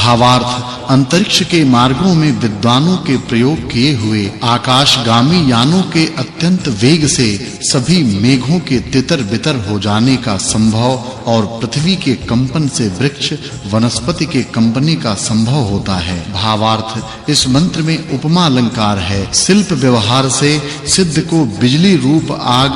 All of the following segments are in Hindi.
भावार्थ अंतरिक्ष के मार्गों में विद्वानों के प्रयोग किए हुए आकाशगामी यानों के अत्यंत वेग से सभी मेघों के तितर-बितर हो जाने का संभव और पृथ्वी के कंपन से वृक्ष वनस्पति के कंपने का संभव होता है। भावार्थ इस मंत्र में उपमा अलंकार है। शिल्प व्यवहार से सिद्ध को बिजली रूप आग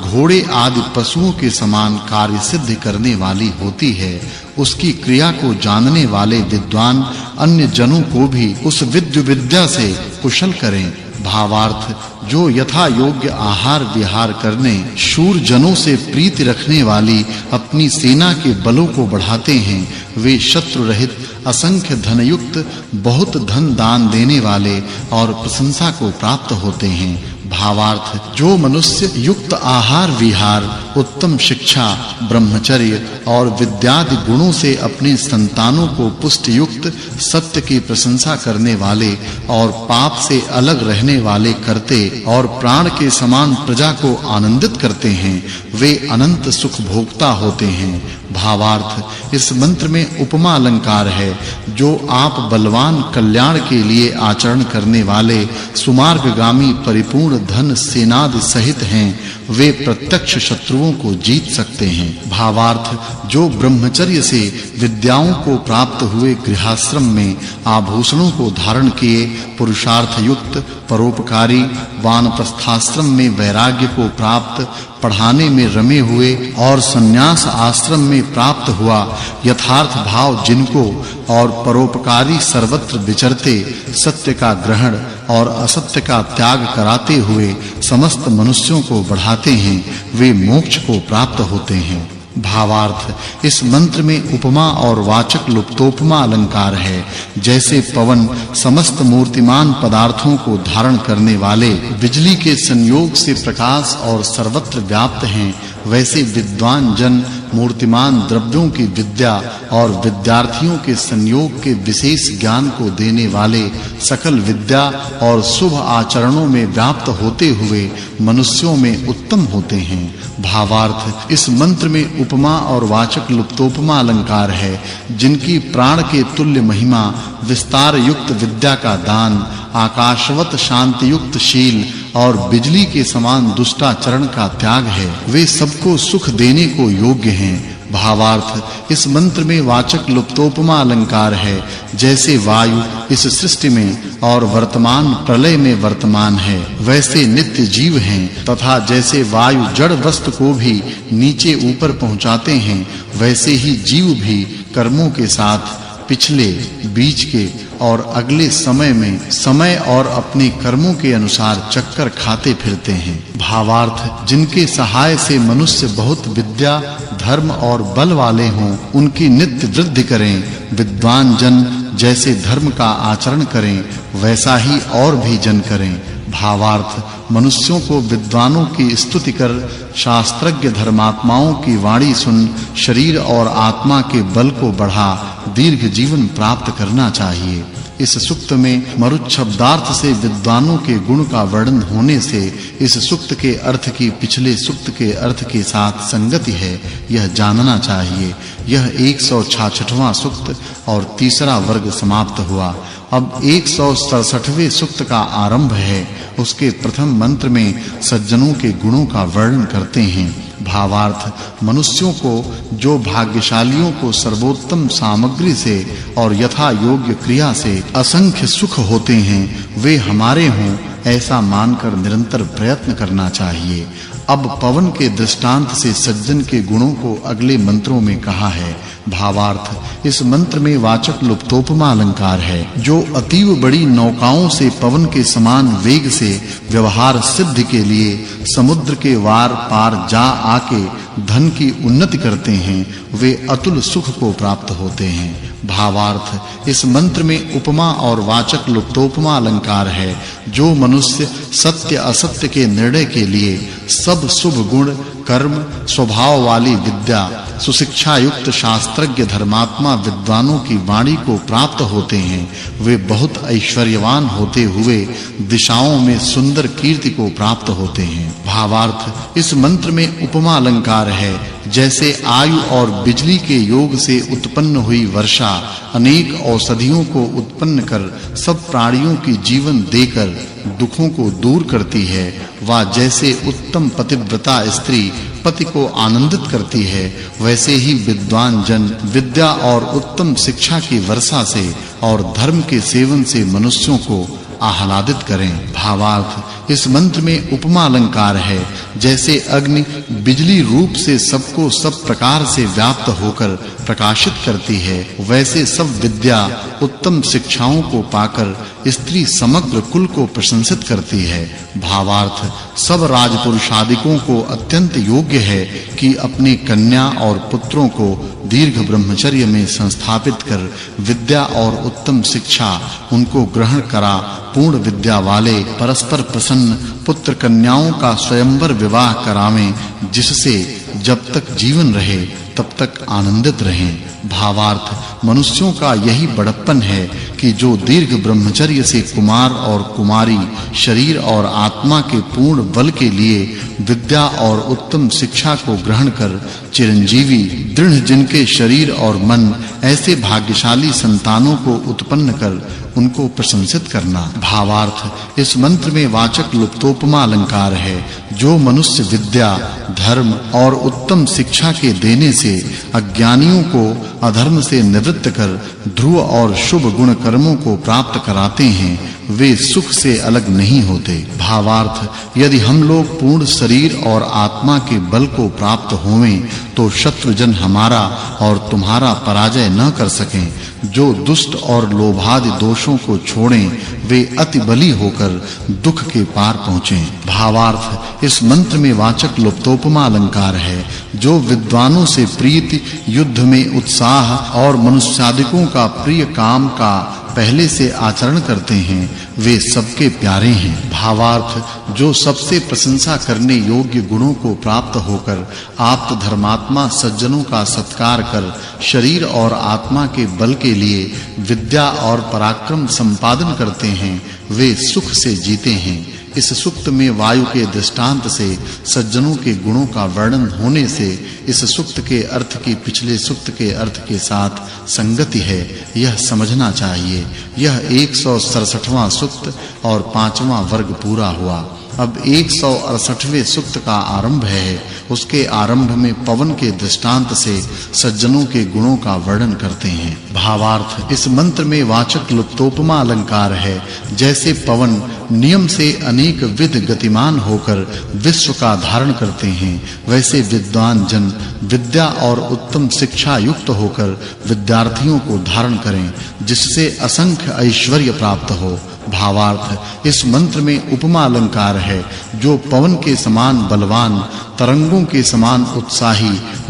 घोड़े आदि पशुओं के समान कार्य सिद्ध करने वाली होती है। उसकी क्रिया को जानने वाले विद्वान अन्य जनों को भी उस विद्या से कुशल करें। भावार्थ जो यथा योग्य आहार विहार करने शूर जनों से प्रीति रखने वाली अपनी सेना के बलों को बढ़ाते हैं, वे शत्रु रहित असंख्य धनयुक्त बहुत धन दान देने वाले और प्रशंसा को प्राप्त होते हैं। भावार्थ जो मनुष्य युक्त आहार विहार उत्तम शिक्षा ब्रह्मचर्य और विद्यादि गुणों से अपने संतानों को पुष्टि युक्त सत्य की प्रशंसा करने वाले और पाप से अलग रहने वाले करते और प्राण के समान प्रजा को आनंदित करते हैं, वे अनंत सुख भोक्ता होते हैं। भावार्थ इस मंत्र में उपमा अलंकार है। जो आप बलवान कल्याण के लिए आचरण करने वाले सुमार्गगामी परिपूर्ण धन सेनादि सहित हैं, वे प्रत्यक्ष शत्रुओं को जीत सकते हैं। भावार्थ जो ब्रह्मचर्य से विद्याओं को प्राप्त हुए गृहस्थाश्रम में आभूषणों को धारण किए पुरुषार्थ युक्त परोपकारी वानप्रस्थाश्रम में वैराग्य को प्राप्त पढ़ाने में रमे हुए और सन्यास आश्रम में प्राप्त हुआ यथार्थ भाव जिनको और परोपकारी सर्वत्र विचरते सत्य का ग्रहण और असत्य का त्याग कराते हुए समस्त मनुष्यों को बढ़ाते हैं, वे मोक्ष को प्राप्त होते हैं। भावार्थ इस मंत्र में उपमा और वाचक् लुप्तोपमा अलंकार है। जैसे पवन समस्त मूर्तिमान पदार्थों को धारण करने वाले बिजली के संयोग से प्रकाश और सर्वत्र व्याप्त हैं, वैसे विद्वान जन मूर्तिमान द्रव्यों की विद्या और विद्यार्थियों के संयोग के विशेष ज्ञान को देने वाले सकल विद्या और शुभ आचरणों में व्याप्त होते हुए मनुष्यों में उत्तम होते हैं। भावार्थ इस मंत्र में उपमा और वाचक् लुप्तोपमा अलंकार है। जिनकी प्राण के तुल्य महिमा विस्तार युक्त विद्या का दान आकाशवत शांति युक्त शील और बिजली के समान दुष्टाचरण का त्याग है, वे सबको सुख देने को योग्य हैं। भावार्थ इस मंत्र में वाचक् लुप्तोपमा अलंकार है। जैसे वायु इस सृष्टि में और वर्तमान प्रलय में वर्तमान है, वैसे नित्य जीव हैं, तथा जैसे वायु जड़ वस्तु को भी नीचे ऊपर पहुंचाते हैं, वैसे ही जीव भी कर्मों के साथ पिछले बीच के और अगले समय में समय और अपने कर्मों के अनुसार चक्कर खाते फिरते हैं। भावार्थ जिनके सहाय से मनुष्य बहुत विद्या धर्म और बल वाले हों, उनकी नित्य वृद्धि करें। विद्वान जन जैसे धर्म का आचरण करें, वैसा ही और भी जन करें। भावार्थ मनुष्यों को विद्वानों की स्तुति कर शास्त्रज्ञ धर्मात्माओं की वाणी सुन शरीर और आत्मा के बल को बढ़ा दीर्घ जीवन प्राप्त करना चाहिए। इस सुक्त में मरुत शब्दार्थ से विद्वानों के गुण का वर्णन होने से इस सुक्त के अर्थ की पिछले सुक्त के अर्थ के साथ संगति है, यह जानना चाहिए। यह 166वां सुक्त और तीसरा वर्ग समाप्त हुआ। अब 167वें सुक्त का आरंभ है। उसके प्रथम मंत्र में सज्जनों के गुणों का वर्णन करते हैं। भावार्थ मनुष्यों को जो भाग्यशालियों को सर्वोत्तम सामग्री से और यथा योग्य क्रिया से असंख्य सुख होते हैं, वे हमारे हों ऐसा मानकर निरंतर प्रयत्न करना चाहिए। अब पवन के दृष्टांत से सज्जन के गुणों को अगले मंत्रों में कहा है। भावार्थ इस मंत्र में वाचक् लुप्तोपमा अलंकार है। जो अतीव बड़ी नौकाओं से पवन के समान वेग से व्यवहार सिद्ध के लिए समुद्र के वार पार जा आके धन की उन्नति करते हैं, वे अतुल सुख को प्राप्त होते हैं। भावार्थ इस मंत्र में उपमा और वाचक् लुप्तोपमा अलंकार है। जो मनुष्य सत्य असत्य के निर्णय के लिए सब शुभ गुण कर्म स्वभाव वाली विद्या सुशिक्षा युक्त शास्त्रज्ञ धर्मात्मा विद्वानों की वाणी को प्राप्त होते हैं, वे बहुत ऐश्वर्यवान होते हुए दिशाओं में सुंदर कीर्ति को प्राप्त होते हैं। भावार्थ इस मंत्र में उपमा अलंकार है। जैसे आयु और बिजली के योग से उत्पन्न हुई वर्षा अनेक औषधियों को उत्पन्न कर सब प्राणियों की जीवन देकर दुखों को दूर करती है, वा जैसे उत्तम पतिव्रता स्त्री पति को आनंदित करती है, वैसे ही विद्वान जन विद्या और उत्तम शिक्षा की वर्षा से और धर्म के सेवन से मनुष्यों को आह्लादित करें। भावार्थ इस मंत्र में उपमा अलंकार है। जैसे अग्नि बिजली रूप से सबको सब प्रकार से व्याप्त होकर प्रकाशित करती है, वैसे सब विद्या उत्तम शिक्षाओं को पाकर स्त्री समग्र कुल को प्रशंसित करती है। भावार्थ सब राजपुरुषादिकों को अत्यंत योग्य है कि अपने कन्या और पुत्रों को दीर्घ ब्रह्मचर्य में संस्थापित कर विद्या और उत्तम शिक्षा उनको ग्रहण करा पूर्ण विद्या वाले परस्पर प्रसन्न पुत्र कन्याओं का स्वयंवर विवाह करावें, जिससे जब तक जीवन रहे तब तक आनंदित रहें। भावार्थ मनुष्यों का यही बड़प्पन है कि जो दीर्घ ब्रह्मचर्य से कुमार और कुमारी शरीर और आत्मा के पूर्ण बल के लिए विद्या और उत्तम शिक्षा को ग्रहण कर चिरंजीवी दृढ़ जिनके शरीर और मन ऐसे भाग्यशाली संतानों को उत्पन्न कर उनको प्रशंसित करना। भावार्थ इस मंत्र में वाचक् लुप्तोपमा अलंकार है। जो मनुष्य विद्या धर्म और उत्तम शिक्षा के देने से अज्ञानियों को अधर्म से निवृत्त कर ध्रुव और शुभ गुण कर्मों को प्राप्त कराते हैं, वे सुख से अलग नहीं होते। भावार्थ यदि हम लोग पूर्ण शरीर और आत्मा के बल को प्राप्त होवें तो शत्रुजन हमारा और तुम्हारा पराजय न कर सकें। जो दुष्ट और लोभादि दोषों को छोड़ें वे अति बली होकर दुख के पार पहुँचें। भावार्थ इस मंत्र में वाचक् लुप्तोपमा अलंकार है। जो विद्वानों से प्रीति युद्ध में उत्साह और मनुष्यादिकों का प्रिय काम का पहले से आचरण करते हैं वे सबके प्यारे हैं। भावार्थ जो सबसे प्रशंसा करने योग्य गुणों को प्राप्त होकर आप्त धर्मात्मा सज्जनों का सत्कार कर शरीर और आत्मा के बल के लिए विद्या और पराक्रम संपादन करते हैं वे सुख से जीते हैं। इस सुक्त में वायु के दृष्टांत से सज्जनों के गुणों का वर्णन होने से इस सुक्त के अर्थ की पिछले सुक्त के अर्थ के साथ संगति है, यह समझना चाहिए। यह 167वां सुक्त और 5वां वर्ग पूरा हुआ। अब 168वें सुक्त का आरंभ है। उसके आरंभ में पवन के दृष्टांत से सज्जनों के गुणों का वर्णन करते हैं। भावार्थ इस मंत्र में वाचक् लुप्तोपमा अलंकार है। जैसे पवन नियम से अनेक विध गतिमान होकर विश्व का धारण करते हैं, वैसे विद्वान जन विद्या और उत्तम शिक्षा युक्त होकर विद्यार्थियों को धारण करें, जिससे असंख्य ऐश्वर्य प्राप्त हो। भावार्थ इस मंत्र में उपमा अलंकार है। जो पवन के समान बलवान, तरंगों के समान उत्साही,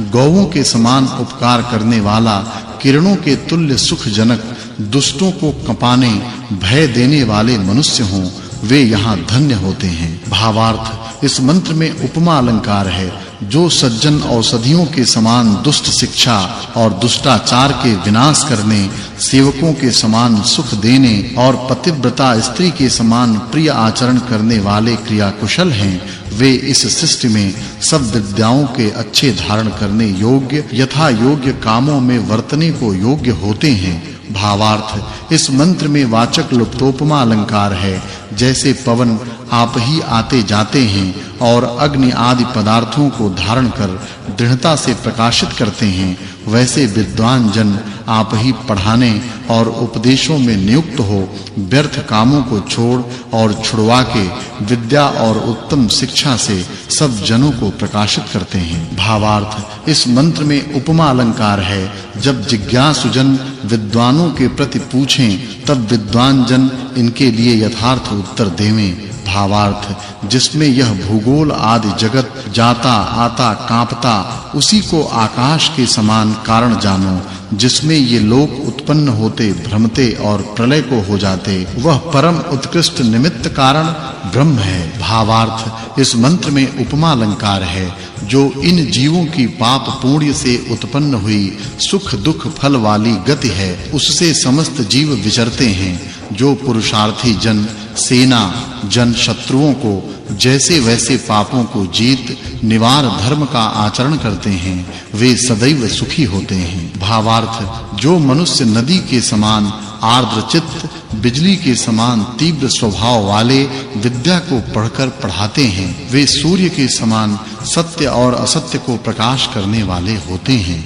गौओं के समान उपकार करने वाला, किरणों के तुल्य सुखजनक, दुष्टों को कंपाने भय देने वाले मनुष्य हों, वे यहाँ धन्य होते हैं। भावार्थ इस मंत्र में उपमा अलंकार है। जो सज्जन औषधियों के समान दुष्ट शिक्षा और दुष्टाचार के विनाश करने, सेवकों के समान सुख देने और पतिव्रता स्त्री के समान प्रिय आचरण करने वाले क्रिया कुशल हैं, वे इस सृष्टि में सब विद्याओं के अच्छे धारण करने योग्य यथा योग्य कामों में वर्तने को योग्य होते हैं। भावार्थ इस मंत्र में वाचक् लुप्तोपमा अलंकार है। जैसे पवन आप ही आते जाते हैं और अग्नि आदि पदार्थों को धारण कर दृढ़ता से प्रकाशित करते हैं, वैसे विद्वान जन आप ही पढ़ाने और उपदेशों में नियुक्त हो व्यर्थ कामों को छोड़ और छुड़वा के विद्या और उत्तम शिक्षा से सब जनों को प्रकाशित करते हैं। भावार्थ इस मंत्र में उपमा अलंकार है। जब जिज्ञासुजन विद्वानों के प्रति पूछें तब विद्वान जन इनके लिए यथार्थ उत्तर देवें। भावार्थ जिसमें यह भूगोल आदि जगत जाता आता कांपता उसी को आकाश के समान कारण जानो, जिसमें ये लोक उत्पन्न होते भ्रमते और प्रलय को हो जाते, वह परम उत्कृष्ट निमित्त कारण ब्रह्म है। भावार्थ इस मंत्र में उपमा अलंकार है। जो इन जीवों की पाप पुण्य से उत्पन्न हुई सुख दुख फल वाली गति है, उससे समस्त जीव विचरते हैं। जो पुरुषार्थी जन सेना जन शत्रुओं को जैसे वैसे पापों को जीत निवार धर्म का आचरण करते हैं वे सदैव सुखी होते हैं। भावार्थ जो मनुष्य नदी के समान आर्द्रचित्त बिजली के समान तीव्र स्वभाव वाले विद्या को पढ़कर पढ़ाते हैं वे सूर्य के समान सत्य और असत्य को प्रकाश करने वाले होते हैं।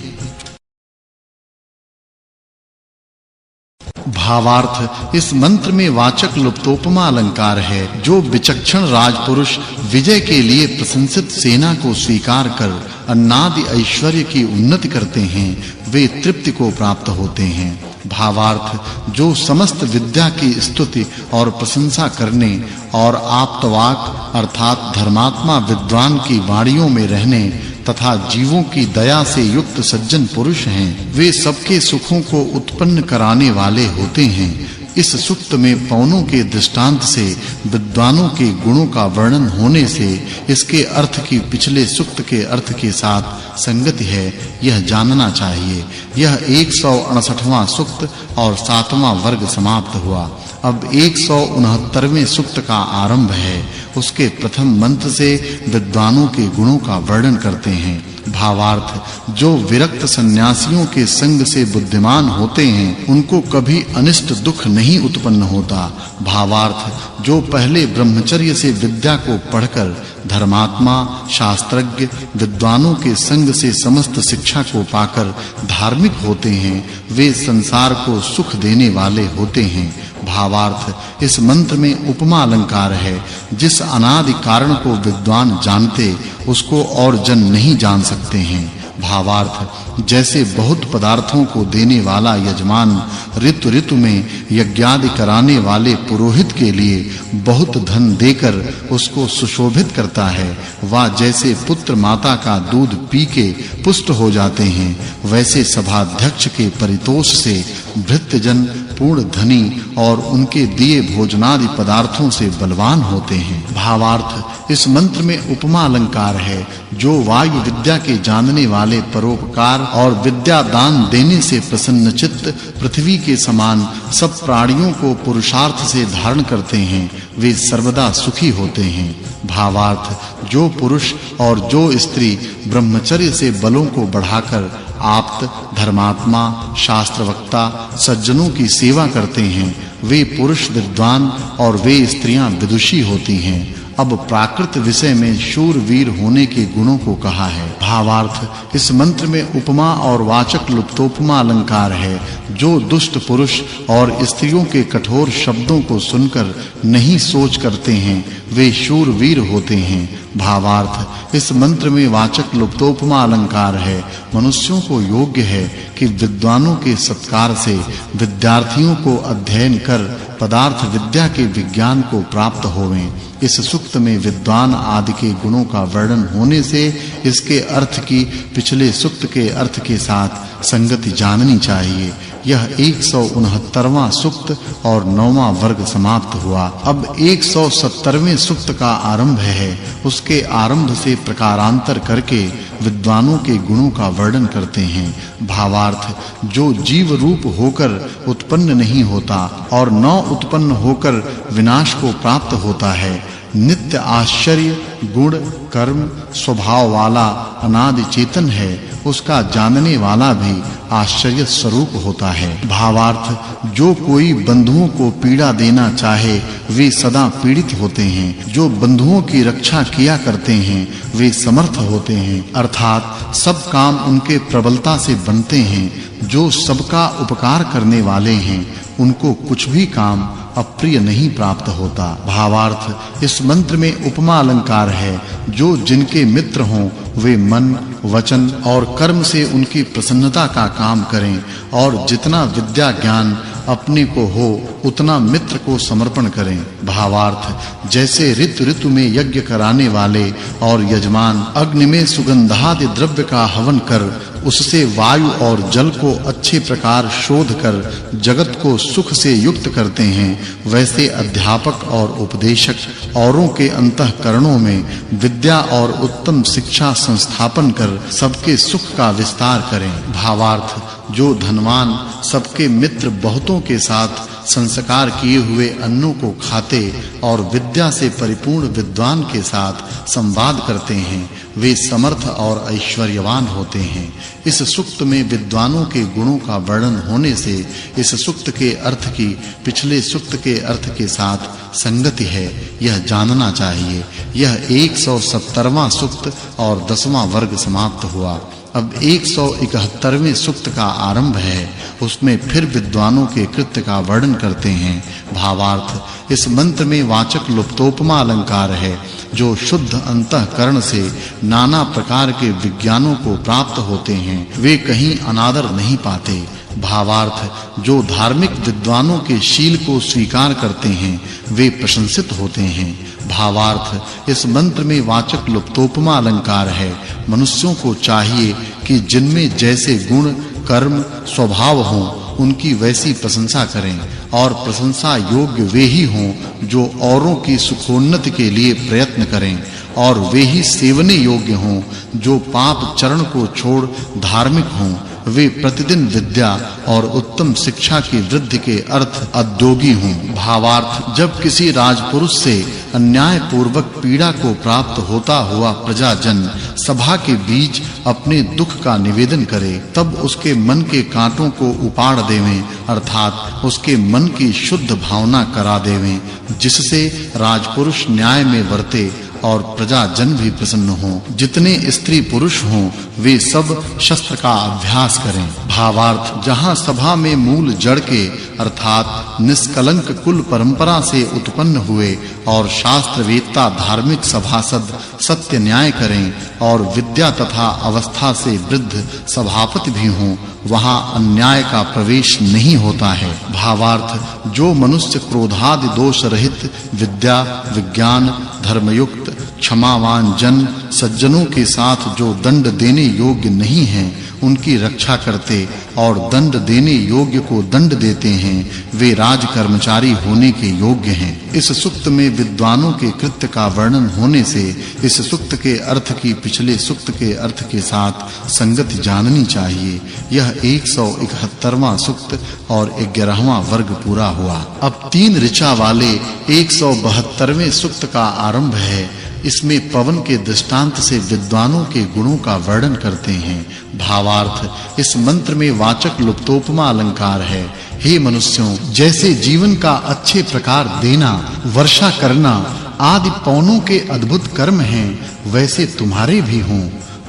भावार्थ इस मंत्र में वाचक् लुप्तोपमा अलंकार है। जो विचक्षण राजपुरुष विजय के लिए प्रशंसित सेना को स्वीकार कर अन्नादि ऐश्वर्य की उन्नति करते हैं वे तृप्ति को प्राप्त होते हैं। भावार्थ जो समस्त विद्या की स्तुति और प्रशंसा करने और आप्तवाक अर्थात धर्मात्मा विद्वान की वाणियों में रहने तथा जीवों की दया से युक्त सज्जन पुरुष हैं वे सबके सुखों को उत्पन्न कराने वाले होते हैं। इस सुक्त में पवनों के दृष्टांत से विद्वानों के गुणों का वर्णन होने से इसके अर्थ की पिछले सुक्त के अर्थ के साथ संगति है यह जानना चाहिए। यह 169वां सुक्त और 7वां वर्ग समाप्त हुआ। अब 169वें सुक्त का आरंभ है। उसके प्रथम मंत्र से विद्वानों के गुणों का वर्णन करते हैं। भावार्थ जो विरक्त सन्यासियों के संग से बुद्धिमान होते हैं उनको कभी अनिष्ट दुख नहीं उत्पन्न होता। भावार्थ जो पहले ब्रह्मचर्य से विद्या को पढ़कर धर्मात्मा शास्त्रज्ञ विद्वानों के संग से समस्त शिक्षा को पाकर धार्मिक होते हैं वे संसार को सुख देने वाले होते हैं। भावार्थ इस मंत्र में उपमा अलंकार है। जिस अनादि कारण को विद्वान जानते उसको और जन नहीं जान सकते हैं। भावार्थ जैसे बहुत पदार्थों को देने वाला यजमान ऋतु ऋतु में यज्ञादि कराने वाले पुरोहित के लिए बहुत धन देकर उसको सुशोभित करता है वा जैसे पुत्र माता का दूध पी के पुष्ट हो जाते हैं वैसे सभाध्यक्ष के परितोष से भृत्यजन पूर्ण धनी और उनके दिए भोजनादि पदार्थों से बलवान होते हैं। भावार्थ इस मंत्र में उपमा अलंकार है। जो वायु विद्या के जानने वाले परोपकार और विद्या दान देने से प्रसन्नचित्त पृथ्वी के समान सब प्राणियों को पुरुषार्थ से धारण करते हैं वे सर्वदा सुखी होते हैं। भावार्थ जो पुरुष और जो स्त्री ब्रह्मचर्य से बलों को बढ़ाकर आप्त धर्मात्मा शास्त्रवक्ता सज्जनों की सेवा करते हैं वे पुरुष विद्वान और वे स्त्रियां विदुषी होती हैं। अब प्राकृत विषय में शूर वीर होने के गुणों को कहा है। भावार्थ इस मंत्र में उपमा और वाचक् लुप्तोपमा अलंकार है। जो दुष्ट पुरुष और स्त्रियों के कठोर शब्दों को सुनकर नहीं सोच करते हैं वे शूर वीर होते हैं। भावार्थ इस मंत्र में वाचक् लुप्तोपमा अलंकार है। मनुष्यों को योग्य है कि विद्वानों के सत्कार से विद्यार्थियों को अध्ययन कर पदार्थ विद्या के विज्ञान को प्राप्त होवें। इस सुक्त में विद्वान आदि के गुणों का वर्णन होने से इसके अर्थ की पिछले सुक्त के अर्थ के साथ संगति जाननी चाहिए। यह 169वां सुक्त और 9वां वर्ग समाप्त हुआ। अब 170वें सुक्त का आरंभ है। उसके आरंभ से प्रकारांतर करके विद्वानों के गुणों का वर्णन करते हैं। भावार्थ जो जीव रूप होकर उत्पन्न नहीं होता और न उत्पन्न होकर विनाश को प्राप्त होता है नित्य आश्चर्य गुण कर्म स्वभाव वाला अनादि चेतन है उसका जानने वाला भी आश्चर्य स्वरूप होता है। भावार्थ जो कोई बंधुओं को पीड़ा देना चाहे वे सदा पीड़ित होते हैं। जो बंधुओं की रक्षा किया करते हैं वे समर्थ होते हैं अर्थात सब काम उनके प्रबलता से बनते हैं। जो सबका उपकार करने वाले हैं उनको कुछ भी काम अप्रिय नहीं प्राप्त होता। भावार्थ इस मंत्र में उपमा अलंकार है। जो जिनके मित्र हों वे मन वचन और कर्म से उनकी प्रसन्नता का काम करें और जितना विद्या ज्ञान अपने को हो उतना मित्र को समर्पण करें। भावार्थ जैसे ऋतु ऋतु में यज्ञ कराने वाले और यजमान अग्नि में सुगंधादि द्रव्य का हवन कर उससे वायु और जल को अच्छे प्रकार शोध कर जगत को सुख से युक्त करते हैं वैसे अध्यापक और उपदेशक औरों के अंतःकरणों में विद्या और उत्तम शिक्षा संस्थापन कर सबके सुख का विस्तार करें। भावार्थ जो धनवान सबके मित्र बहुतों के साथ संस्कार किए हुए अन्नों को खाते और विद्या से परिपूर्ण विद्वान के साथ संवाद करते हैं, वे समर्थ और ऐश्वर्यवान होते हैं। इस सूक्त में विद्वानों के गुणों का वर्णन होने से इस सूक्त के अर्थ की पिछले सूक्त के अर्थ के साथ संगति है, यह जानना चाहिए। यह 170वां सूक्त और 10वां वर्ग समाप्त हुआ। अब 171वें सूक्त का आरंभ है। उसमें फिर विद्वानों के कृत्य का वर्णन करते हैं। भावार्थ, इस मंत्र में वाचक् लुप्तोपमा अलंकार है, जो शुद्ध अंतःकरण से नाना प्रकार के विज्ञानों को प्राप्त होते हैं, वे कहीं अनादर नहीं पाते। भावार्थ, जो धार्मिक विद्वानों के शील को स्वीकार करते हैं, वे प्रशंसित होते हैं। भावार्थ, इस मंत्र में वाचक् लुप्तोपमा अलंकार है। मनुष्यों को चाहिए कि जिनमें जैसे गुण, कर्म, स्वभाव हों, उनकी वैसी प्रशंसा करें और प्रशंसा योग्य वे ही हों जो औरों की सुखोन्नति के लिए प्रयत्न करें, और वे ही सेवने योग्य हों जो पाप चरण को छोड़ धार्मिक हों। वे प्रतिदिन विद्या और उत्तम शिक्षा की वृद्धि के अर्थ उद्योगी हों। भावार्थ, जब किसी राजपुरुष से अन्याय पूर्वक पीड़ा को प्राप्त होता हुआ प्रजाजन सभा के बीच अपने दुख का निवेदन करे, तब उसके मन के कांटों को उपाड़ देवें, अर्थात उसके मन की शुद्ध भावना करा देवें, जिससे राजपुरुष न्याय में वर्ते और प्रजाजन भी प्रसन्न हों। जितने स्त्री पुरुष हों, वे सब शस्त्र का अभ्यास करें। भावार्थ, जहां सभा में मूल जड़ के अर्थात निष्कलंक कुल परंपरा से उत्पन्न हुए और शास्त्रवेत्ता धार्मिक सभासद सत्य न्याय करें और विद्या तथा अवस्था से वृद्ध सभापति भी हों, वहां अन्याय का प्रवेश नहीं होता है। भावार्थ, जो मनुष्य क्रोधादि दोष रहित विद्या, विज्ञान, धर्मयुक्त, क्षमावान जन सज्जनों के साथ जो दंड देने योग्य नहीं हैं, उनकी रक्षा करते और दंड देने योग्य को दंड देते हैं, वे राज कर्मचारी होने के योग्य हैं। इस सूक्त में विद्वानों के कृत्य का वर्णन होने से इस सूक्त के अर्थ की पिछले सूक्त के अर्थ के साथ संगति जाननी चाहिए। यह 171वां सूक्त और 11वां वर्ग पूरा हुआ। अब 3 ऋचा वाले 172वें सूक्त का आरंभ है। इसमें पवन के दृष्टांत से विद्वानों के गुणों का वर्णन करते हैं। भावार्थ, इस मंत्र में वाचक् लुप्तोपमा अलंकार है। हे मनुष्यों, जैसे जीवन का अच्छे प्रकार देना, वर्षा करना आदि पौनों के अद्भुत कर्म हैं, वैसे तुम्हारे भी हों।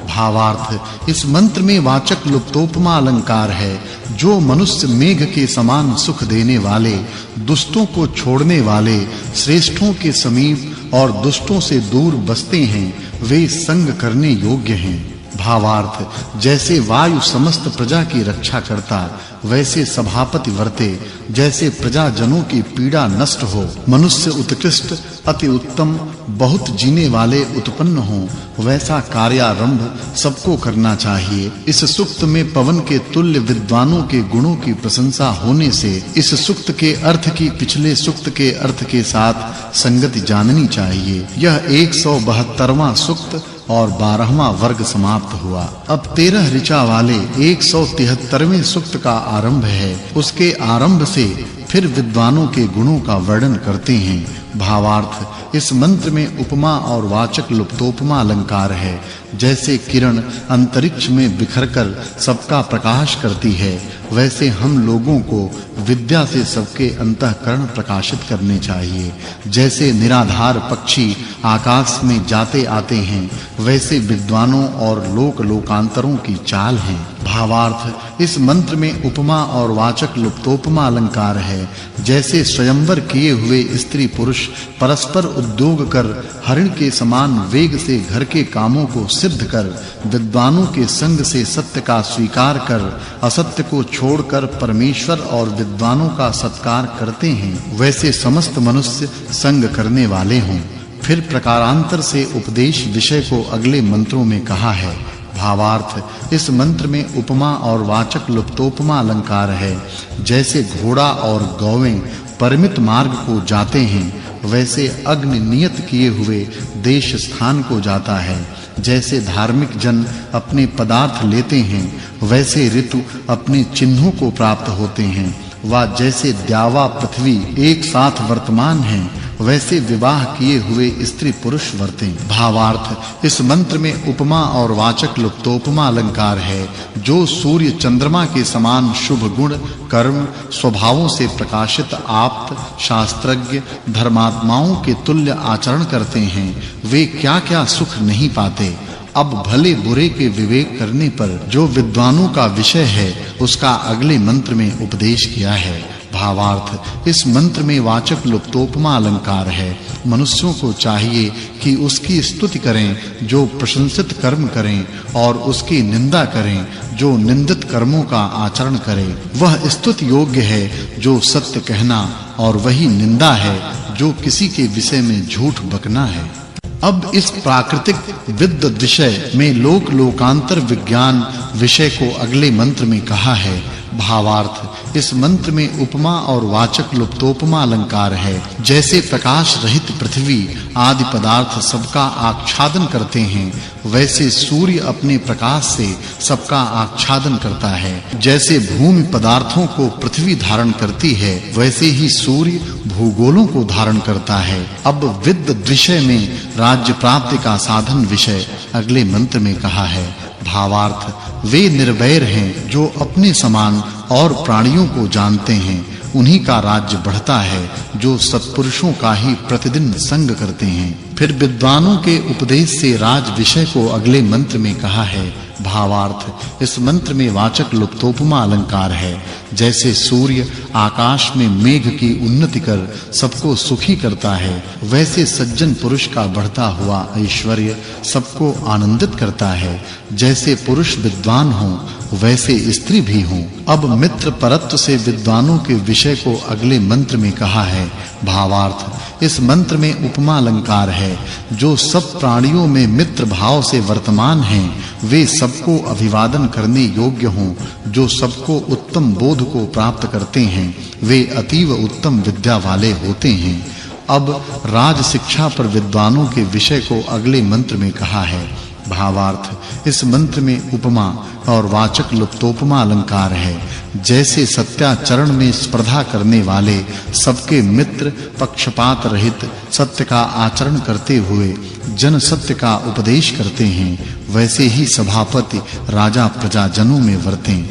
भावार्थ, इस मंत्र में वाचक् लुप्तोपमा अलंकार है। जो मनुष्य मेघ के समान सुख देने वाले, दुष्टों को छोड़ने वाले, श्रेष्ठों के समीप और दुष्टों से दूर बसते हैं, वे संग करने योग्य हैं। भावार्थ, जैसे वायु समस्त प्रजा की रक्षा करता, वैसे सभापति वर्ते, जैसे प्रजाजनों की पीड़ा नष्ट हो। मनुष्य उत्कृष्ट, अति उत्तम, बहुत जीने वाले उत्पन्न हो, वैसा कार्यारंभ सबको करना चाहिए। इस सूक्त में पवन के तुल्य विद्वानों के गुणों की प्रशंसा होने से इस सूक्त के अर्थ की पिछले सूक्त के अर्थ के साथ संगति जाननी चाहिए। यह 172वां सूक्त और 12वां वर्ग समाप्त हुआ। अब 13 ऋचा वाले 173वें सूक्त का आरंभ है। उसके आरंभ से फिर विद्वानों के गुणों का वर्णन करते हैं। भावार्थ, इस मंत्र में उपमा और वाचक् लुप्तोपमा अलंकार है। जैसे किरण अंतरिक्ष में बिखरकर सबका प्रकाश करती है, वैसे हम लोगों को विद्या से सबके अंतःकरण प्रकाशित करने चाहिए। जैसे निराधार पक्षी आकाश में जाते आते हैं, वैसे विद्वानों और लोक लोकांतरों की चाल है। भावार्थ, इस मंत्र में उपमा और वाचक् लुप्तोपमा अलंकार है। जैसे स्वयंवर किए हुए स्त्री पुरुष परस्पर उद्योग कर हरिण के समान वेग से घर के कामों को सिद्ध कर, विद्वानों के संग से सत्य का स्वीकार कर, असत्य को छोड़कर परमेश्वर और विद्वानों का सत्कार करते हैं, वैसे समस्त मनुष्य संग करने वाले हों। फिर प्रकारांतर से उपदेश विषय को अगले मंत्रों में कहा है। भावार्थ, इस मंत्र में उपमा और वाचक् लुप्तोपमा अलंकार है। जैसे घोड़ा और गौएं परिमित मार्ग को जाते हैं, वैसे अग्नि नियत किए हुए देश स्थान को जाता है। जैसे धार्मिक जन अपने पदार्थ लेते हैं, वैसे ऋतु अपने चिन्हों को प्राप्त होते हैं। वा जैसे द्यावा पृथ्वी एक साथ वर्तमान हैं, वैसे विवाह किए हुए स्त्री पुरुष वर्तें। भावार्थ, इस मंत्र में उपमा और वाचक् लुप्तोपमा अलंकार है। जो सूर्य चंद्रमा के समान शुभ गुण, कर्म, स्वभावों से प्रकाशित आप्त, शास्त्रज्ञ, धर्मात्माओं के तुल्य आचरण करते हैं, वे क्या-क्या सुख नहीं पाते। अब भले बुरे के विवेक करने पर जो विद्वानों का विषय है, उसका अगले मंत्र में उपदेश किया है। भावार्थ, इस मंत्र में वाचक् लुप्तोपमा अलंकार है। मनुष्यों को चाहिए कि उसकी स्तुति करें जो प्रशंसित कर्म करें, और उसकी निंदा करें जो निंदित कर्मों का आचरण करे। वह स्तुति योग्य है जो सत्य कहना, और वही निंदा है जो किसी के विषय में झूठ बकना है। अब इस प्राकृतिक विद्वत विषय में लोक लोकांतर विज्ञान विषय को अगले मंत्र में कहा है। भावार्थ, इस मंत्र में उपमा और वाचक् लुप्तोपमा अलंकार है। जैसे प्रकाश रहित पृथ्वी आदि पदार्थ सबका आच्छादन करते हैं, वैसे सूर्य अपने प्रकाश से सबका आच्छादन करता है। जैसे भूमि पदार्थों को पृथ्वी धारण करती है, वैसे ही सूर्य भूगोलों को धारण करता है। अब विद्वत विषय में राज्य प्राप्ति का साधन विषय अगले मंत्र में कहा है। भावार्थ, वे निर्वैर हैं जो अपने समान और प्राणियों को जानते हैं। उन्हीं का राज्य बढ़ता है जो सत्पुरुषों का ही प्रतिदिन संग करते हैं। फिर विद्वानों के उपदेश से राज विषय को अगले मंत्र में कहा है। भावार्थ, इस मंत्र में वाचक् लुप्तोपमा अलंकार है। जैसे सूर्य आकाश में मेघ की उन्नति कर सबको सुखी करता है, वैसे सज्जन पुरुष का बढ़ता हुआ ऐश्वर्य सबको आनंदित करता है। जैसे पुरुष विद्वान हो, वैसे स्त्री भी हो। अब मित्र परत्व से विद्वानों के विषय को अगले मंत्र में कहा है। भावार्थ, इस मंत्र में उपमा अलंकार है। जो सब प्राणियों में मित्र भाव से वर्तमान हैं, वे सबको अभिवादन करने योग्य हों। जो सबको उत्तम बोध को प्राप्त करते हैं, वे अतीव उत्तम विद्या वाले होते हैं। अब राज शिक्षा पर विद्वानों के विषय को अगले मंत्र में कहा है। भावार्थ, इस मंत्र में उपमा और वाचक् लुप्तोपमा अलंकार है। जैसे सत्याचरण में स्पर्धा करने वाले सबके मित्र पक्षपात रहित सत्य का आचरण करते हुए जन सत्य का उपदेश करते हैं, वैसे ही सभापति राजा प्रजाजनों में वर्तें।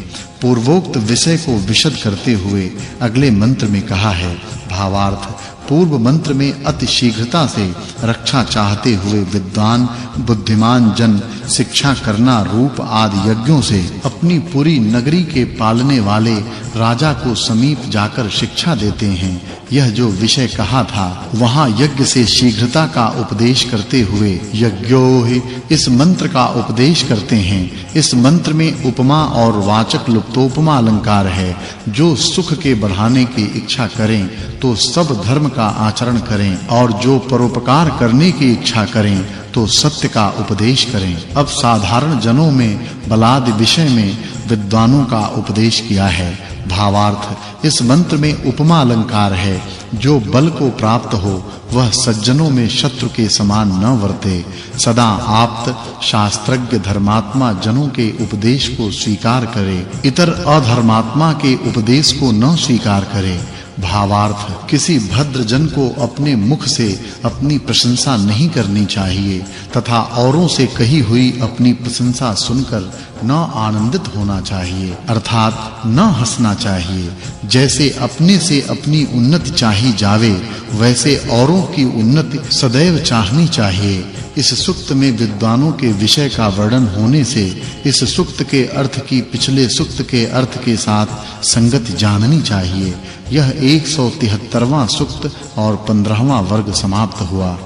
पूर्वोक्त विषय को विशद करते हुए अगले मंत्र में कहा है। भावार्थ, पूर्व मंत्र में अति शीघ्रता से रक्षा चाहते हुए विद्वान बुद्धिमान जन शिक्षा करना रूप आदि यज्ञों से अपनी पूरी नगरी के पालने वाले राजा को समीप जाकर शिक्षा देते हैं। यह जो विषय कहा था, वहां यज्ञ से शीघ्रता का उपदेश करते हुए यज्ञो ही इस मंत्र का उपदेश करते हैं। इस मंत्र में उपमा और वाचक् लुप्तोपमा अलंकार है। जो सुख के बढ़ाने की इच्छा करें तो सब धर्म का आचरण करें, और जो परोपकार करने की इच्छा करें तो सत्य का उपदेश करें। अब साधारण जनों में बलादि विषय में विद्वानों का उपदेश किया है। भावार्थ, इस मंत्र में उपमा अलंकार है। जो बल को प्राप्त हो, वह सज्जनों में शत्रु के समान न वर्ते। सदा आप्त शास्त्रज्ञ धर्मात्मा जनों के उपदेश को स्वीकार करे, इतर अधर्मात्मा के उपदेश को न स्वीकार करे। भावार्थ, किसी भद्र जन को अपने मुख से अपनी प्रशंसा नहीं करनी चाहिए, तथा औरों से कही हुई अपनी प्रशंसा सुनकर न आनंदित होना चाहिए, अर्थात न हंसना चाहिए। जैसे अपने से अपनी उन्नति चाही जावे, वैसे औरों की उन्नति सदैव चाहनी चाहिए। इस सूक्त में विद्वानों के विषय का वर्णन होने से इस सूक्त के अर्थ की पिछले सूक्त के अर्थ के साथ संगति जाननी चाहिए। यह 173वां सूक्त और 15वां वर्ग समाप्त हुआ।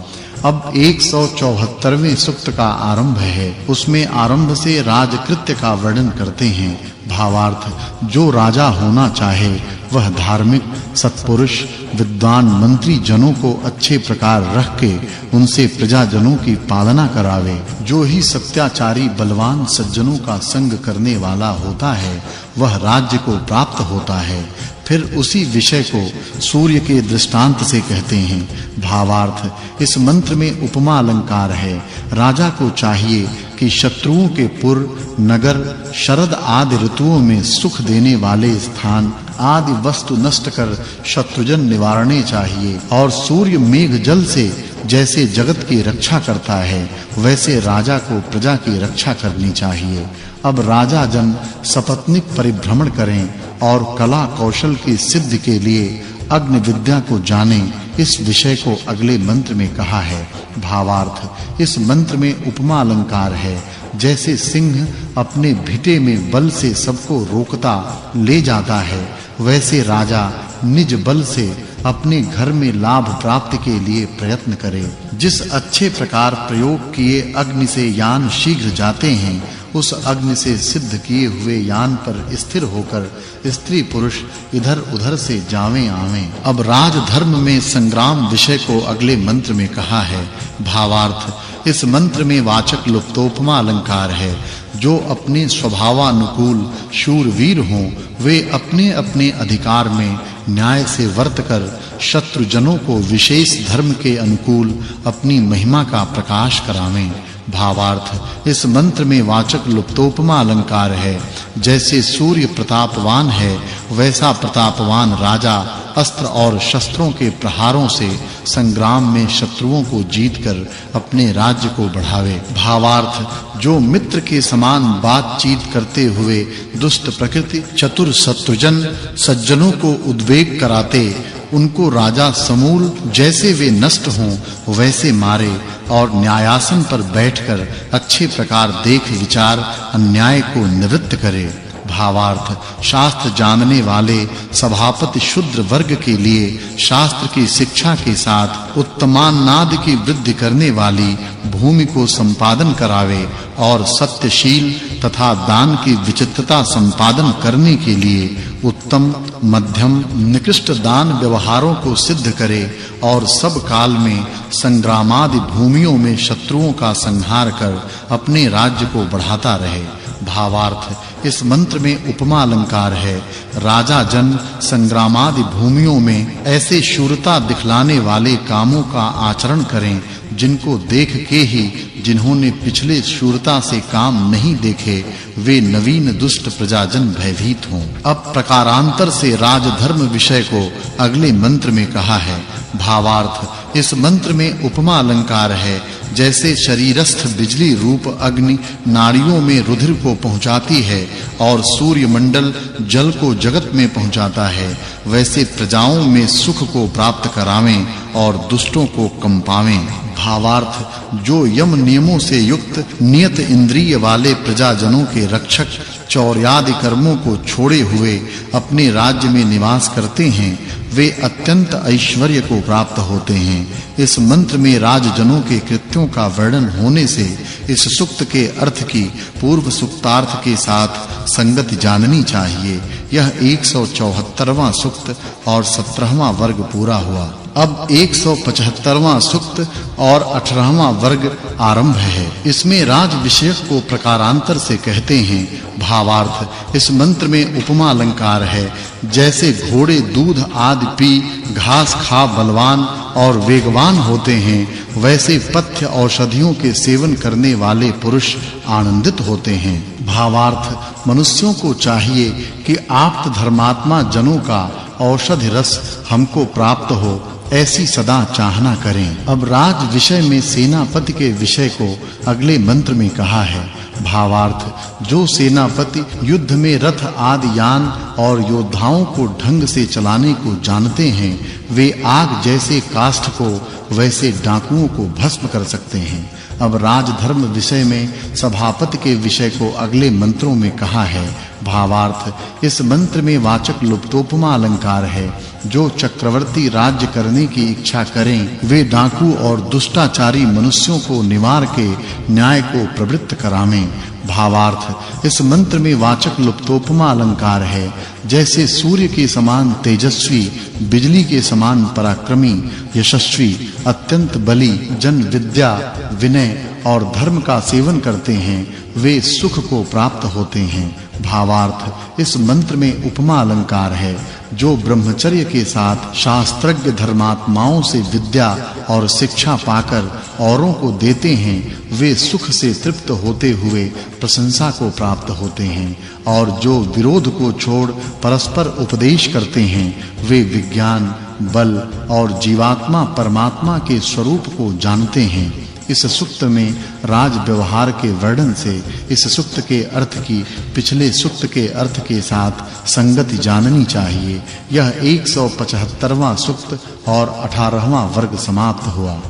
अब 174वें सूक्त का आरंभ है। उसमें आरंभ से राजकृत्य का वर्णन करते हैं। भावार्थ, जो राजा होना चाहे वह धार्मिक सत्पुरुष विद्वान मंत्री जनों को अच्छे प्रकार रख के उनसे प्रजाजनों की पालना करावे। जो ही सत्याचारी बलवान सज्जनों का संग करने वाला होता है, वह राज्य को प्राप्त होता है। फिर उसी विषय को सूर्य के दृष्टांत से कहते हैं। भावार्थ इस मंत्र में उपमा अलंकार है। राजा को चाहिए कि शत्रुओं के पुर, नगर, शरद आदि ऋतुओं में सुख देने वाले स्थान आदि वस्तु नष्ट कर शत्रुजन निवारणे चाहिए। और सूर्य मेघ जल से जैसे जगत की रक्षा करता है, वैसे राजा को प्रजा की रक्षा करनी चाहिए। अब राजा जन सपत्नीक परिभ्रमण करें और कला कौशल की सिद्धि के लिए अग्नि विद्या को जानें। इस विषय को अगले मंत्र में कहा है। भावार्थ इस मंत्र में उपमा अलंकार है। जैसे सिंह अपने भिटे में बल से सबको रोकता ले जाता है, वैसे राजा निज बल से अपने घर में लाभ प्राप्ति के लिए प्रयत्न करे। जिस अच्छे प्रकार प्रयोग किए अग्नि से यान शीघ्र जाते हैं, उस अग्नि से सिद्ध किए हुए यान पर स्थिर होकर स्त्री पुरुष इधर-उधर से जावें आवें। अब राजधर्म में संग्राम विषय को अगले मंत्र में कहा है। भावार्थ इस मंत्र में वाचक् लुप्तोपमा अलंकार है। जो अपने स्वभावानुकूल शूरवीर हों, वे अपने-अपने अधिकार में न्याय से वर्तकर शत्रुजनों को विशेष धर्म के अनुकूल अपनी महिमा का प्रकाश करावें। भावार्थ इस मंत्र में वाचक् लुप्तोपमा अलंकार है। जैसे सूर्य प्रतापवान है, वैसा प्रतापवान राजा अस्त्र और शस्त्रों के प्रहारों से संग्राम में शत्रुओं को जीतकर अपने राज्य को बढ़ावे। भावार्थ जो मित्र के समान बातचीत करते हुए दुष्ट प्रकृति चतुर शत्रुजन सज्जनों को उद्वेग कराते, उनको राजा समूल जैसे वे नष्ट हों वैसे मारे और न्यायासन पर बैठकर अच्छे प्रकार देख विचार अन्याय को निवृत्त करे। भावार्थ शास्त्र जानने वाले सभापति शूद्र वर्ग के लिए शास्त्र की शिक्षा के साथ उत्तमानाद की वृद्धि करने वाली भूमि को संपादन करावे और सत्यशील तथा दान की विचित्रता संपादन करने के लिए उत्तम मध्यम निकृष्ट दान व्यवहारों को सिद्ध करे और सब काल में संग्रामादि भूमियों में शत्रुओं का संहार कर अपने राज्य को बढ़ाता रहे। भावार्थ इस मंत्र में उपमा अलंकार है। राजा जन संग्रामादि भूमियों में ऐसे शूरता दिखलाने वाले कामों का आचरण करें जिनको देख के ही जिन्होंने पिछले शूरता से काम नहीं देखे वे नवीन दुष्ट प्रजाजन भयभीत हों। अब प्रकारांतर से राजधर्म विषय को अगले मंत्र में कहा है। भावार्थ इस मंत्र में उपमा अलंकार है। जैसे शरीरस्थ बिजली रूप अग्नि नाड़ियों में रुधिर को पहुंचाती है और सूर्य मंडल जल को जगत में पहुंचाता है, वैसे प्रजाओं में सुख को प्राप्त करावें और दुष्टों को कंपावें। भावार्थ जो यम नियमों से युक्त नियत इंद्रिय वाले प्रजाजनों के रक्षक चौर्यादि कर्मों को छोड़े हुए अपने राज्य में निवास करते हैं, वे अत्यंत ऐश्वर्य को प्राप्त होते हैं। इस मंत्र में राजजनों के कृत्यों का वर्णन होने से इस सूक्त के अर्थ की पूर्व सूक्तार्थ के साथ संगति जाननी चाहिए। यह 174वां सूक्त और 17वां वर्ग पूरा हुआ। अब 175वां सूक्त और 18वां वर्ग आरंभ है। इसमें राज विषयक को प्रकारांतर से कहते हैं। भावार्थ इस मंत्र में उपमा अलंकार है। जैसे घोड़े दूध आदि पी घास खा बलवान और वेगवान होते हैं, वैसे पथ्य औषधियों के सेवन करने वाले पुरुष आनंदित होते हैं। भावार्थ मनुष्यों को चाहिए कि आप्त धर्मात्मा जनों का औषधि रस हमको प्राप्त हो, ऐसी सदा चाहना करें। अब राज विषय में सेनापति के विषय को अगले मंत्र में कहा है। भावार्थ जो सेनापति युद्ध में रथ आदि यान और योद्धाओं को ढंग से चलाने को जानते हैं, वे आग जैसे काष्ठ को वैसे डाकुओं को भस्म कर सकते हैं। अब राजधर्म विषय में सभापति के विषय को अगले मंत्रों में कहा है। भावार्थ इस मंत्र में वाचक् लुप्तोपमा अलंकार है। जो चक्रवर्ती राज्य करने की इच्छा करें, वे डाकू और दुष्टाचारी मनुष्यों को निवार के न्याय को प्रवृत्त करावें। भावार्थ इस मंत्र में वाचक् लुप्तोपमा अलंकार है। जैसे सूर्य के समान तेजस्वी, बिजली के समान पराक्रमी, यशस्वी, अत्यंत बली जन विद्या, विनय और धर्म का सेवन करते हैं, वे सुख को प्राप्त होते हैं। भावार्थ इस मंत्र में उपमा अलंकार है। जो ब्रह्मचर्य के साथ शास्त्रज्ञ धर्मात्माओं से विद्या और शिक्षा पाकर औरों को देते हैं वे सुख से तृप्त होते हुए प्रशंसा को प्राप्त होते हैं और जो विरोध को छोड़ परस्पर उपदेश करते हैं वे विज्ञान बल और जीवात्मा परमात्मा के स्वरूप को जानते हैं। इस सूक्त में राज व्यवहार के वर्णन से इस सूक्त के अर्थ की पिछले सूक्त के अर्थ के साथ संगति जाननी चाहिए। यह 175वां सूक्त और 18वां वर्ग समाप्त हुआ।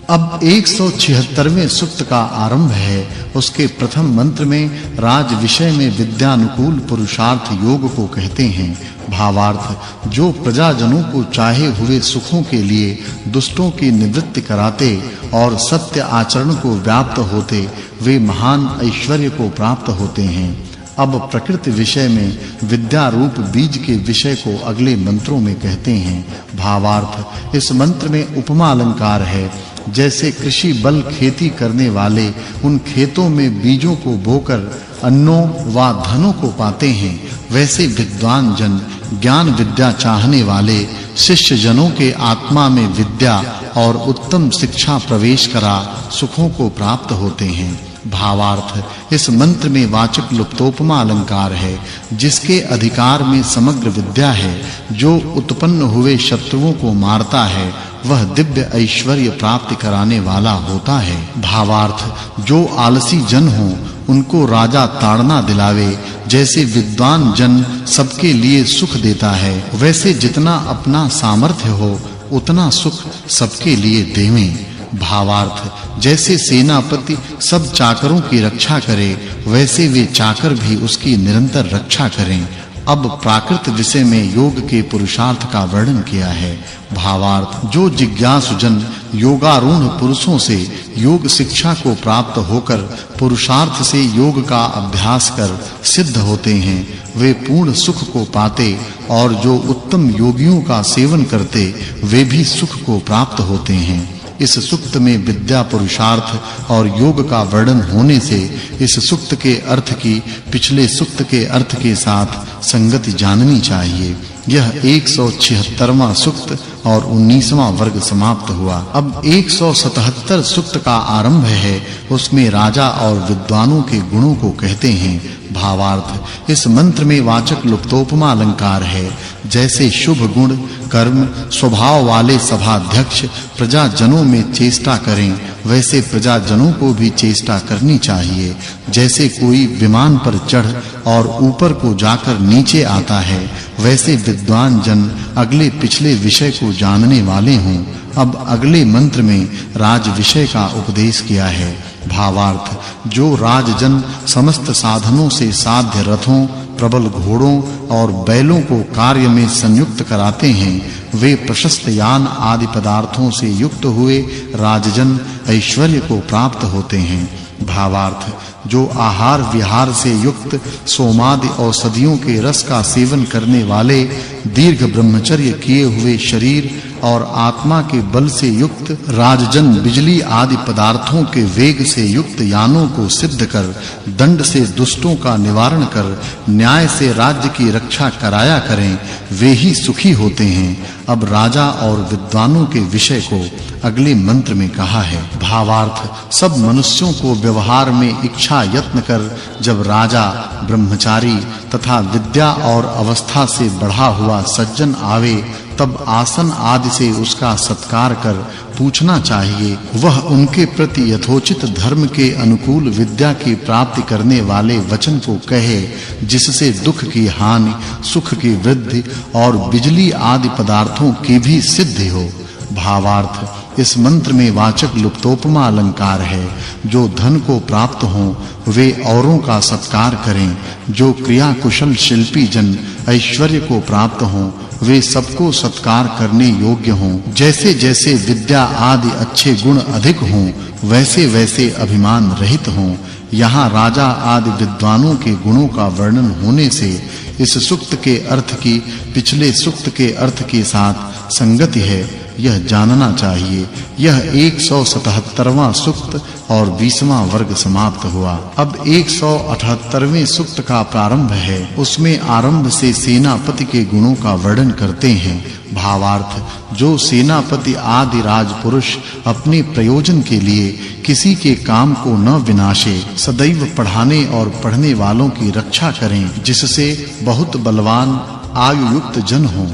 अब 176वें सूक्त का आरंभ है। उसके प्रथम मंत्र में राज विषय में विद्यानुकूल पुरुषार्थ योग को कहते हैं। भावार्थ जो प्रजाजनों को चाहे हुए सुखों के लिए दुष्टों की निवृत्ति कराते और सत्य आचरण को व्याप्त होते वे महान ऐश्वर्य को प्राप्त होते हैं। अब प्रकृति विषय में विद्या रूप बीज के विषय को अगले मंत्रों में कहते हैं। भावार्थ इस मंत्र में उपमा अलंकार है। जैसे कृषि बल खेती करने वाले उन खेतों में बीजों को बोकर अन्नों व धनों को पाते हैं वैसे विद्वान जन ज्ञान विद्या चाहने वाले शिष्य जनों के आत्मा में विद्या और उत्तम शिक्षा प्रवेश करा सुखों को प्राप्त होते हैं। भावार्थ इस मंत्र में वाचक् लुप्तोपमा अलंकार है। जिसके अधिकार में समग्र विद्या है जो उत्पन्न हुए शत्रुओं को मारता है वह दिव्य ऐश्वर्य प्राप्ति कराने वाला होता है। भावार्थ जो आलसी जन हो उनको राजा ताड़ना दिलावे जैसे विद्वान जन सबके लिए सुख देता है वैसे जितना अपना सामर्थ्य हो उतना सुख सबके लिए देवें। भावार्थ जैसे सेनापति सब चाकरों की रक्षा करे वैसे वे चाकर भी उसकी निरंतर रक्षा करें। अब प्राकृत विषय में योग के पुरुषार्थ का वर्णन किया है। भावार्थ जो जिज्ञासु जन योगारूढ़ पुरुषों से योग शिक्षा को प्राप्त होकर पुरुषार्थ से योग का अभ्यास कर सिद्ध होते हैं वे पूर्ण सुख को पाते और जो उत्तम योगियों का सेवन करते वे भी सुख को प्राप्त होते हैं। इस सूक्त में विद्या पुरुषार्थ और योग का वर्णन होने से इस सूक्त के अर्थ की पिछले सूक्त के अर्थ के साथ संगति जाननी चाहिए। यह 176वां सूक्त और 19वां वर्ग समाप्त हुआ। अब 177 सूक्त का आरंभ है। उसमें राजा और विद्वानों के गुणों को कहते हैं। भावार्थ इस मंत्र में वाचक् लुप्तोपमा अलंकार है। जैसे शुभ गुण कर्म स्वभाव वाले सभाध्यक्ष प्रजाजनों में चेष्टा करें वैसे प्रजाजनों को भी चेष्टा करनी चाहिए। जैसे कोई विमान पर चढ़ और ऊपर को जाकर नीचे आता है वैसे विद्वान जन अगले पिछले विषय को जानने वाले हों। अब अगले मंत्र में राज विषय का उपदेश किया है। भावार्थ जो राजजन समस्त साधनों से साध्य रथों प्रबल घोड़ों और बैलों को कार्य में संयुक्त कराते हैं वे प्रशस्त यान आदि पदार्थों से युक्त हुए राजजन ऐश्वर्य को प्राप्त होते हैं। भावार्थ जो आहार विहार से युक्त सोमादि औषधियों के रस का सेवन करने वाले दीर्घ ब्रह्मचर्य किए हुए शरीर और आत्मा के बल से युक्त राजजन बिजली आदि पदार्थों के वेग से युक्त यानों को सिद्ध कर दंड से दुष्टों का निवारण कर न्याय से राज्य की रक्षा कराया करें वे ही सुखी होते हैं। अब राजा और विद्वानों के विषय को अगले मंत्र में कहा है। भावार्थ सब मनुष्यों को व्यवहार में इच्छा यत्न कर जब राजा ब्रह्मचारी तथा विद्या और अवस्था से बढ़ा हुआ सज्जन आवे तब आसन आदि से उसका सत्कार कर पूछना चाहिए वह उनके प्रति यथोचित धर्म के अनुकूल विद्या की प्राप्ति करने वाले वचन को कहे जिससे दुख की हानि सुख की वृद्धि और बिजली आदि पदार्थों की भी सिद्धि हो। भावार्थ इस मंत्र में वाचक् लुप्तोपमा अलंकार है। जो धन को प्राप्त हों वे औरों का सत्कार करें। जो क्रिया कुशल शिल्पी जन ऐश्वर्य को प्राप्त हों वे सबको सत्कार करने योग्य हों। जैसे-जैसे विद्या आदि अच्छे गुण अधिक हों वैसे-वैसे अभिमान रहित हों। यहाँ राजा आदि विद्वानों के गुणों का वर्णन होने से इस सूक्त के अर्थ की पिछले सूक्त के अर्थ के साथ संगति है। यह जानना चाहिए। यह 177वां सूक्त और 20वां वर्ग समाप्त हुआ। अब 178वें सूक्त का प्रारंभ है। उसमें आरंभ से सेनापति के गुणों का वर्णन करते हैं। भावार्थ, जो सेनापति आदि राजपुरुष अपने प्रयोजन के लिए किसी के काम को न विनाशे, सदैव पढ़ाने और पढ़ने वालों की रक्षा करें, जिससे बहुत बलवान आयु युक्त जन हो।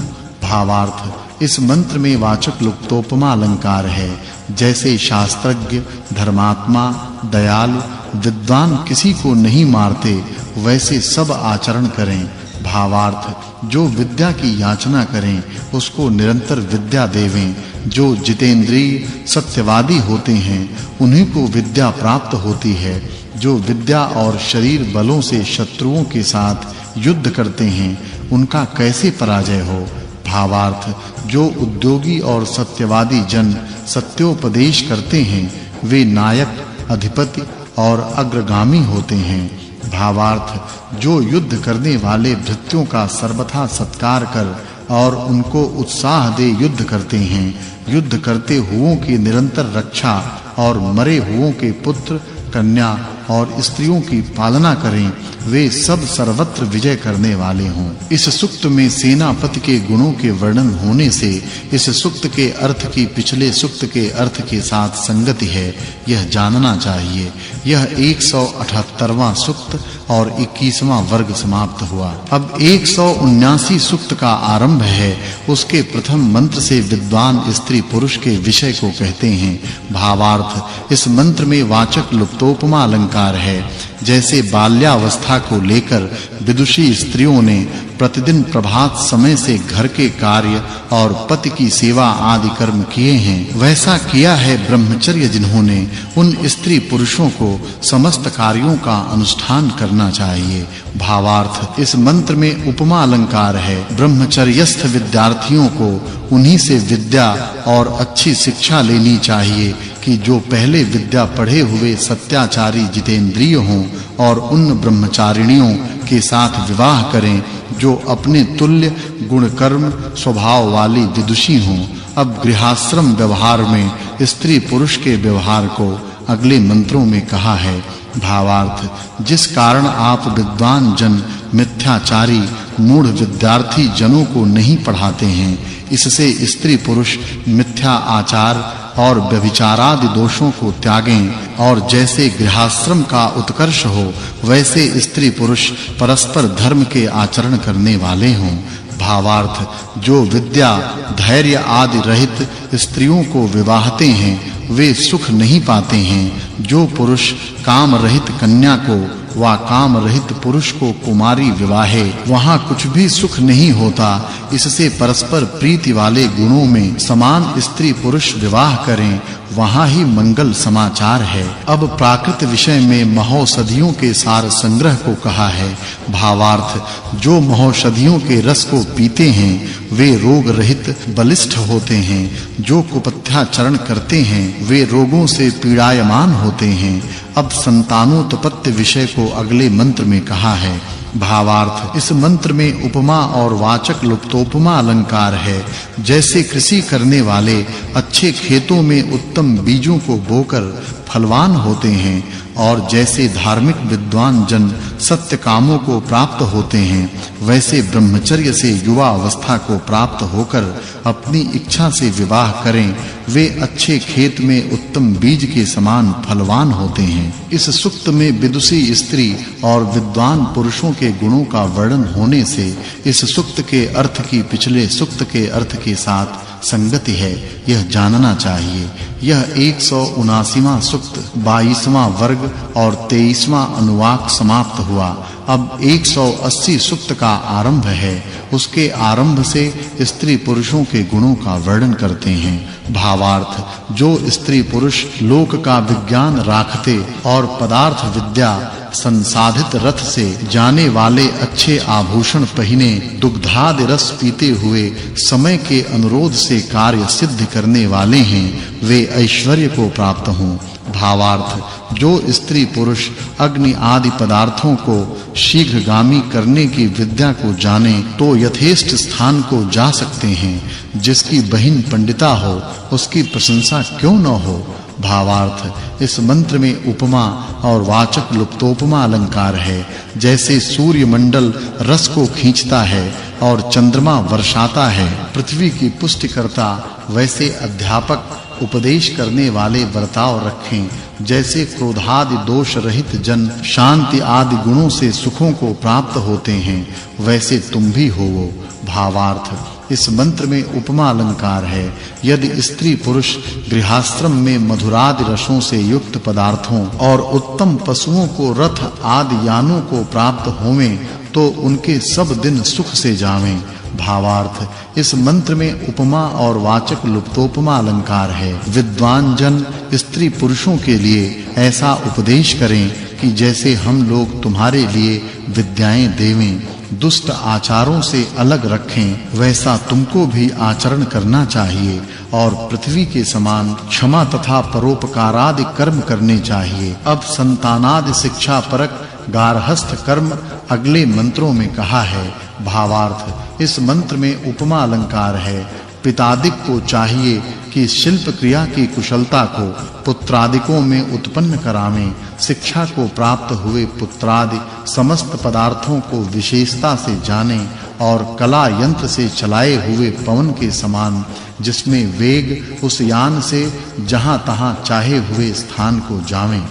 भावार्थ, इस मंत्र में वाचक् लुप्तोपमा अलंकार है। जैसे शास्त्रज्ञ, धर्मात्मा, दयालु, विद्वान किसी को नहीं मारते, वैसे सब आचरण करें। भावार्थ, जो विद्या की याचना करें उसको निरंतर विद्या देवें। जो जितेंद्रिय सत्यवादी होते हैं उन्हीं को विद्या प्राप्त होती है। जो विद्या और शरीर बलों से शत्रुओं के साथ युद्ध करते हैं उनका कैसे पराजय हो। भावार्थ, जो उद्योगी और सत्यवादी जन सत्योपदेश करते हैं वे नायक, अधिपति और अग्रगामी होते हैं। भावार्थ, जो युद्ध करने वाले भृत्यों का सर्वथा सत्कार कर और उनको उत्साह दे युद्ध करते हैं, युद्ध करते हुओं की निरंतर रक्षा और मरे हुओं के पुत्र, कन्या और स्त्रियों की पालना करें, वे सब सर्वत्र विजय करने वाले हों। इस सूक्त में सेनापति के गुणों के वर्णन होने से इस सूक्त के अर्थ की पिछले सूक्त के अर्थ के साथ संगति है, यह जानना चाहिए। यह 178वां सूक्त और 21वां वर्ग समाप्त हुआ। अब 179 सूक्त का आरंभ है। उसके प्रथम मंत्र से विद्वान स्त्री पुरुष के विषय को कहते हैं। भावार्थ, इस मंत्र में वाचक् लुप्तोपमा अलंकार है। जैसे बाल्यावस्था को लेकर विदुषी स्त्रियों ने प्रतिदिन प्रभात समय से घर के कार्य और पति की सेवा आदि कर्म किए हैं, वैसा किया है ब्रह्मचर्य जिन्होंने, उन स्त्री पुरुषों को समस्त कार्यों का अनुष्ठान करना चाहिए। भावार्थ, इस मंत्र में उपमा अलंकार है। ब्रह्मचर्यस्थ विद्यार्थियों को उन्हीं से विद्या और अच्छी शिक्षा लेनी चाहिए कि जो पहले विद्या पढ़े हुए सत्याचारी जितेंद्रिय हों और उन ब्रह्मचारिणियों के साथ विवाह करें जो अपने तुल्य गुण कर्म स्वभाव वाली विदुषी हों। अब गृहाश्रम व्यवहार में स्त्री पुरुष के व्यवहार को अगले मंत्रों में कहा है। भावार्थ, जिस कारण आप विद्वान जन मिथ्याचारी मूढ़ विद्यार्थी जनों को नहीं पढ़ाते हैं, इससे स्त्री पुरुष मिथ्या आचार और व्यभिचारादि दोषों को त्यागें और जैसे गृहाश्रम का उत्कर्ष हो वैसे स्त्री पुरुष परस्पर धर्म के आचरण करने वाले हों। भावार्थ, जो विद्या, धैर्य आदि रहित स्त्रियों को विवाहते हैं वे सुख नहीं पाते हैं। जो पुरुष काम रहित कन्या को वा काम रहित पुरुष को कुमारी विवाहे, वहां कुछ भी सुख नहीं होता। इससे परस्पर प्रीति वाले गुणों में समान स्त्री पुरुष विवाह करें, वहां ही मंगल समाचार है। अब प्राकृत विषय में महौषधियों के सार संग्रह को कहा है। भावार्थ, जो महौषधियों के रस को पीते हैं वे रोग रहित बलिष्ठ होते हैं। जो कुपथ्याचरण करते हैं वे रोगों से पीड़ायमान होते हैं। अब संतानोत्पत्ति विषय को अगले मंत्र में कहा है। भावार्थ, इस मंत्र में उपमा और वाचक् लुप्तोपमा अलंकार है। जैसे कृषि करने वाले अच्छे खेतों में उत्तम बीजों को बोकर फलवान होते हैं और जैसे धार्मिक विद्वान जन सत्य कामों को प्राप्त होते हैं, वैसे ब्रह्मचर्य से युवा अवस्था को प्राप्त होकर अपनी इच्छा से विवाह करें। वे अच्छे खेत में उत्तम बीज के समान फलवान होते हैं। इस सूक्त में विदुषी स्त्री और विद्वान पुरुषों के गुणों का वर्णन होने से इस सूक्त के अर्थ की पिछले सूक्त के अर्थ के साथ संगति है, यह जानना चाहिए। यह 179वां सूक्त 22वां वर्ग और 23वां अनुवाक समाप्त हुआ। अब 180 सूक्त का आरंभ है। उसके आरंभ से स्त्री पुरुषों के गुणों का वर्णन करते हैं। भावार्थ, जो स्त्री पुरुष लोक का विज्ञान राखते और पदार्थ विद्या संसाधित रथ से जाने वाले अच्छे आभूषण पहने, दुग्धादि रस पीते हुए समय के अनुरोध से कार्य सिद्ध करने वाले हैं, वे ऐश्वर्य को प्राप्त हों। भावार्थ जो स्त्री पुरुष अग्नि आदि पदार्थों को शीघ्रगामी करने की विद्या को जाने तो यथेष्ट स्थान को जा सकते हैं। जिसकी बहिन पंडिता हो उसकी प्रशंसा क्यों न हो। भावार्थ इस मंत्र में उपमा और वाचक् लुप्तोपमा अलंकार है। जैसे सूर्य मंडल रस को खींचता है और चंद्रमा वर्षाता है, पृथ्वी की पुष्टि करता, वैसे अध्यापक उपदेश करने वाले बर्ताव रखें। जैसे क्रोधादि दोष रहित जन शांति आदि गुणों से सुखों को प्राप्त होते हैं, वैसे तुम भी होवो। भावार्थ इस मंत्र में उपमा अलंकार है। यदि स्त्री पुरुष गृहाश्रम में मधुरादि रसों से युक्त पदार्थों और उत्तम पशुओं को रथ आदि यानों को प्राप्त होवें तो उनके सब दिन सुख से जावें। भावार्थ इस मंत्र में उपमा और वाचक् लुप्तोपमा अलंकार है। विद्वान जन स्त्री पुरुषों के लिए ऐसा उपदेश करें कि जैसे हम लोग तुम्हारे लिए विद्याएं देवें, दुष्ट आचारों से अलग रखें, वैसा तुमको भी आचरण करना चाहिए और पृथ्वी के समान क्षमा तथा परोपकारादि कर्म करने चाहिए। अब संतानादि शिक्षा परक गार्हस्थ कर्म अगले मंत्रों में कहा है। भावार्थ इस मंत्र में उपमा अलंकार है। पितादिक को चाहिए कि शिल्प क्रिया की कुशलता को पुत्रादिकों में उत्पन्न करावें। शिक्षा को प्राप्त हुए पुत्रादि समस्त पदार्थों को विशेषता से जानें और कला यंत्र से चलाए हुए पवन के समान जिसमें वेग उस यान से जहां-तहां चाहे हुए स्थान को जावें।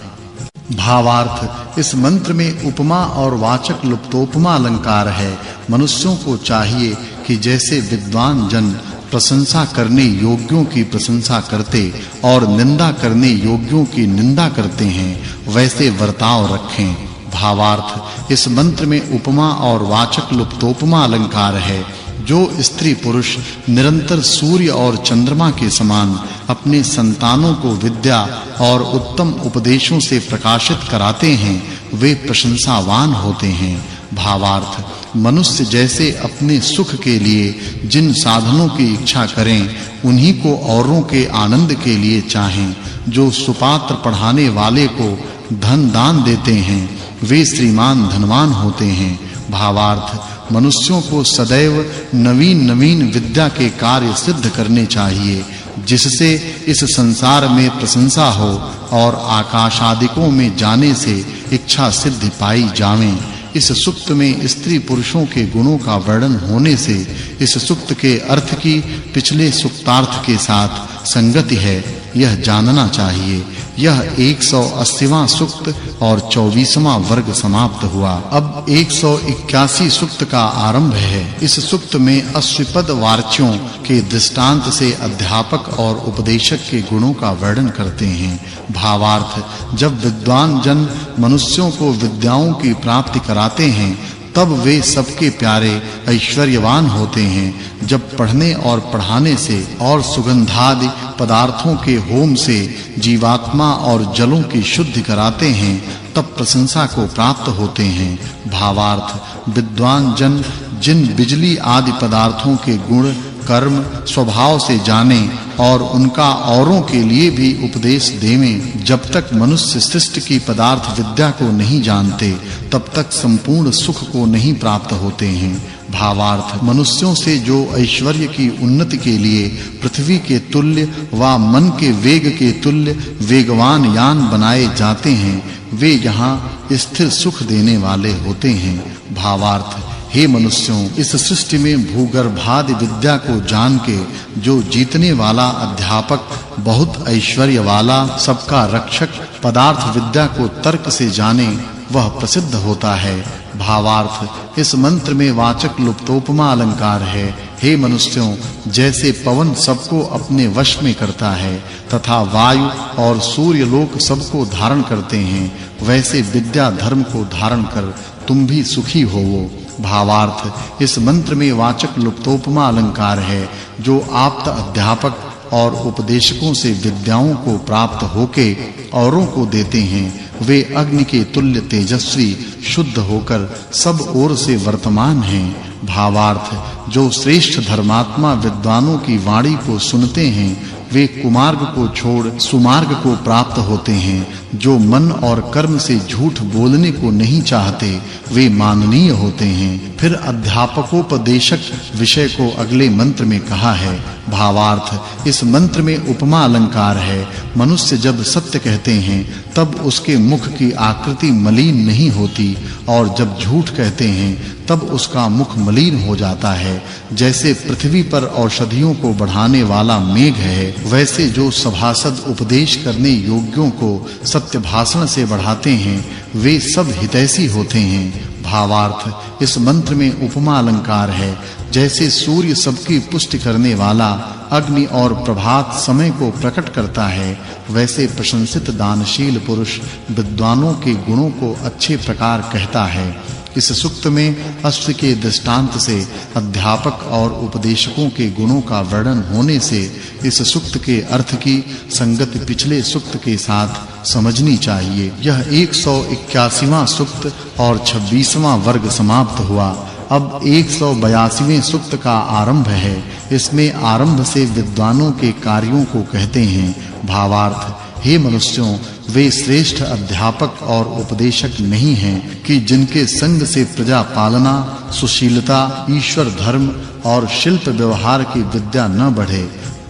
भावार्थ इस मंत्र में उपमा और वाचक् लुप्तोपमा अलंकार है। मनुष्यों को चाहिए कि जैसे विद्वान जन प्रशंसा करने योग्यों की प्रशंसा करते और निंदा करने योग्यों की निंदा करते हैं, वैसे वर्ताव रखें। भावार्थ इस मंत्र में उपमा और वाचक् लुप्तोपमा अलंकार है। जो स्त्री पुरुष निरंतर सूर्य और चंद्रमा के समान अपने संतानों को विद्या और उत्तम उपदेशों से प्रकाशित कराते हैं, वे प्रशंसावान होते हैं। भावार्थ मनुष्य जैसे अपने सुख के लिए जिन साधनों की इच्छा करें, उन्हीं को औरों के आनंद के लिए चाहें। जो सुपात्र पढ़ाने वाले को धन दान देते हैं, वे श्रीमान धनवान होते हैं। भावार्थ मनुष्यों को सदैव नवीन विद्या के कार्य सिद्ध करने चाहिए, जिससे इस संसार में प्रशंसा हो और आकाशादिकों में जाने से इच्छा सिद्धि पाई जावें। इस सूक्त में स्त्री पुरुषों के गुणों का वर्णन होने से इस सूक्त के अर्थ की पिछले सूक्तार्थ के साथ संगति है, यह जानना चाहिए। यह 180वां सूक्त और 24वां वर्ग समाप्त हुआ। अब 181 सूक्त का आरंभ है। इस सूक्त में अश्विपद वार्च्यों के दृष्टांत से अध्यापक और उपदेशक के गुणों का वर्णन करते हैं। भावार्थ जब विद्वान जन मनुष्यों को विद्याओं की प्राप्ति कराते हैं, तब वे सबके प्यारे ऐश्वर्यवान होते हैं। जब पढ़ने और पढ़ाने से और सुगंधादि पदार्थों के होम से जीवात्मा और जलों की शुद्धि कराते हैं, तब प्रशंसा को प्राप्त होते हैं। भावार्थ विद्वान जन जिन बिजली आदि पदार्थों के गुण कर्म स्वभाव से जाने और उनका औरों के लिए भी उपदेश देवें, जब तक मनुष्य सृष्टि की पदार्थ विद्या को नहीं जानते, तब तक संपूर्ण सुख को नहीं प्राप्त होते हैं। भावार्थ मनुष्यों से जो ऐश्वर्य की उन्नति के लिए पृथ्वी के तुल्य व मन के वेग के तुल्य वेगवान यान बनाए जाते हैं, वे यहाँ स्थिर सुख देने वाले होते हैं। भावार्थ हे मनुष्यों, इस सृष्टि में भूगर्भादि विद्या को जान के जो जीतने वाला अध्यापक, बहुत ऐश्वर्य वाला, सबका रक्षक, पदार्थ विद्या को तर्क से जाने, वह प्रसिद्ध होता है। भावार्थ इस मंत्र में वाचक् लुप्तोपमा अलंकार है। हे मनुष्यों, जैसे पवन सबको अपने वश में करता है तथा वायु और सूर्य लोक सबको धारण करते हैं, वैसे विद्या धर्म को धारण कर तुम भी सुखी होवो। भावार्थ इस मंत्र में वाचक् लुप्तोपमा अलंकार है। जो आप्त अध्यापक और उपदेशकों से विद्याओं को प्राप्त होके औरों को देते हैं, वे अग्नि के तुल्य तेजस्वी शुद्ध होकर सब ओर से वर्तमान हैं। भावार्थ जो श्रेष्ठ धर्मात्मा विद्वानों की वाणी को सुनते हैं, वे कुमार्ग को छोड़ सुमार्ग को प्राप्त होते हैं। जो मन और कर्म से झूठ बोलने को नहीं चाहते वे माननीय होते हैं। फिर अध्यापकोपदेशक विषय को अगले मंत्र में कहा है। भावार्थ इस मंत्र में उपमा अलंकार है। मनुष्य जब सत्य कहते हैं तब उसके मुख की आकृति मलिन नहीं होती और जब झूठ कहते हैं तब उसका मुख मलिन हो जाता है। जैसे पृथ्वी पर औषधियों को बढ़ाने वाला मेघ है, वैसे जो सभासद उपदेश करने योग्यों को सत्य भाषण से बढ़ाते हैं वे सब हितैषी होते हैं। भावार्थ इस मंत्र में उपमा अलंकार है। जैसे सूर्य सबकी पुष्टि करने वाला अग्नि और प्रभात समय को प्रकट करता है, वैसे प्रशंसित दानशील पुरुष विद्वानों के गुणों को अच्छे प्रकार कहता है। इस सूक्त में अश्व के दृष्टांत से अध्यापक और उपदेशकों के गुणों का वर्णन होने से इस सूक्त के अर्थ की संगति पिछले सूक्त के साथ समझनी चाहिए। यह 181वां सूक्त और 26वां वर्ग समाप्त हुआ। अब 182वें सूक्त का आरंभ है। इसमें आरंभ से विद्वानों के कार्यों को कहते हैं। भावार्थ हे मनुष्यों, वे श्रेष्ठ अध्यापक और उपदेशक नहीं हैं कि जिनके संग से प्रजा पालना, सुशीलता, ईश्वर धर्म और शिल्प व्यवहार की विद्या न बढ़े।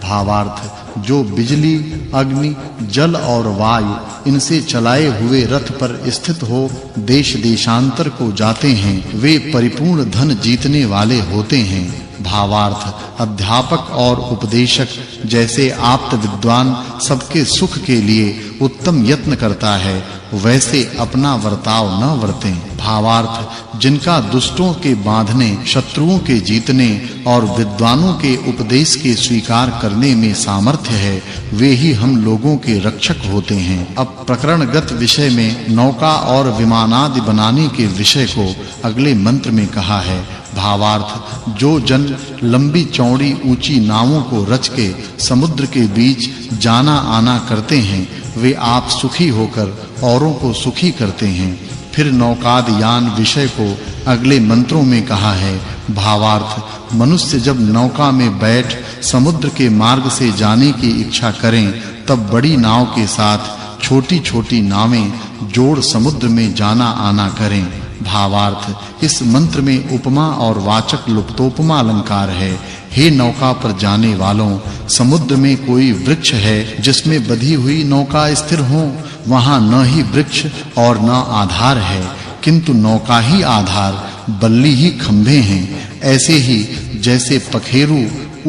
भावार्थ जो बिजली, अग्नि, जल और वायु इनसे चलाए हुए रथ पर स्थित हो देश देशांतर को जाते हैं वे परिपूर्ण धन जीतने वाले होते हैं। भावार्थ अध्यापक और उपदेशक जैसे आप्त विद्वान सबके सुख के लिए उत्तम यत्न करता है वैसे अपना वर्ताव न वर्तें। भावार्थ जिनका दुष्टों के बांधने, शत्रुओं के जीतने और विद्वानों के उपदेश के स्वीकार करने में सामर्थ्य है वे ही हम लोगों के रक्षक होते हैं। अब प्रकरणगत विषय में नौका और विमानादि बनाने के विषय को अगले मंत्र में कहा है। भावार्थ जो जन लंबी चौड़ी ऊंची नावों को रच के समुद्र के बीच जाना आना करते हैं वे आप सुखी होकर औरों को सुखी करते हैं। फिर नौकाद यान विषय को अगले मंत्रों में कहा है। भावार्थ मनुष्य जब नौका में बैठ समुद्र के मार्ग से जाने की इच्छा करें तब बड़ी नाव के साथ छोटी-छोटी नावें जोड़ समुद्र में जाना आना करें। भावार्थ इस मंत्र में उपमा और वाचक् लुप्तोपमा अलंकार है। हे नौका पर जाने वालों, समुद्र में कोई वृक्ष है जिसमें बंधी हुई नौका स्थिर हो, वहां न ही वृक्ष और न आधार है, किंतु नौका ही आधार, बल्ली ही खंभे हैं। ऐसे ही जैसे पखेरु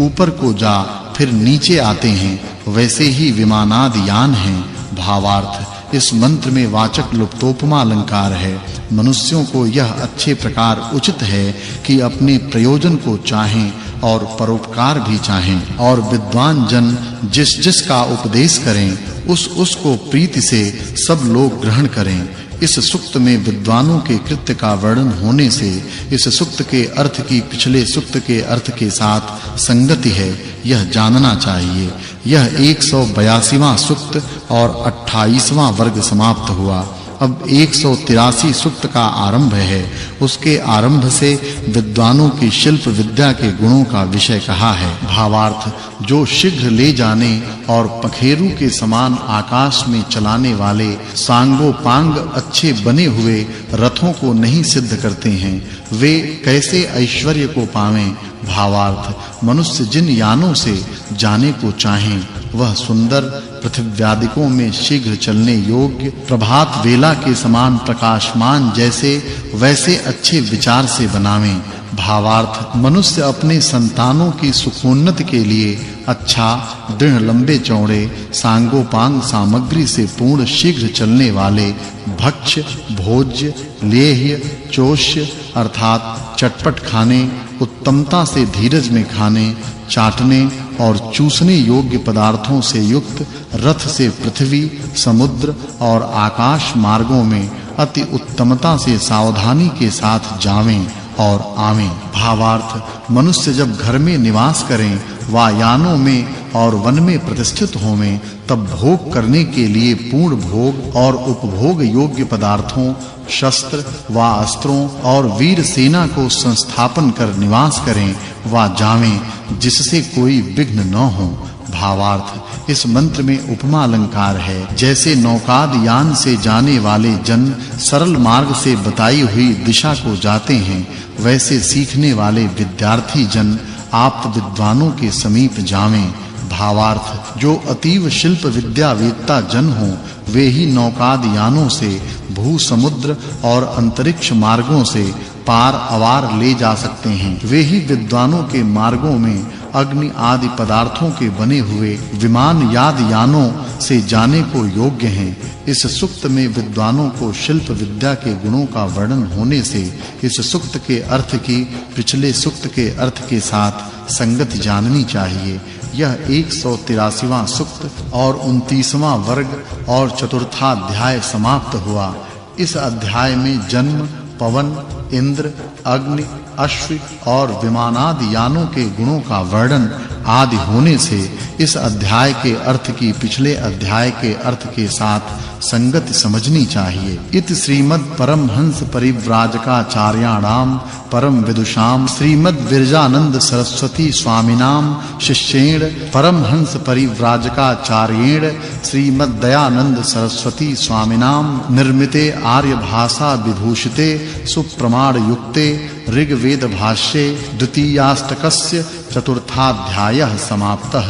ऊपर को जा फिर नीचे आते हैं वैसे ही विमानाद यान हैं। भावार्थ इस मंत्र में वाचक् लुप्तोपमा अलंकार है। मनुष्यों को यह अच्छे प्रकार उचित है कि अपने प्रयोजन को चाहें और परोपकार भी चाहें और विद्वान जन जिस का उपदेश करें उस को प्रीति से सब लोग ग्रहण करें। इस सूक्त में विद्वानों के कृत्य का वर्णन होने से इस सूक्त के अर्थ की पिछले सूक्त के अर्थ के साथ संगति है यह जानना चाहिए। यह 182वां सूक्त और 28वां वर्ग समाप्त हुआ। अब 183 सूक्त का आरंभ है। उसके आरंभ से विद्वानों की शिल्प विद्या के गुणों का विषय कहा है। भावार्थ जो शीघ्र ले जाने और पखेरु के समान आकाश में चलाने वाले सांगोपांग अच्छे बने हुए रथों को नहीं सिद्ध करते हैं वे कैसे ऐश्वर्य को पावें। भावार्थ मनुष्य जिन यानों से जाने को चाहें वह सुंदर पृथ्व्यादिकों में शीघ्र चलने योग्य प्रभात वेला के समान प्रकाशमान जैसे वैसे अच्छे विचार से बनावें। भावार्थ मनुष्य अपने संतानों की सुखोन्नति के लिए अच्छा दृढ़ लंबे चौड़े सांगोपांग सामग्री से पूर्ण शीघ्र चलने वाले भक्ष्य, भोज्य, लेह्य, चोष्य अर्थात चटपट खाने, उत्तमता से धीरज में खाने, चाटने और चूसने योग्य पदार्थों से युक्त रथ से पृथ्वी, समुद्र और आकाश मार्गों में अति उत्तमता से सावधानी के साथ जावें और आवें। भावार्थ मनुष्य जब घर में निवास करें वा यानों में और वन में प्रतिष्ठित होवें तब भोग करने के लिए पूर्ण भोग और उपभोग योग्य पदार्थों, शस्त्र वा अस्त्रों और वीर सेना को संस्थापन कर निवास करें वा जावें जिससे कोई विघ्न न हो। भावार्थ इस मंत्र में उपमा अलंकार है। जैसे नौकाद यान से जाने वाले जन सरल मार्ग से बताई हुई दिशा को जाते हैं, वैसे सीखने वाले विद्यार्थी जन आप्त विद्वानों के समीप जावें। भावार्थ जो अतीव शिल्प विद्या वेत्ता जन हो, वे ही नौकाद यानों से भू समुद्र और अंतरिक्ष मार्गों से पार अवार ले जा सकते हैं। वे ही विद्वानों के मार्गों में अग्नि आदि पदार्थों के बने हुए विमान याद यानों से जाने को योग्य हैं। इस सूक्त में विद्वानों को शिल्प विद्या के गुणों का वर्णन होने से इस सूक्त के अर्थ की पिछले सूक्त के अर्थ के साथ संगति जाननी चाहिए। यह 183वां सूक्त और 29वां वर्ग और चतुर्था अध्याय समाप्त हुआ। इस अध्याय में जन्म, पवन, इंद्र, अग्नि, अश्व और विमानादि यानों के गुणों का वर्णन आदि होने से इस अध्याय के अर्थ की पिछले अध्याय के अर्थ के साथ संगति समझनी चाहिए। इत श्रीमद् परमहंस परिव्राजकाचार्याणाम परम विदुषाम श्रीमद् विरजानंद सरस्वती स्वामिनाम शिष्येण परमहंस परिव्राजकाचार्येण श्रीमद् दयानंद सरस्वती स्वामिनाम निर्मिते आर्य भाषा विभूषिते सुप्रमाण युक्ते ऋग्वेद भाष्ये द्वितीयाष्टकस्य चतुर्थाध्यायः समाप्तः।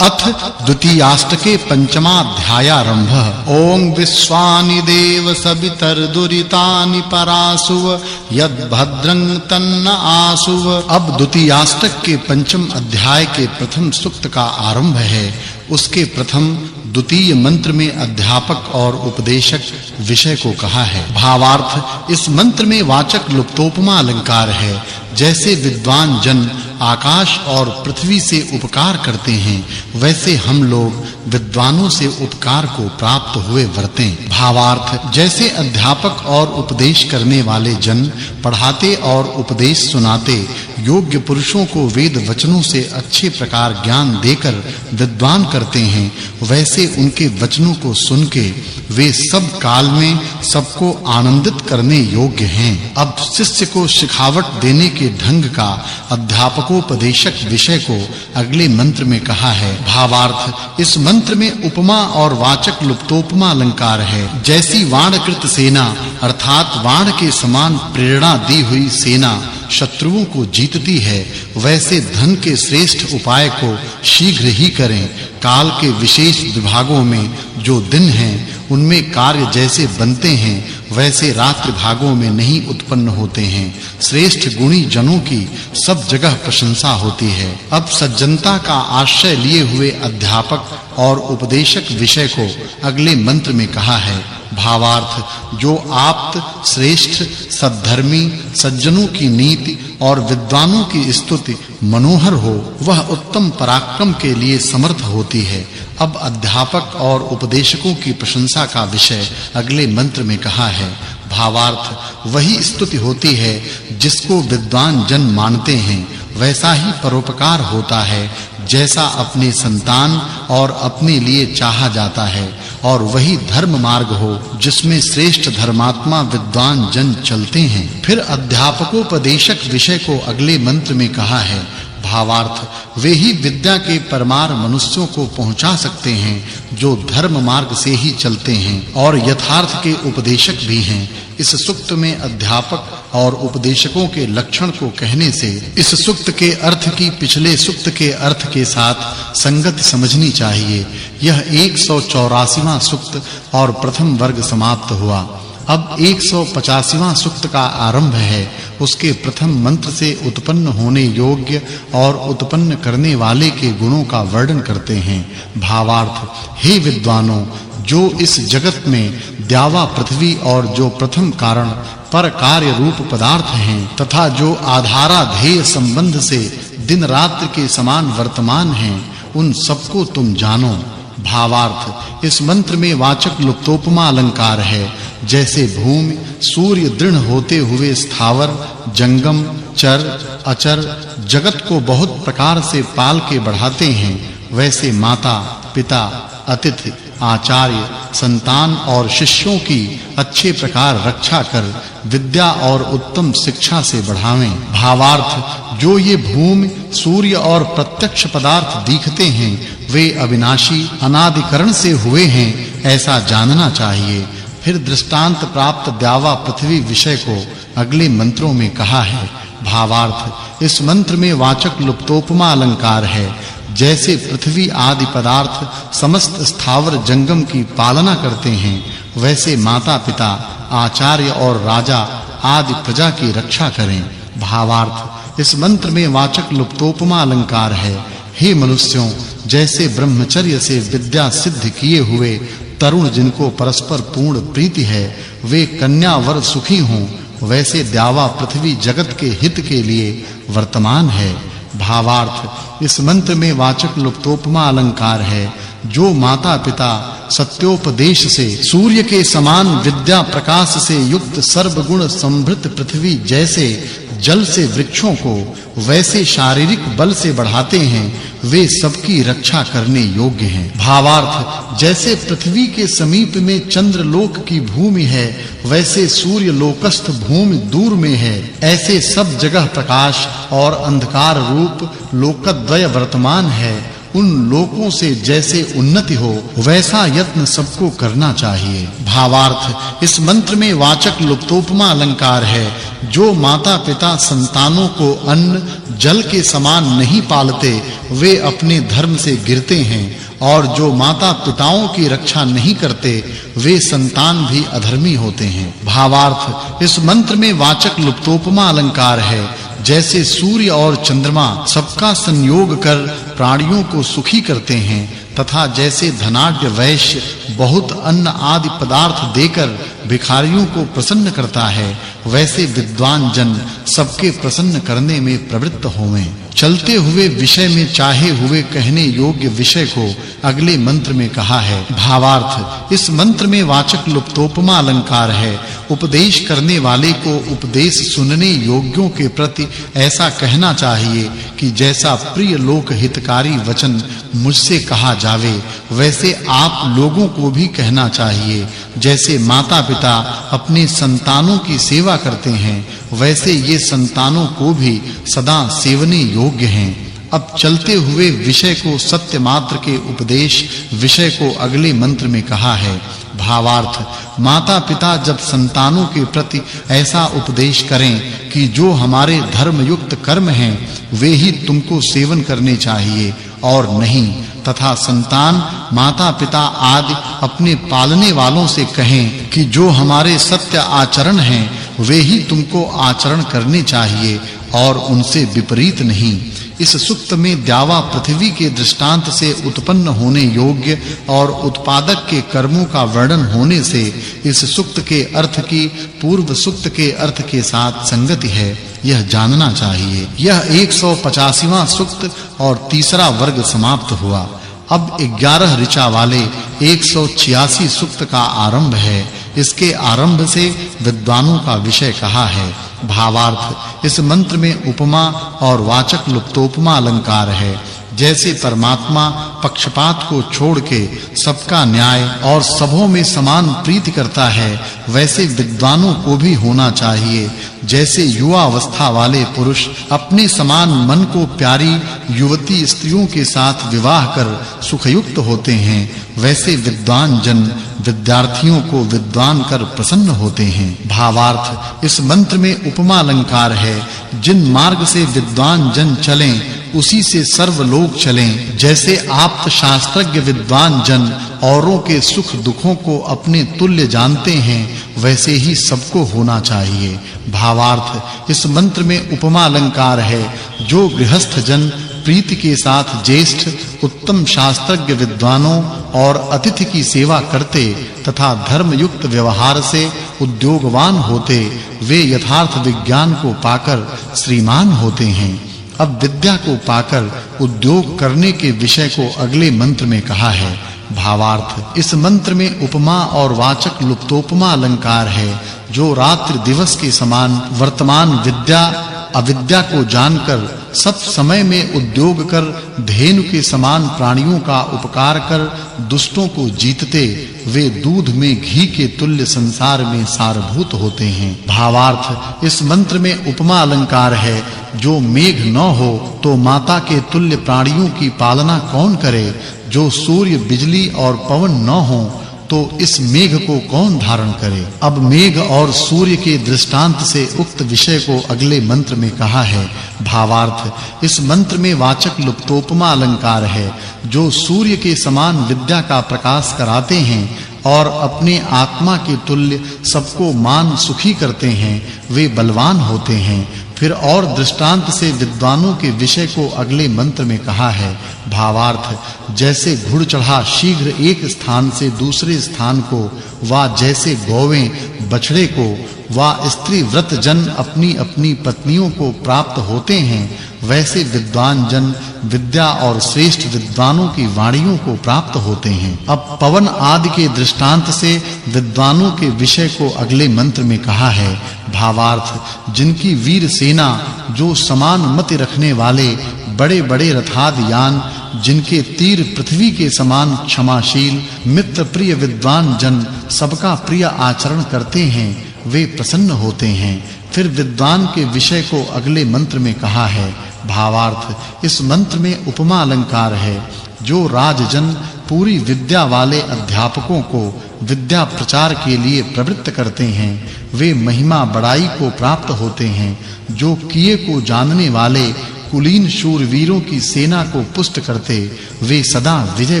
अथ द्वितीयाष्टके पंचमाध्यायारंभः। ओम विश्वानि देव सवितर्दुरितानि परासुव यद्भद्रं तन्न आसुव। अब द्वितीयाष्टक के पंचम अध्याय के प्रथम सूक्त का आरंभ है। उसके प्रथम द्वितीय मंत्र में अध्यापक और उपदेशक विषय को कहा है। भावार्थ इस मंत्र में वाचक् लुप्तोपमा अलंकार है। जैसे विद्वान जन आकाश और पृथ्वी से उपकार करते हैं, वैसे हम लोग विद्वानों से उपकार को प्राप्त हुए वर्तें। भावार्थ जैसे अध्यापक और उपदेश करने वाले जन पढ़ाते और उपदेश सुनाते योग्य पुरुषों को वेद वचनों से अच्छे प्रकार ज्ञान देकर विद्वान करते हैं, वैसे उनके वचनों को सुन के वे सब काल में सबको आनंदित करने योग्य हैं। अब शिष्य को शिखावट देने के ढंग का अध्यापकोपदेशक विषय को अगले मंत्र में कहा है। भावार्थ इस मंत्र में उपमा और वाचक् लुप्तोपमा अलंकार है। जैसी वाणकृत सेना अर्थात वाण के समान प्रेरणा दी हुई सेना शत्रुओं को जीतती है, वैसे धन के श्रेष्ठ उपाय को शीघ्र ही करें। काल के विशेष विभागों में जो दिन हैं, उनमें कार्य जैसे बनते हैं, वैसे रात्रि भागों में नहीं उत्पन्न होते हैं। श्रेष्ठ गुणी जनों की सब जगह प्रशंसा होती है। अब सज्जनता का आश्रय लिए हुए अध्यापक और उपदेशक विषय को अगले मंत्र में कहा है। भावार्थ जो आप्त श्रेष्ठ सद्धर्मी सज्जनों की नीति और विद्वानों की स्तुति मनोहर हो, वह उत्तम पराक्रम के लिए समर्थ होती है। अब अध्यापक और उपदेशकों की प्रशंसा का विषय अगले मंत्र में कहा है। भावार्थ वही स्तुति होती है जिसको विद्वान जन मानते हैं, वैसा ही परोपकार होता है जैसा अपने संतान और अपने लिए चाहा जाता है, और वही धर्म मार्ग हो जिसमें श्रेष्ठ धर्मात्मा विद्वान जन चलते हैं। फिर अध्यापकोपदेशक विषय को अगले मंत्र में कहा है। भावार्थ वे ही विद्या के परमार मनुष्यों को पहुंचा सकते हैं जो धर्म मार्ग से ही चलते हैं और यथार्थ के उपदेशक भी हैं। इस सूक्त में अध्यापक और उपदेशकों के लक्षण को कहने से इस सूक्त के अर्थ की पिछले सूक्त के अर्थ के साथ संगति समझनी चाहिए। यह 184वां सूक्त और प्रथम वर्ग समाप्त हुआ। अब 185वां सूक्त का आरंभ है। उसके प्रथम मंत्र से उत्पन्न होने योग्य और उत्पन्न करने वाले के गुणों का वर्णन करते हैं। भावार्थ हे विद्वानों, जो इस जगत में द्यावा पृथ्वी और जो प्रथम कारण पर कार्य रूप पदार्थ हैं तथा जो आधाराधेय संबंध से दिन रात्रि के समान वर्तमान हैं, उन सबको तुम जानो। भावार्थ इस मंत्र में वाचक् लुप्तोपमा अलंकार है। जैसे भूमि सूर्य दृढ़ होते हुए स्थावर जंगम चर अचर जगत को बहुत प्रकार से पाल के बढ़ाते हैं, वैसे माता पिता अतिथि आचार्य संतान और शिष्यों की अच्छे प्रकार रक्षा कर विद्या और उत्तम शिक्षा से बढ़ावें। भावार्थ जो ये भूमि सूर्य और प्रत्यक्ष पदार्थ दिखते हैं वे अविनाशी अनादिकरण से हुए हैं ऐसा जानना चाहिए। फिर दृष्टांत प्राप्त द्यावा पृथ्वी विषय को अगले मंत्रों में कहा है। भावार्थ इस मंत्र में वाचक् लुप्तोपमा अलंकार है। जैसे पृथ्वी आदि पदार्थ समस्त स्थावर जंगम की पालना करते हैं वैसे माता-पिता आचार्य और राजा आदि प्रजा की रक्षा करें। भावार्थ इस मंत्र में वाचक् लुप्तोपमा अलंकार है। हे मनुष्यों जैसे ब्रह्मचर्य से विद्या सिद्ध किए हुए तरुण जिनको परस्पर पूर्ण प्रीति है वे कन्या वर सुखी हों वैसे द्यावा पृथ्वी जगत के हित के लिए वर्तमान है। भावार्थ इस मंत्र में वाचक् लुप्तोपमा अलंकार है। जो माता-पिता सत्योपदेश से सूर्य के समान विद्या प्रकाश से युक्त सर्वगुण समृद्ध पृथ्वी जैसे जल से वृक्षों को वैसे शारीरिक बल से बढ़ाते हैं वे सबकी रक्षा करने योग्य हैं। भावार्थ जैसे पृथ्वी के समीप में चंद्रलोक की भूमि है वैसे सूर्य लोकस्थ भूमि दूर में है। ऐसे सब जगह प्रकाश और अंधकार रूप लोकद्वय वर्तमान है। उन लोकों से जैसे उन्नति हो वैसा यत्न सबको करना चाहिए। भावार्थ इस मंत्र में वाचक् लुप्तोपमा अलंकार है। जो माता-पिता संतानों को अन्न जल के समान नहीं पालते वे अपने धर्म से गिरते हैं और जो माता-पिताओं की रक्षा नहीं करते वे संतान भी अधर्मी होते हैं। भावार्थ इस मंत्र में वाचक् लुप्तोपमा अलंकार है। जैसे सूर्य और चंद्रमा सबका संयोग कर प्राणियों को सुखी करते हैं तथा जैसे धनाढ्य वैश्य बहुत अन्न आदि पदार्थ देकर भिखारियों को प्रसन्न करता है वैसे विद्वान जन सबके प्रसन्न करने में प्रवृत्त होवें। चलते हुए विषय में चाहे हुए कहने योग्य विषय को अगले मंत्र में कहा है। भावार्थ इस मंत्र में वाचक् लुप्तोपमा अलंकार है। उपदेश करने वाले को उपदेश सुनने योग्यों के प्रति ऐसा कहना चाहिए कि जैसा प्रिय लोक हितकारी वचन मुझसे कहा जावे वैसे आप लोगों को भी कहना चाहिए। जैसे माता-पिता अपने संतानों की सेवा करते हैं वैसे ये संतानों को भी सदा सेवने योग्य हैं। अब चलते हुए विषय को सत्य मात्र के उपदेश विषय को अगले मंत्र में कहा है। भावार्थ माता-पिता जब संतानों के प्रति ऐसा उपदेश करें कि जो हमारे धर्म युक्त कर्म हैं वे ही तुमको सेवन करने चाहिए और नहीं तथा संतान माता-पिता आदि अपने पालने वालों से कहें कि जो हमारे सत्य आचरण हैं वे ही तुमको आचरण करने चाहिए और उनसे विपरीत नहीं। इस सुक्त में द्यावा पृथ्वी के दृष्टांत से उत्पन्न होने योग्य और उत्पादक के कर्मों का वर्णन होने से इस सुक्त के अर्थ की पूर्व सुक्त के अर्थ के साथ संगति है यह जानना चाहिए। यह 185वां सुक्त और तीसरा वर्ग समाप्त हुआ। अब 11 ऋचा वाले 186 सुक्त का आरंभ है। इसके आरंभ से विद्वानों का विषय कहा है। भावार्थ इस मंत्र में उपमा और वाचक् लुप्तोपमा अलंकार है। जैसे परमात्मा पक्षपात को छोड़ के सबका न्याय और सबों में समान प्रीति करता है वैसे विद्वानों को भी होना चाहिए। जैसे युवा अवस्था वाले पुरुष अपने समान मन को प्यारी युवती स्त्रियों के साथ विवाह कर सुखयुक्त होते हैं वैसे विद्वान जन विद्यार्थियों को विद्वान कर प्रसन्न होते हैं। भावार्थ इस मंत्र में उपमा अलंकार है। जिन मार्ग से विद्वान जन चलें उसी से सर्व लोग चलें। जैसे आप्त शास्त्रज्ञ विद्वान जन औरों के सुख दुखों को अपने तुल्य जानते हैं वैसे ही सबको होना चाहिए। भावार्थ इस मंत्र में उपमा अलंकार है। जो गृहस्थ जन प्रीति के साथ ज्येष्ठ उत्तम शास्त्रज्ञ विद्वानों और अतिथि की सेवा करते तथा धर्म युक्त व्यवहार से उद्योगवान होते वे यथार्थ विज्ञान को पाकर श्रीमान होते हैं। अब विद्या को पाकर उद्योग करने के विषय को अगले मंत्र में कहा है। भावार्थ इस मंत्र में उपमा और वाचक् लुप्तोपमा अलंकार है। जो रात्रि दिवस के समान वर्तमान विद्या अविद्या को जानकर सब समय में उद्योग कर धेनु के समान प्राणियों का उपकार कर दुष्टों को जीतते वे दूध में घी के तुल्य संसार में सारभूत होते हैं। भावार्थ इस मंत्र में उपमा अलंकार है। जो मेघ न हो तो माता के तुल्य प्राणियों की पालना कौन करे? जो सूर्य, बिजली और पवन न हो तो इस मेघ को कौन धारण करे? अब मेघ और सूर्य के दृष्टांत से उक्त विषय को अगले मंत्र में कहा है। भावार्थ इस मंत्र में वाचक् लुप्तोपमा अलंकार है। जो सूर्य के समान विद्या का प्रकाश कराते हैं और अपने आत्मा के तुल्य सबको मान सुखी करते हैं वे बलवान होते हैं। फिर और दृष्टांत से विद्वानों के विषय को अगले मंत्र में कहा है। भावार्थ जैसे घुड़ चढ़ा शीघ्र एक स्थान से दूसरे स्थान को वा जैसे गौवें बछड़े को वा स्त्री व्रत जन अपनी-अपनी पत्नियों को प्राप्त होते हैं वैसे विद्वान जन विद्या और श्रेष्ठ विद्वानों की वाणियों को प्राप्त होते हैं। अब पवन आदि के दृष्टांत से विद्वानों के विषय को अगले मंत्र में कहा है। भावार्थ जिनकी वीर सेना, जो समान मति रखने वाले बड़े-बड़े रथादि यान, जिनके तीर पृथ्वी के समान क्षमाशील, मित्र प्रिय विद्वान जन सबका प्रिय आचरण करते हैं वे प्रसन्न होते हैं। फिर विद्वान के विषय को अगले मंत्र में कहा है। भावार्थ इस मंत्र में उपमा अलंकार है। जो राजजन पूरी विद्या वाले अध्यापकों को विद्या प्रचार के लिए प्रवृत्त करते हैं वे महिमा बड़ाई को प्राप्त होते हैं। जो किए को जानने वाले कुलीन शूरवीरों की सेना को पुष्ट करते वे सदा विजय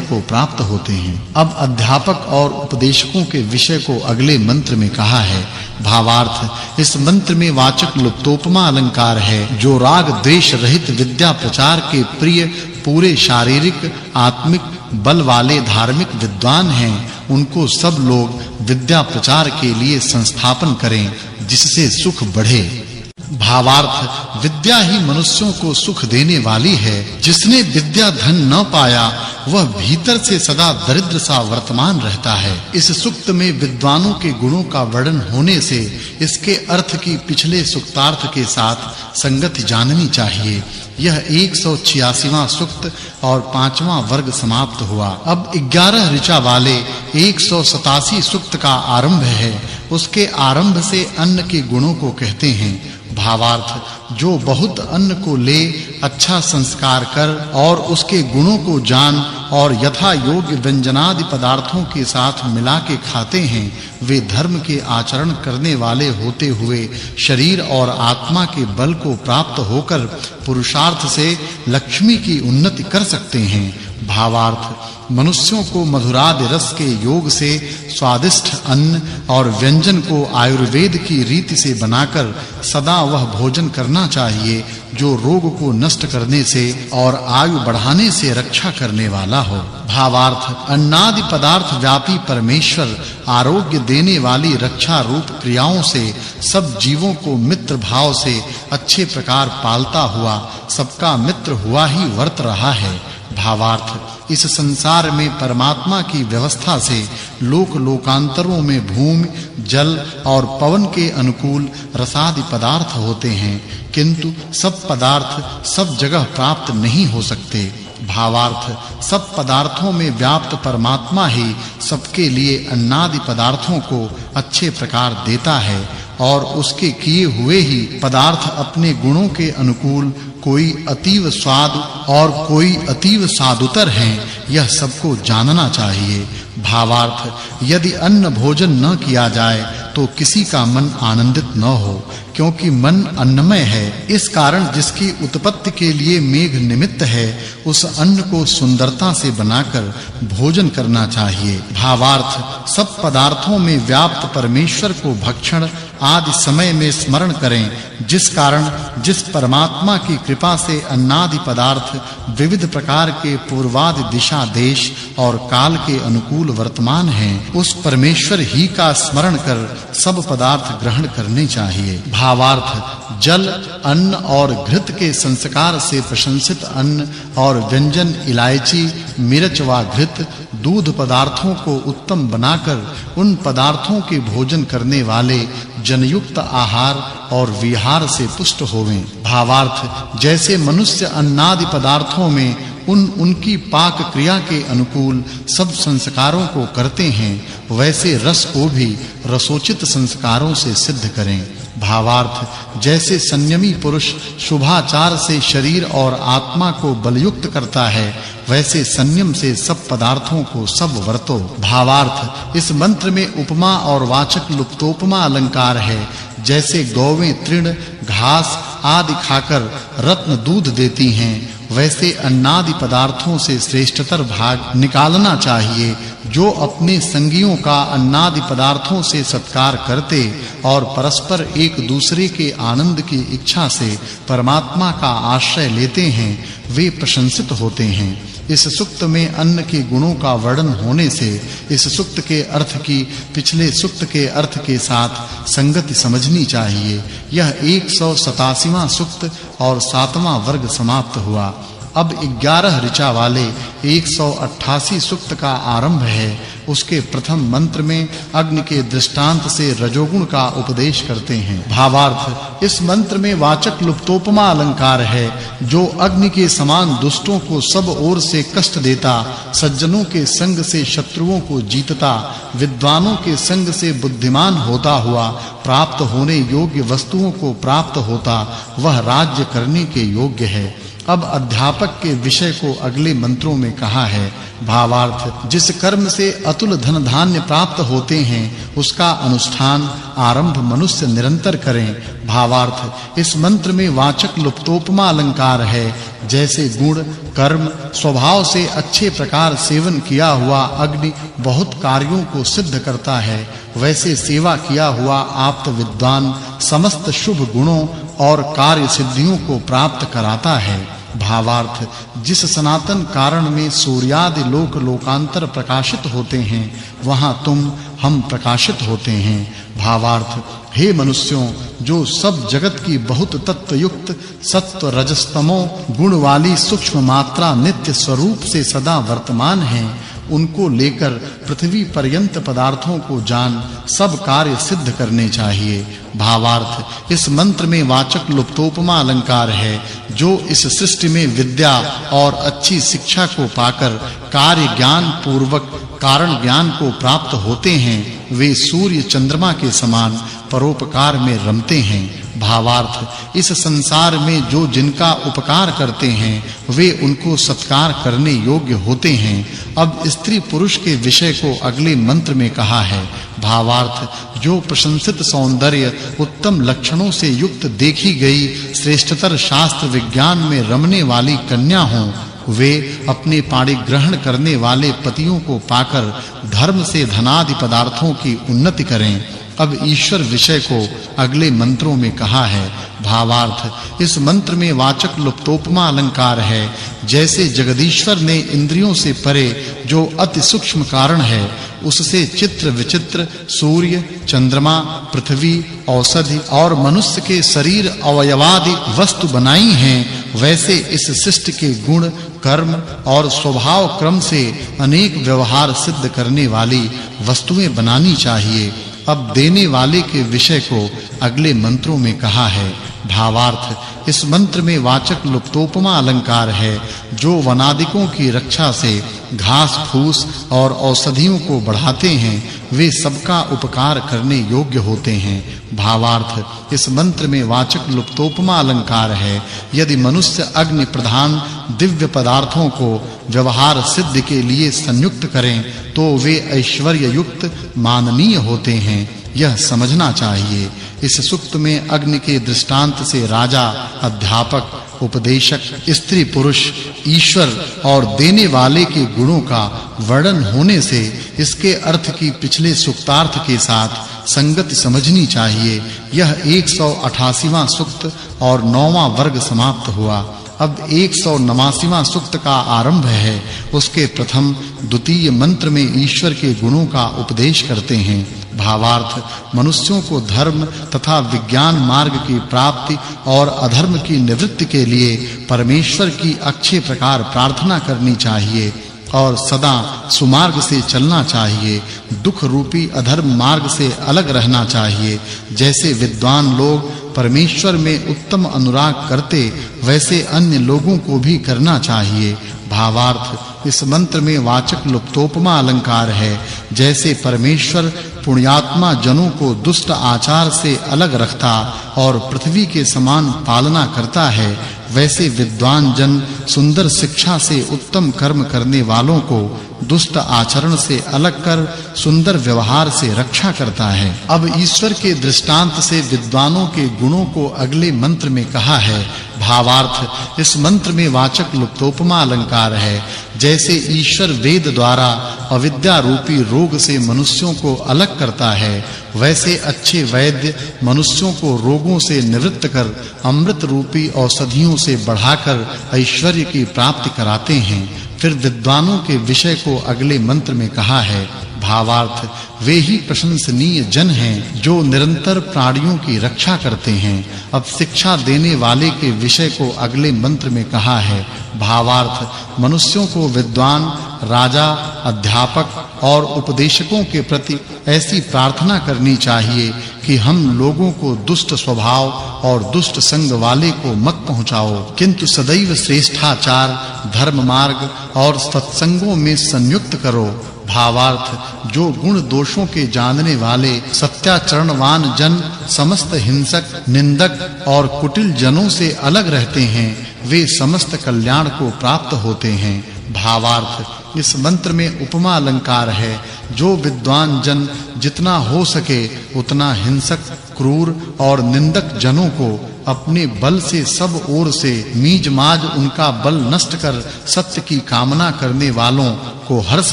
को प्राप्त होते हैं। अब अध्यापक और उपदेशकों के विषय को अगले मंत्र में कहा है। भावार्थ इस मंत्र में वाचक् लुप्तोपमा अलंकार है। जो राग द्वेष रहित विद्या प्रचार के प्रिय पूरे शारीरिक आत्मिक बल वाले धार्मिक विद्वान हैं उनको सब लोग विद्या प्रचार के लिए संस्थापन करें जिससे सुख बढ़े। भावार्थ विद्या ही मनुष्यों को सुख देने वाली है। जिसने विद्या धन न पाया वह भीतर से सदा दरिद्र सा वर्तमान रहता है। इस सुक्त में विद्वानों के गुणों का वर्णन होने से इसके अर्थ की पिछले सुक्तार्थ के साथ संगति जाननी चाहिए। यह 186वां सुक्त और 5वां वर्ग समाप्त हुआ। अब 11 ऋचा वाले 187 सुक्त का आरंभ है। उसके आरंभ से अन्न के गुणों को कहते हैं। भावार्थ जो बहुत अन्न को ले अच्छा संस्कार कर और उसके गुणों को जान और यथा योग्य व्यंजनादि पदार्थों के साथ मिला के खाते हैं वे धर्म के आचरण करने वाले होते हुए शरीर और आत्मा के बल को प्राप्त होकर पुरुषार्थ से लक्ष्मी की उन्नति कर सकते हैं। भावार्थ मनुष्यों को मधुरादि रस के योग से स्वादिष्ट अन्न और व्यंजन को आयुर्वेद की रीति से बनाकर सदा वह भोजन करना चाहिए जो रोग को नष्ट करने से और आयु बढ़ाने से रक्षा करने वाला हो। भावार्थ अन्नादि पदार्थ व्यापी परमेश्वर आरोग्य देने वाली रक्षा रूप क्रियाओं से सब जीवों को मित्र भाव से अच्छे प्रकार पालता हुआ सबका मित्र हुआ ही वर्त रहा है। भावार्थ इस संसार में परमात्मा की व्यवस्था से लोक लोकांतरों में भूमि, जल और पवन के अनुकूल रसादि पदार्थ होते हैं किंतु सब पदार्थ सब जगह प्राप्त नहीं हो सकते। भावार्थ सब पदार्थों में व्याप्त परमात्मा ही सबके लिए अन्नादि पदार्थों को अच्छे प्रकार देता है और उसके किए हुए ही पदार्थ अपने गुणों के अनुकूल कोई अतीव स्वाद और कोई अतीव सादुतर हैं यह सबको जानना चाहिए। भावार्थ यदि अन्न भोजन न किया जाए तो किसी का मन आनंदित न हो क्योंकि मन अन्नमय है। इस कारण जिसकी उत्पत्ति के लिए मेघ निमित्त है उस अन्न को सुंदरता से बनाकर भोजन करना चाहिए। भावार्थ सब पदार्थों में व्याप्त परमेश्वर को भक्षण आदि समय में स्मरण करें जिस कारण जिस परमात्मा की कृपा से अन्नादि पदार्थ विविध प्रकार के पूर्वादि दिशा देश और काल के अनुकूल वर्तमान हैं उस परमेश्वर ही का स्मरण कर सब पदार्थ ग्रहण करने चाहिए। भावार्थ जल अन्न और घृत के संस्कार से प्रशंसित अन्न और व्यंजन इलायची मिर्च व घृत दूध पदार्थों को उत्तम बनाकर उन पदार्थों के भोजन करने वाले जनयुक्त आहार और विहार से पुष्ट होवें। भावार्थ, जैसे मनुष्य अन्नादि पदार्थों में उनकी पाक क्रिया के अनुकूल सब संस्कारों को करते हैं, वैसे रस को भी रसोचित संस्कारों से सिद्ध करें। भावार्थ, जैसे संयमी पुरुष शुभाचार से शरीर और आत्मा को बलयुक्त करता है, वैसे संयम से सब पदार्थों को सब वर्तो। भावार्थ, इस मंत्र में उपमा और वाचक् लुप्तोपमा अलंकार है। जैसे गौवें तृण घास आदि खाकर रत्न दूध देती हैं, वैसे अन्नादि पदार्थों से श्रेष्ठतर भाग निकालना चाहिए। जो अपने संगियों का अन्नादि पदार्थों से सत्कार करते और परस्पर एक दूसरे के आनंद की इच्छा से परमात्मा का आश्रय लेते हैं, वे प्रशंसित होते हैं। इस सूक्त में अन्न के गुणों का वर्णन होने से इस सूक्त के अर्थ की पिछले सूक्त के अर्थ के साथ संगति समझनी चाहिए। यह 187वां सूक्त और 7वां वर्ग समाप्त हुआ। अब 11 ऋचा वाले 188 सूक्त का आरंभ है। उसके प्रथम मंत्र में अग्नि के दृष्टांत से रजोगुण का उपदेश करते हैं। भावार्थ, इस मंत्र में वाचक् लुप्तोपमा अलंकार है। जो अग्नि के समान दुष्टों को सब ओर से कष्ट देता, सज्जनों के संग से शत्रुओं को जीतता, विद्वानों के संग से बुद्धिमान होता हुआ प्राप्त होने योग्य वस्तुओं को प्राप्त होता, वह राज्य करने के योग्य है। अब अध्यापक के विषय को अगले मंत्रों में कहा है। भावार्थ, जिस कर्म से अतुल धन धान्य प्राप्त होते हैं, उसका अनुष्ठान आरंभ मनुष्य निरंतर करें। भावार्थ, इस मंत्र में वाचक् लुप्तोपमा अलंकार है। जैसे गुण कर्म स्वभाव से अच्छे प्रकार सेवन किया हुआ अग्नि बहुत कार्यों को सिद्ध करता है, वैसे सेवा किया हुआ आप्त विद्वान समस्त शुभ गुणों और कार्य सिद्धियों को प्राप्त कराता है। भावार्थ, जिस सनातन कारण में सूर्यादि लोक लोकांतर प्रकाशित होते हैं, वहां तुम हम प्रकाशित होते हैं। भावार्थ, हे मनुष्यों, जो सब जगत की बहुत तत्व युक्त सत्व रजस्तमो गुण वाली सूक्ष्म मात्रा नित्य स्वरूप से सदा वर्तमान हैं, उनको लेकर पृथ्वी पर्यंत पदार्थों को जान सब कार्य सिद्ध करने चाहिए। भावार्थ, इस मंत्र में वाचक् लुप्तोपमा अलंकार है। जो इस सृष्टि में विद्या और अच्छी शिक्षा को पाकर कार्य ज्ञान पूर्वक कारण ज्ञान को प्राप्त होते हैं, वे सूर्य चंद्रमा के समान परोपकार में रमते हैं। भावार्थ, इस संसार में जो जिनका उपकार करते हैं, वे उनको सत्कार करने योग्य होते हैं। अब स्त्री पुरुष के विषय को अगले मंत्र में कहा है। भावार्थ, जो प्रशंसित सौंदर्य उत्तम लक्षणों से युक्त देखी गई श्रेष्ठतर शास्त्र विज्ञान में रमने वाली कन्या हों, वे अपने पाणी ग्रहण करने वाले पतियों को पाकर धर्म से धनादि पदार्थों की उन्नति करें। अब ईश्वर विषय को अगले मंत्रों में कहा है। भावार्थ, इस मंत्र में वाचक् लुप्तोपमा अलंकार है। जैसे जगदीश्वर ने इंद्रियों से परे जो अति सूक्ष्म कारण है, उससे चित्र विचित्र सूर्य चंद्रमा पृथ्वी औषधि और मनुष्य के शरीर अवयवादि वस्तु बनाई हैं, वैसे इस सृष्टि के गुण कर्म और स्वभाव क्रम से अनेक व्यवहार सिद्ध करने वाली वस्तुएं बनानी चाहिए। अब देने वाले के विषय को अगले मंत्रों में कहा है। भावार्थ, इस मंत्र में वाचक् लुप्तोपमा अलंकार है। जो वनादिकों की रक्षा से घास फूस और औषधियों को बढ़ाते हैं, वे सबका उपकार करने योग्य होते हैं। भावार्थ, इस मंत्र में वाचक् लुप्तोपमा अलंकार है। यदि मनुष्य अग्नि प्रधान दिव्य पदार्थों को व्यवहार सिद्ध के लिए संयुक्त करें, तो वे ऐश्वर्य युक्त माननीय होते हैं, यह समझना चाहिए। इस सूक्त में अग्नि के दृष्टांत से राजा अध्यापक उपदेशक स्त्री पुरुष ईश्वर और देने वाले के गुणों का वर्णन होने से इसके अर्थ की पिछले सूक्तार्थ के साथ संगति समझनी चाहिए। यह 188वां सूक्त और 9वां वर्ग समाप्त हुआ। अब 189वां सूक्त का आरंभ है। उसके प्रथम द्वितीय मंत्र में ईश्वर के गुणों का उपदेश करते हैं। भावार्थ, मनुष्यों को धर्म तथा विज्ञान मार्ग की प्राप्ति और अधर्म की निवृत्ति के लिए परमेश्वर की अच्छे प्रकार प्रार्थना करनी चाहिए। और सदा सुमार्ग से चलना चाहिए। दुख रूपी अधर्म मार्ग से अलग रहना चाहिए। जैसे विद्वान लोग परमेश्वर में उत्तम अनुराग करते, वैसे अन्य लोगों को भी करना चाहिए। भावार्थ इस मंत्र में वाचक् लुप्तोपमा अलंकार है। जैसे परमेश्वर पुण्यात्मा जनों को दुष्ट आचार से अलग रखता और पृथ्वी के समान पालना करता है, वैसे विद्वान जन सुंदर शिक्षा से उत्तम कर्म करने वालों को दुष्ट आचरण से अलग कर सुंदर व्यवहार से रक्षा करता है। अब ईश्वर के दृष्टांत से विद्वानों के गुणों को अगले मंत्र में कहा है। भावार्थ इस मंत्र में वाचक् लुप्तोपमा अलंकार है। जैसे ईश्वर वेद द्वारा अविद्या रूपी रोग से मनुष्यों को अलग करता है, वैसे अच्छे वैद्य मनुष्यों को रोगों से निवृत्त कर अमृत रूपी औषधियों से बढ़ाकर ऐश्वर्य की प्राप्ति कराते हैं। फिर विद्वानों के विषय को अगले मंत्र में कहा है। भावार्थ वे ही प्रशंसनीय जन हैं जो निरंतर प्राणियों की रक्षा करते हैं। अब शिक्षा देने वाले के विषय को अगले मंत्र में कहा है। भावार्थ मनुष्यों को विद्वान, राजा, अध्यापक और उपदेशकों के प्रति ऐसी प्रार्थना करनी चाहिए कि हम लोगों को दुष्ट स्वभाव और दुष्ट संग वाले को मत पहुंचाओ, किंतु सदैव श्रेष्ठाचार, धर्म मार्ग और सत्संगों में संयुक्त करो। भावार्थ जो गुण दोषों के जानने वाले सत्याचरणवान जन समस्त हिंसक, निंदक और कुटिल जनों से अलग रहते हैं, वे समस्त कल्याण को प्राप्त होते हैं। भावार्थ इस मंत्र में उपमा अलंकार है। जो विद्वान जन जितना हो सके उतना हिंसक, क्रूर और निंदक जनों को अपने बल से सब ओर से मीज-माज उनका बल नष्ट कर सत्य की कामना करने वालों को हर्ष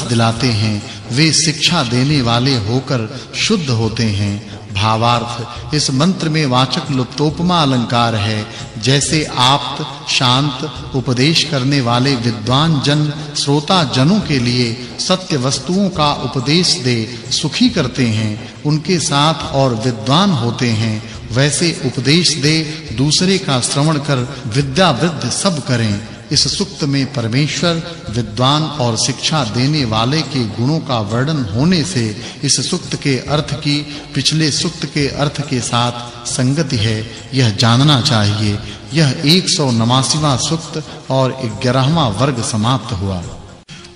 दिलाते हैं, वे शिक्षा देने वाले होकर शुद्ध होते हैं। भावार्थ इस मंत्र में वाचक् लुप्तोपमा अलंकार है। जैसे आप्त, शांत, उपदेश करने वाले विद्वान जन श्रोता जनों के लिए सत्य वस्तुओं का उपदेश दे सुखी करते हैं, उनके साथ और विद्वान होते हैं, वैसे उपदेश दे दूसरे का श्रवण कर विद्या वृद्धि सब करें। इस सूक्त में परमेश्वर विद्वान और शिक्षा देने वाले के गुणों का वर्णन होने से इस सूक्त के अर्थ की पिछले सूक्त के अर्थ के साथ संगति है, यह जानना चाहिए। यह 189वां सूक्त और 11वां वर्ग समाप्त हुआ।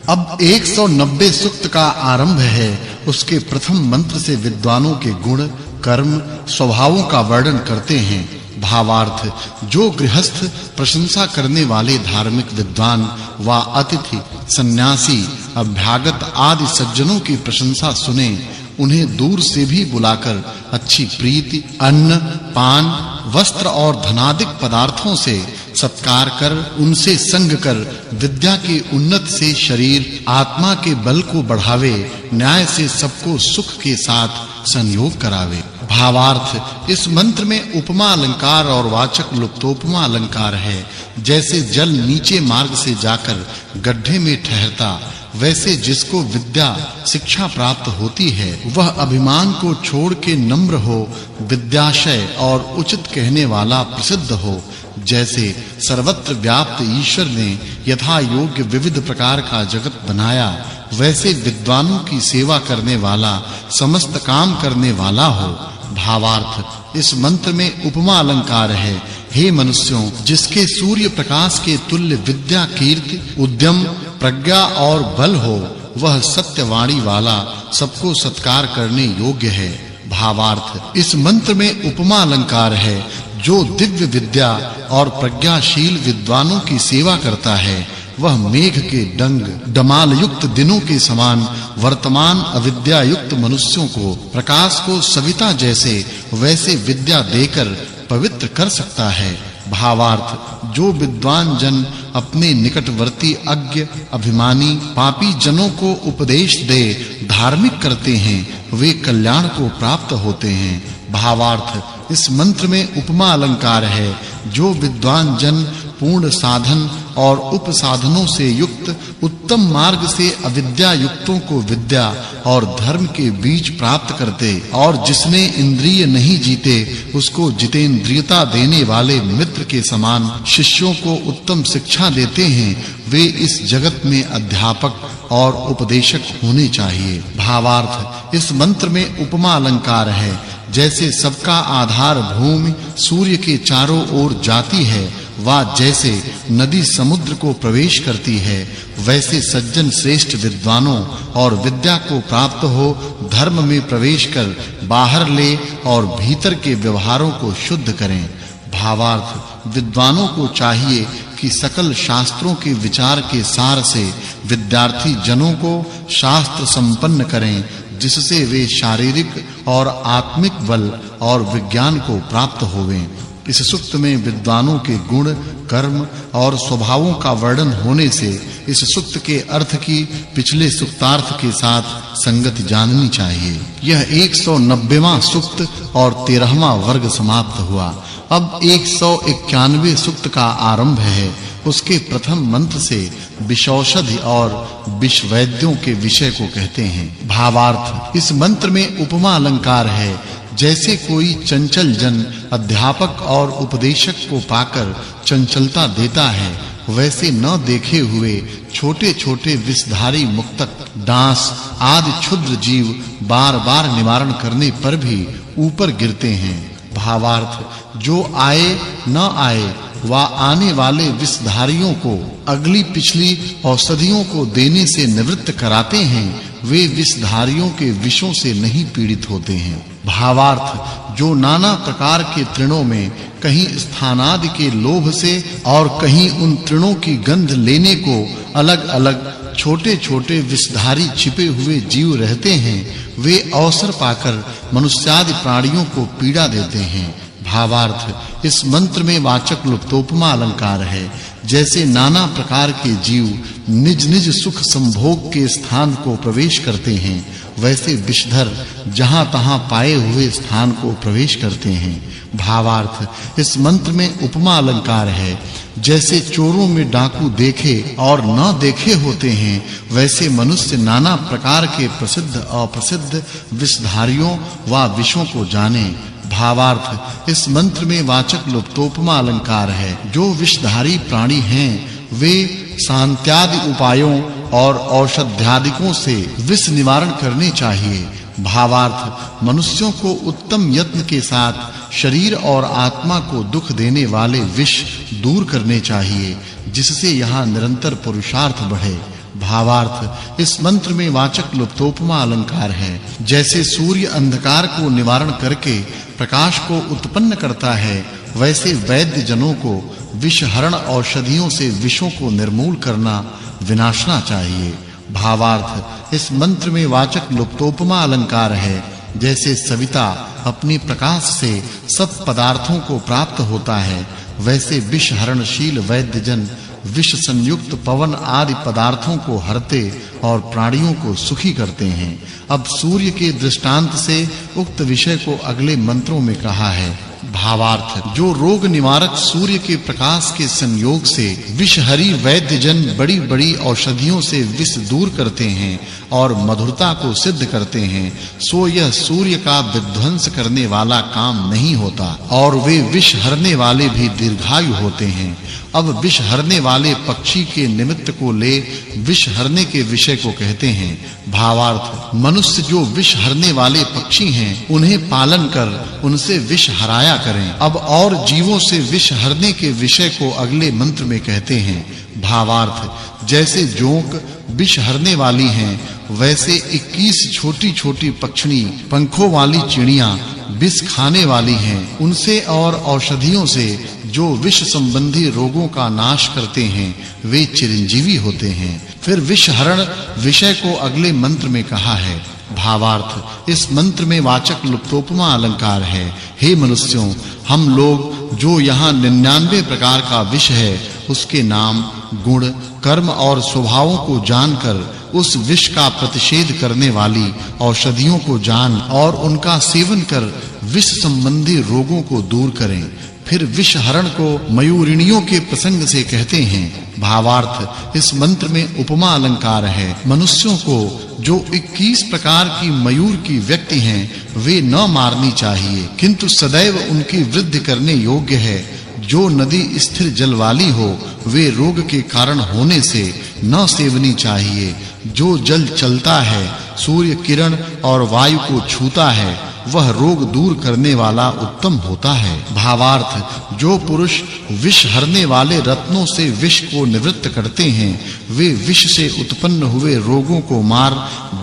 अब 190 सूक्त का आरंभ है। उसके प्रथम मंत्र से विद्वानों के गुण, कर्म, स्वभावों का वर्णन करते हैं। भावार्थ जो गृहस्थ प्रशंसा करने वाले धार्मिक विद्वान व अतिथि, सन्यासी, अभ्यागत आदि सज्जनों की प्रशंसा सुने, उन्हें दूर से भी बुलाकर अच्छी प्रीति, अन्न, पान, वस्त्र और धनादिक पदार्थों से सत्कार कर उनसे संग कर विद्या के उन्नत से शरीर, आत्मा के बल को बढ़ावे, न्याय से सबको सुख के साथ संयोग करावे। भावार्थ इस मंत्र में उपमा अलंकार और वाचक् लुप्तोपमा अलंकार है। जैसे जल नीचे मार्ग से जाकर गड्ढे में ठहरता, वैसे जिसको विद्या शिक्षा प्राप्त होती है वह अभिमान को छोड़ के नम्र हो, विद्याशय और उचित कहने वाला प्रसिद्ध हो। जैसे सर्वत्र व्याप्त ईश्वर ने यथा योग्य विविध प्रकार का जगत बनाया, वैसे विद्वानों की सेवा करने वाला, समस्त काम करने वाला हो। भावार्थ इस मंत्र में उपमा अलंकार है। हे मनुष्यों, जिसके सूर्य प्रकाश के तुल्य विद्या, कीर्ति, उद्यम, प्रज्ञा और बल हो, वह सत्यवाणी वाला, सबको सत्कार करने योग्य है। भावार्थ इस मंत्र में उपमा अलंकार है। जो दिव्य विद्या और प्रज्ञाशील विद्वानों की सेवा करता है, वह मेघ के डंग, डमाल युक्त दिनों के समान वर्तमान अविद्या युक्त मनुष्यों को प्रकाश को सविता जैसे वैसे विद्या देकर पवित्र कर सकता है। भावार्थ जो विद्वान जन अपने निकटवर्ती अज्ञ, अभिमानी, पापी जनों को उपदेश दे धार्मिक करते हैं, वे कल्याण को प्राप्त होते हैं। भावार्थ इस मंत्र में उपमा अलंकार है। जो विद्वान जन पूर्ण साधन और उपसाधनों से युक्त उत्तम मार्ग से अविद्या युक्तों को विद्या और धर्म के बीच प्राप्त करते और जिसने इंद्रिय नहीं जीते उसको जितेंद्रियता देने वाले मित्र के समान शिष्यों को उत्तम शिक्षा देते हैं, वे इस जगत में अध्यापक और उपदेशक होने चाहिए। भावार्थ, इस मंत्र में उपमा अलंकार है। जैसे सबका आधार भूमि सूर्य के चारों ओर जाती है, वा जैसे नदी समुद्र को प्रवेश करती है, वैसे सज्जन श्रेष्ठ विद्वानों और विद्या को प्राप्त हो धर्म में प्रवेश कर बाहर ले और भीतर के व्यवहारों को शुद्ध करें। भावार्थ, विद्वानों को चाहिए कि सकल शास्त्रों के विचार के सार से विद्यार्थी जनों को शास्त्र संपन्न करें, जिससे वे शारीरिक और आत्मिक बल और विज्ञान को प्राप्त होवें। इस सूक्त में विद्वानों के गुण, कर्म और स्वभावों का वर्णन होने से इस सूक्त के अर्थ की पिछले सूक्तार्थ के साथ संगति जाननी चाहिए। यह 190वां सूक्त और 13वां वर्ग समाप्त हुआ। अब 191वें सूक्त का आरंभ है। उसके प्रथम मंत्र से विषौषधि और विषवैद्यों के विषय को कहते हैं। भावार्थ, इस मंत्र में उपमा अलंकार है। जैसे कोई चंचल जन अध्यापक और उपदेशक को पाकर चंचलता देता है, वैसे न देखे हुए छोटे-छोटे विषधारी मुक्तक, डांस आदि क्षुद्र जीव बार-बार निवारण करने पर भी ऊपर गिरते हैं। भावार्थ, जो आए न आए वा आने वाले विषधारियों को अगली पिछली औषधियों को देने से निवृत्त कराते हैं, वे विषधारियों के विषों से नहीं पीड़ित होते हैं। भावार्थ, जो नाना प्रकार के तृणों में कहीं स्थानादि के लोभ से और कहीं उन तृणों की गंध लेने को अलग-अलग छोटे-छोटे विषधारी छिपे हुए जीव रहते हैं, वे अवसर पाकर मनुष्यादि प्राणियों को पीड़ा देते हैं। भावार्थ, इस मंत्र में वाचक् लुप्तोपमा अलंकार है। जैसे नाना प्रकार के जीव निज-निज सुख संभोग के स्थान को प्रवेश करते हैं, वैसे विषधर जहां-तहां पाए हुए स्थान को प्रवेश करते हैं। भावार्थ, इस मंत्र में उपमा अलंकार है। जैसे चोरों में डाकू देखे और न देखे होते हैं, वैसे मनुष्य नाना प्रकार के प्रसिद्ध अप्रसिद्ध विषधारियों व विषों को जाने। भावार्थ, इस मंत्र में वाचक् लुप्तोपमा अलंकार है। जो विषधारी प्राणी हैं, वे शांत्यादि उपायों और औषध्यादिकों से विष निवारण करने चाहिए। भावार्थ, मनुष्यों को उत्तम यत्न के साथ शरीर और आत्मा को दुख देने वाले विष दूर करने चाहिए, जिससे यहाँ निरंतर पुरुषार्थ बढ़े। भावार्थ, इस मंत्र में वाचक् लुप्तोपमा अलंकार है। जैसे सूर्य अंधकार को निवारण करके प्रकाश को उत्पन्न करता है, वैसे वैद्य जनों को विषहरण औषधियों से विषों को निर्मूल करना विनाशना चाहिए। भावार्थ, इस मंत्र में वाचक् लुप्तोपमा अलंकार है। जैसे सविता अपनी प्रकाश से सब पदार्थों को प्राप्त होता है, वैसे विषहरणशील वैद्य जन विष संयुक्त पवन आदि पदार्थों को हरते और प्राणियों को सुखी करते हैं। अब सूर्य के दृष्टांत से उक्त विषय को अगले मंत्रों में कहा है। भावार्थ, जो रोग निवारक सूर्य के प्रकाश के संयोग से विषहरी वैद्य जन बड़ी-बड़ी औषधियों से विष दूर करते हैं और मधुरता को सिद्ध करते हैं, सो यह सूर्य का विध्वंस करने वाला काम नहीं होता और वे विष हरने वाले भी दीर्घायु होते हैं। अब विष हरने वाले पक्षी के निमित्त को ले विष हरने के विषय को कहते हैं। भावार्थ, मनुष्य जो विष हरने वाले पक्षी हैं, उन्हें पालन कर उनसे विष हराया करें। अब और जीवों से विष हरने के विषय को अगले मंत्र में कहते हैं। भावार्थ, जैसे जोंक विष हरने वाली हैं, वैसे 21 छोटी-छोटी पक्षिणी पंखों वाली चिड़ियां विष खाने वाली हैं। उनसे और औषधियों से जो विष संबंधी रोगों का नाश करते हैं, वे चिरंजीवी होते हैं। फिर विष हरण विषय को अगले मंत्र में कहा है। भावार्थ, इस मंत्र में वाचक् लुप्तोपमा अलंकार है। हे मनुष्यों, हम लोग जो यहाँ 99 प्रकार का विष है, उसके नाम, गुण, कर्म और स्वभावों को जानकर उस विष का प्रतिषेध करने वाली औषधियों को जान और उनका सेवन कर विष संबंधी रोगों को दूर करें। फिर विषहरण को मयूरिणियों के प्रसंग से कहते हैं। भावार्थ, इस मंत्र में उपमा अलंकार है। मनुष्यों को जो 21 प्रकार की मयूर की व्यक्ति हैं वे न मारनी चाहिए, किंतु सदैव उनकी वृद्धि करने योग्य है। जो नदी स्थिर जल वाली हो वे रोग के कारण होने से न सेवनी चाहिए। जो जल चलता है, सूर्य किरण और वायु को छूता है, वह रोग दूर करने वाला उत्तम होता है। भावार्थ, जो पुरुष विष हरने वाले रत्नों से विष को निवृत्त करते हैं वे विष से उत्पन्न हुए रोगों को मार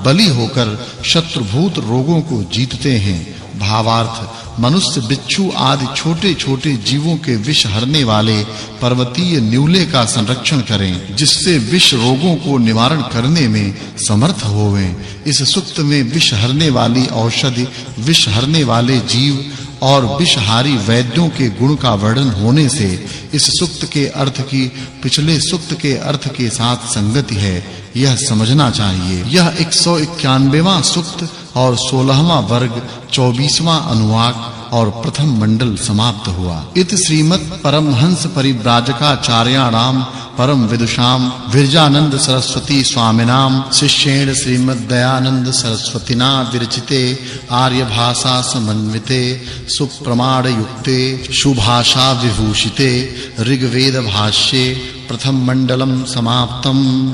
बलि होकर शत्रुभूत रोगों को जीतते हैं। भावार्थ, मनुष्य बिच्छू आदि छोटे-छोटे जीवों के विष हरने वाले पर्वतीय न्यूले का संरक्षण करें, जिससे विष रोगों को निवारण करने में समर्थ होवें। इस सूक्त में विष हरने वाली औषधि, विष हरने वाले जीव और विषहारी वैद्यों के गुण का वर्णन होने से इस सूक्त के अर्थ की पिछले सूक्त के अर्थ के साथ संगति है, यह समझना चाहिए। यह 191वां सूक्त और 16वां वर्ग 24वां अनुवाक और प्रथम मंडल समाप्त हुआ। इत श्रीमत् परमहंस परिव्राजकाचार्याणाम परम विदुषाम विरजानंद सरस्वती स्वामिनाम शिष्येण श्रीमद्दयानंद सरस्वतीना विरचिते आर्य भाषा समन्विते सुप्रमाण युक्ते सुभाषा विभूषिते ऋग्वेद भाष्ये प्रथम मंडलम समाप्तम।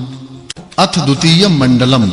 अथ द्वितीयं मंडलम।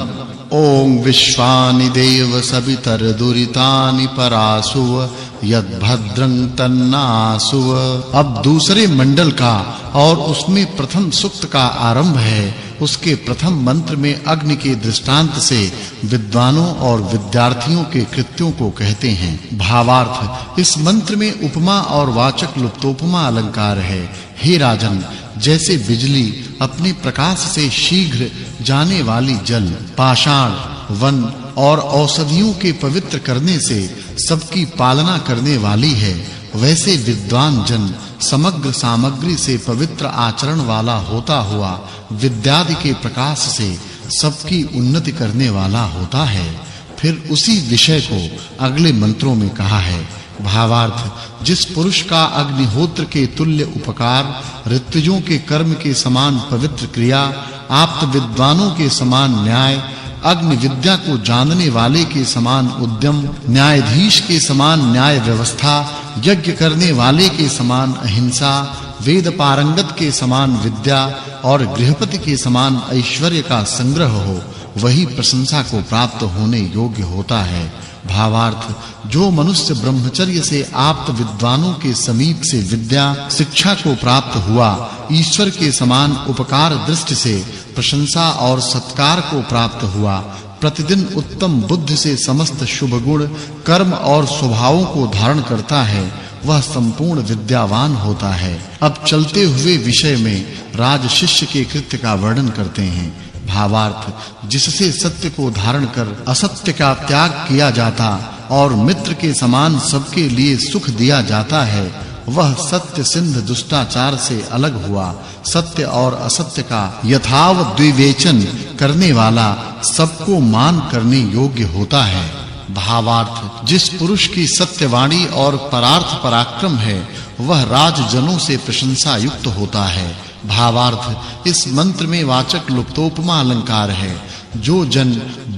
ओम विश्वानि देव सवितर्दुरितानि परासुव यद्भद्रं तन्नासुव। अब दूसरे मंडल का और उसमें प्रथम सूक्त का आरंभ है। उसके प्रथम मंत्र में अग्नि के दृष्टांत से विद्वानों और विद्यार्थियों के कृत्यों को कहते हैं। भावार्थ, इस मंत्र में उपमा और वाचक् लुप्तोपमा अलंकार है। हे राजन, जैसे बिजली अपने प्रकाश से शीघ्र जाने वाली जल, पाषाण, वन और औषधियों के पवित्र करने से सबकी पालना करने वाली है, वैसे विद्वान जन समग्र सामग्री से पवित्र आचरण वाला होता हुआ विद्यादि के प्रकाश से सबकी उन्नति करने वाला होता है। फिर उसी विषय को अगले मंत्रों में कहा है। भावार्थ, जिस पुरुष का अग्निहोत्र के तुल्य उपकार, ऋत्विजों के कर्म के समान पवित्र क्रिया, आप्त विद्वानों के समान न्याय, अग्नि विद्या को जानने वाले के समान उद्यम, न्यायाधीश के समान न्याय व्यवस्था, यज्ञ करने वाले के समान अहिंसा, वेद पारंगत के समान विद्या और गृहपति के समान ऐश्वर्य का संग्रह हो, वही प्रशंसा को प्राप्त होने योग्य होता है। भावार्थ, जो मनुष्य ब्रह्मचर्य से आप्त विद्वानों के समीप से विद्या शिक्षा को प्राप्त हुआ, ईश्वर के समान उपकार दृष्टि से प्रशंसा और सत्कार को प्राप्त हुआ, प्रतिदिन उत्तम बुद्धि से समस्त शुभ गुण, कर्म और स्वभावों को धारण करता है, वह संपूर्ण विद्यावान होता है। अब चलते हुए विषय में राज शिष्य के कृत्य का वर्णन करते हैं। भावार्थ, जिससे सत्य को धारण कर असत्य का त्याग किया जाता और मित्र के समान सबके लिए सुख दिया जाता है, वह सत्य सिंध दुष्टाचार से अलग हुआ, सत्य और असत्य का यथावत द्विवेचन करने वाला, सबको मान करने योग्य होता है। भावार्थ, जिस पुरुष की सत्यवाणी और परार्थ पराक्रम है, वह राजजनों से प्रशंसा युक्त होता है। भावार्थ, इस मंत्र में वाचक् लुप्तोपमा अलंकार है। जो जन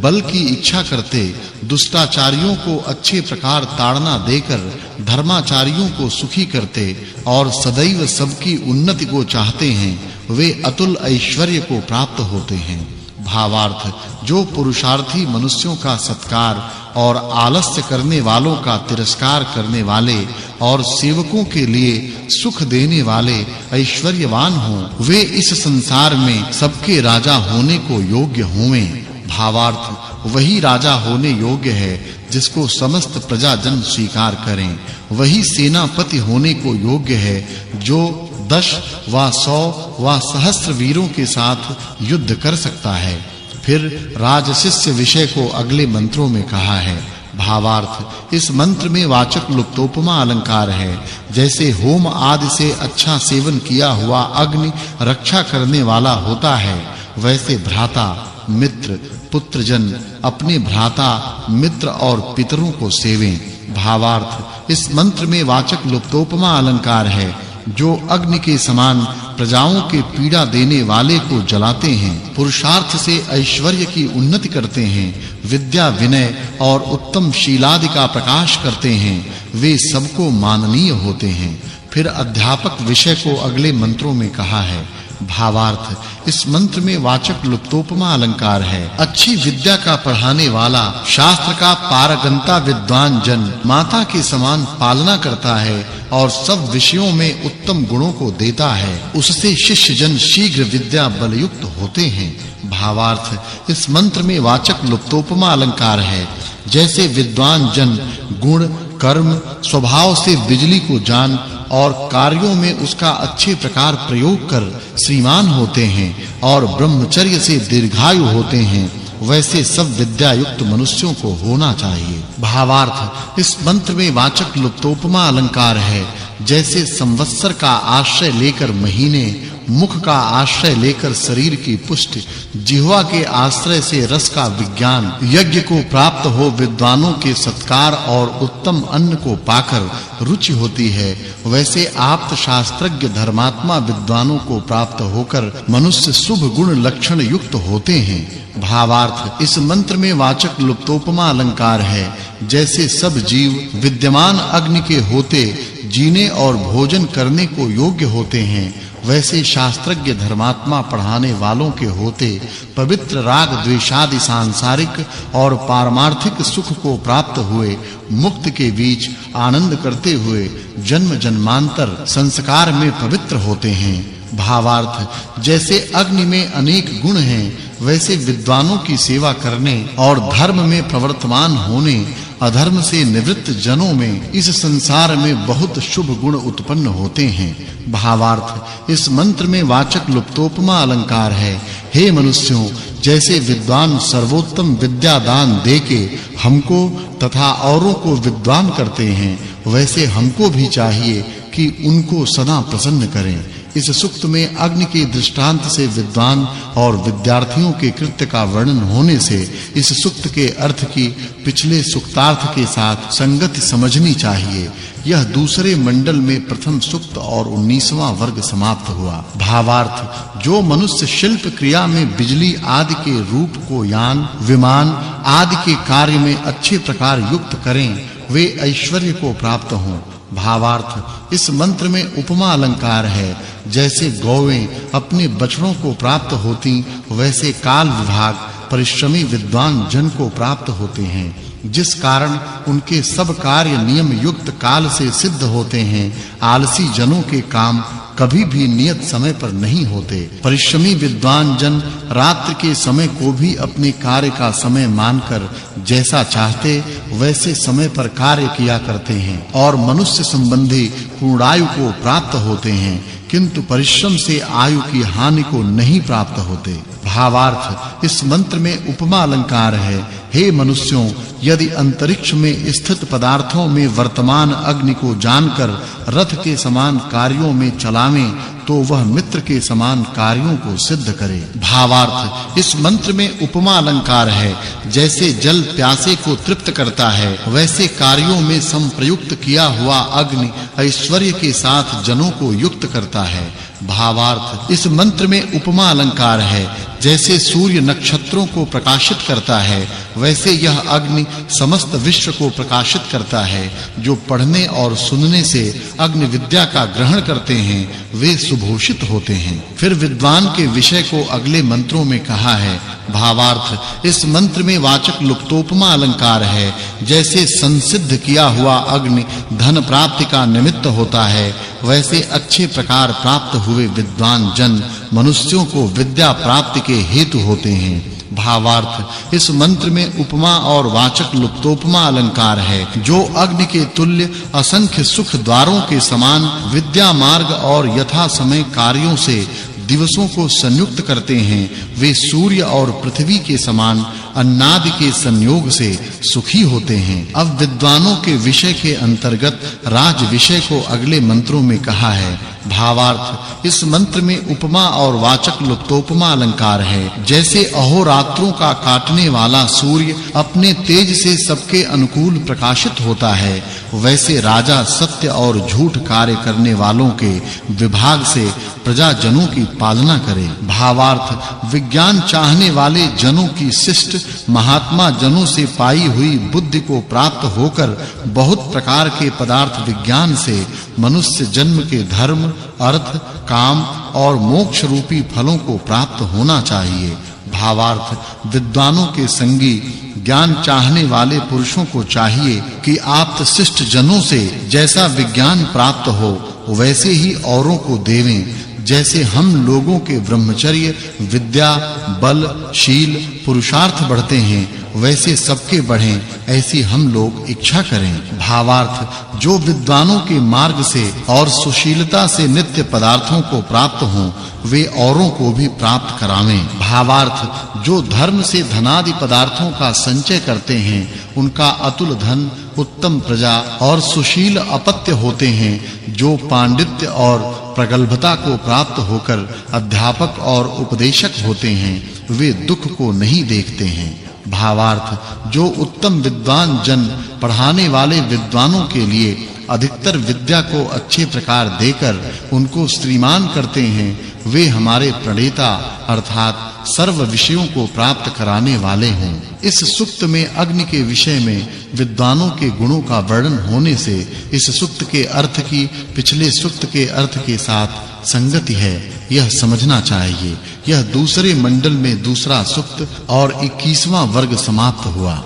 बल की इच्छा करते, दुष्टाचारियों को अच्छे प्रकार ताड़ना देकर धर्माचारियों को सुखी करते और सदैव सबकी उन्नति को चाहते हैं, वे अतुल ऐश्वर्य को प्राप्त होते हैं। भावार्थ, जो पुरुषार्थी मनुष्यों का सत्कार और आलस्य करने वालों का तिरस्कार करने वाले और सेवकों के लिए सुख देने वाले ऐश्वर्यवान हों, वे इस संसार में सबके राजा होने को योग्य होवें। भावार्थ, वही राजा होने योग्य है जिसको समस्त प्रजाजन स्वीकार करें। वही सेनापति होने को योग्य है जो 10 व 100 व सहस्त्र वीरों के साथ युद्ध कर सकता है। फिर राजशिष्य विषय को अगले मंत्रों में कहा है। भावार्थ, इस मंत्र में वाचक् लुप्तोपमा अलंकार है। जैसे होम आदि से अच्छा सेवन किया हुआ अग्नि रक्षा करने वाला होता है, वैसे भ्राता, मित्र, पुत्रजन अपने भ्राता, मित्र और पितरों को सेवें। भावार्थ इस मंत्र में वाचक् लुप्तोपमा अलंकार है जो अग्नि के समान प्रजाओं के पीड़ा देने वाले को जलाते हैं, पुरुषार्थ से ऐश्वर्य की उन्नति करते हैं, विद्या विनय और उत्तम शीलादि का प्रकाश करते हैं, वे सबको माननीय होते हैं। फिर अध्यापक विषय को अगले मंत्रों में कहा है। भावार्थ इस मंत्र में वाचक् लुप्तोपमा अलंकार है। अच्छी विद्या का पढ़ाने वाला, शास्त्र का पारगंता विद्वान जन माता के समान पालना करता है और सब विषयों में उत्तम गुणों को देता है, उससे शिष्य जन शीघ्र विद्या बलयुक्त होते हैं। भावार्थ इस मंत्र में वाचक् लुप्तोपमा अलंकार है। जैसे विद्वान जन गुण, कर्म, स्वभाव से बिजली को जान और कार्यों में उसका अच्छे प्रकार प्रयोग कर श्रीमान होते हैं और ब्रह्मचर्य से दीर्घायु होते हैं, वैसे सब विद्या युक्त मनुष्यों को होना चाहिए। भावार्थ इस मंत्र में वाचक् लुप्तोपमा अलंकार है। जैसे संवत्सर का आश्रय लेकर महीने, मुख का आश्रय लेकर शरीर की पुष्टि, जिह्वा के आश्रय से रस का विज्ञान, यज्ञ को प्राप्त हो विद्वानों के सत्कार और उत्तम अन्न को पाकर रुचि होती है, वैसे आप्त शास्त्रज्ञ धर्मात्मा विद्वानों को प्राप्त होकर मनुष्य शुभ गुण लक्षण युक्त होते हैं। भावार्थ इस मंत्र में वाचक् लुप्तोपमा अलंकार है। जैसे सब जीव विद्यमान अग्नि के होते जीने और भोजन करने को योग्य होते हैं, वैसे शास्त्रज्ञ धर्मात्मा पढ़ाने वालों के होते पवित्र राग द्वेषादि सांसारिक और पारमार्थिक सुख को प्राप्त हुए मुक्त के बीच आनंद करते हुए जन्म जन्मांतर संस्कार में पवित्र होते हैं। भावार्थ जैसे अग्नि में अनेक गुण हैं, वैसे विद्वानों की सेवा करने और धर्म में प्रवर्तमान होने, अधर्म से निवृत्त जनों में इस संसार में बहुत शुभ गुण उत्पन्न होते हैं। भावार्थ इस मंत्र में वाचक् लुप्तोपमा अलंकार है। हे मनुष्यों, जैसे विद्वान सर्वोत्तम विद्या दान देके हमको तथा औरों को विद्वान करते हैं, वैसे हमको भी चाहिए कि उनको सदा प्रसन्न करें। इस सूक्त में अग्नि के दृष्टांत से विद्वान और विद्यार्थियों के कृत्य का वर्णन होने से इस सूक्त के अर्थ की पिछले सूक्तार्थ के साथ संगति समझनी चाहिए। यह दूसरे मंडल में प्रथम सूक्त और 19वां वर्ग समाप्त हुआ। भावार्थ जो मनुष्य शिल्प क्रिया में बिजली आदि के रूप को यान, विमान आदि के कार्य में अच्छे प्रकार युक्त करें, वे ऐश्वर्य को प्राप्त हों। भावार्थ इस मंत्र में उपमा अलंकार है। जैसे गौएं अपने बछड़ों को प्राप्त होती, वैसे काल विभाग परिश्रमी विद्वान जन को प्राप्त होते हैं, जिस कारण उनके सब कार्य नियम युक्त काल से सिद्ध होते हैं। आलसी जनों के काम कभी भी नियत समय पर नहीं होते। परिश्रमी विद्वान जन रात्रि के समय को भी अपने कार्य का समय मानकर जैसा चाहते वैसे समय पर कार्य किया करते हैं और मनुष्य संबंधी पूर्णायु को प्राप्त होते हैं, किंतु परिश्रम से आयु की हानि को नहीं प्राप्त होते। भावार्थ इस मंत्र में उपमा अलंकार है। हे मनुष्यों, यदि अंतरिक्ष में स्थित पदार्थों में वर्तमान अग्नि को जानकर रथ के समान कार्यों में चलावें, तो वह मित्र के समान कार्यों को सिद्ध करे। भावार्थ इस मंत्र में उपमा अलंकार है। जैसे जल प्यासे को तृप्त करता है, वैसे कार्यों में संप्रयुक्त किया हुआ अग्नि ऐश्वर्य के साथ जनों को युक्त करता है। भावार्थ इस मंत्र में उपमा अलंकार है। जैसे सूर्य नक्षत्रों को प्रकाशित करता है, वैसे यह अग्नि समस्त विश्व को प्रकाशित करता है। जो पढ़ने और सुनने से अग्नि विद्या का ग्रहण करते हैं, वे सुभूषित होते हैं। फिर विद्वान के विषय को अगले मंत्रों में कहा है। भावार्थ इस मंत्र में वाचक् लुप्तोपमा अलंकार है। जैसे संसिद्ध किया हुआ अग्नि धन प्राप्ति का निमित्त होता है, वैसे अच्छे प्रकार प्राप्त हुए विद्वान जन मनुष्यों को विद्या प्राप्ति के हेतु होते हैं। भावार्थ इस मंत्र में उपमा और वाचक् लुप्तोपमा अलंकार है। जो अग्नि के तुल्य असंख्य सुख द्वारों के समान विद्या मार्ग और यथा समय कार्यों से दिवसों को संयुक्त करते हैं, वे सूर्य और पृथ्वी के समान अन्नादि के संयोग से सुखी होते हैं। अब विद्वानों के विषय के अंतर्गत राज विषय को अगले मंत्रों में कहा है। भावार्थ, इस मंत्र में उपमा और वाचक् लुप्तोपमा अलंकार है। जैसे अहोरात्रों का काटने वाला सूर्य अपने तेज से सबके अनुकूल प्रकाशित होता है, वैसे राजा सत्य और झूठ कार्य करने वालों के विभाग से प्रजाजनों की पालना करे। भावार्थ, विज्ञान चाहने वाले जनों की शिष्ट महात्मा जनों से पाई हुई बुद्धि को प्राप्त होकर बहुत प्रकार के पदार्थ विज्ञान से मनुष्य जन्म के धर्म, अर्थ, काम और मोक्ष रूपी फलों को प्राप्त होना चाहिए। भावार्थ, विद्वानों के संगी ज्ञान चाहने वाले पुरुषों को चाहिए कि आप्त शिष्ट जनों से जैसा विज्ञान प्राप्त हो वैसे ही औरों को देवें। जैसे हम लोगों के ब्रह्मचर्य, विद्या, बल, शील, पुरुषार्थ बढ़ते हैं, वैसे सबके बढ़ें, ऐसी हम लोग इच्छा करें। भावार्थ, जो विद्वानों के मार्ग से और सुशीलता से नित्य पदार्थों को प्राप्त हों, वे औरों को भी प्राप्त करावें। भावार्थ, जो धर्म से धनादि पदार्थों का संचय करते हैं, उनका अतुल धन, उत्तम प्रजा और सुशील अपत्य होते हैं। जो पांडित्य और प्रगल्भता को प्राप्त होकर अध्यापक और उपदेशक होते हैं, वे दुख को नहीं देखते हैं। भावार्थ, जो उत्तम विद्वान जन पढ़ाने वाले विद्वानों के लिए अधिकतर विद्या को अच्छे प्रकार देकर उनको श्रीमान करते हैं, वे हमारे प्रणेता अर्थात सर्व विषयों को प्राप्त कराने वाले हों। इस सूक्त में अग्नि के विषय में विद्वानों के गुणों का वर्णन होने से इस सूक्त के अर्थ की पिछले सूक्त के अर्थ के साथ संगति है, यह समझना चाहिए। यह दूसरे मंडल में दूसरा सूक्त और 21वां वर्ग समाप्त हुआ।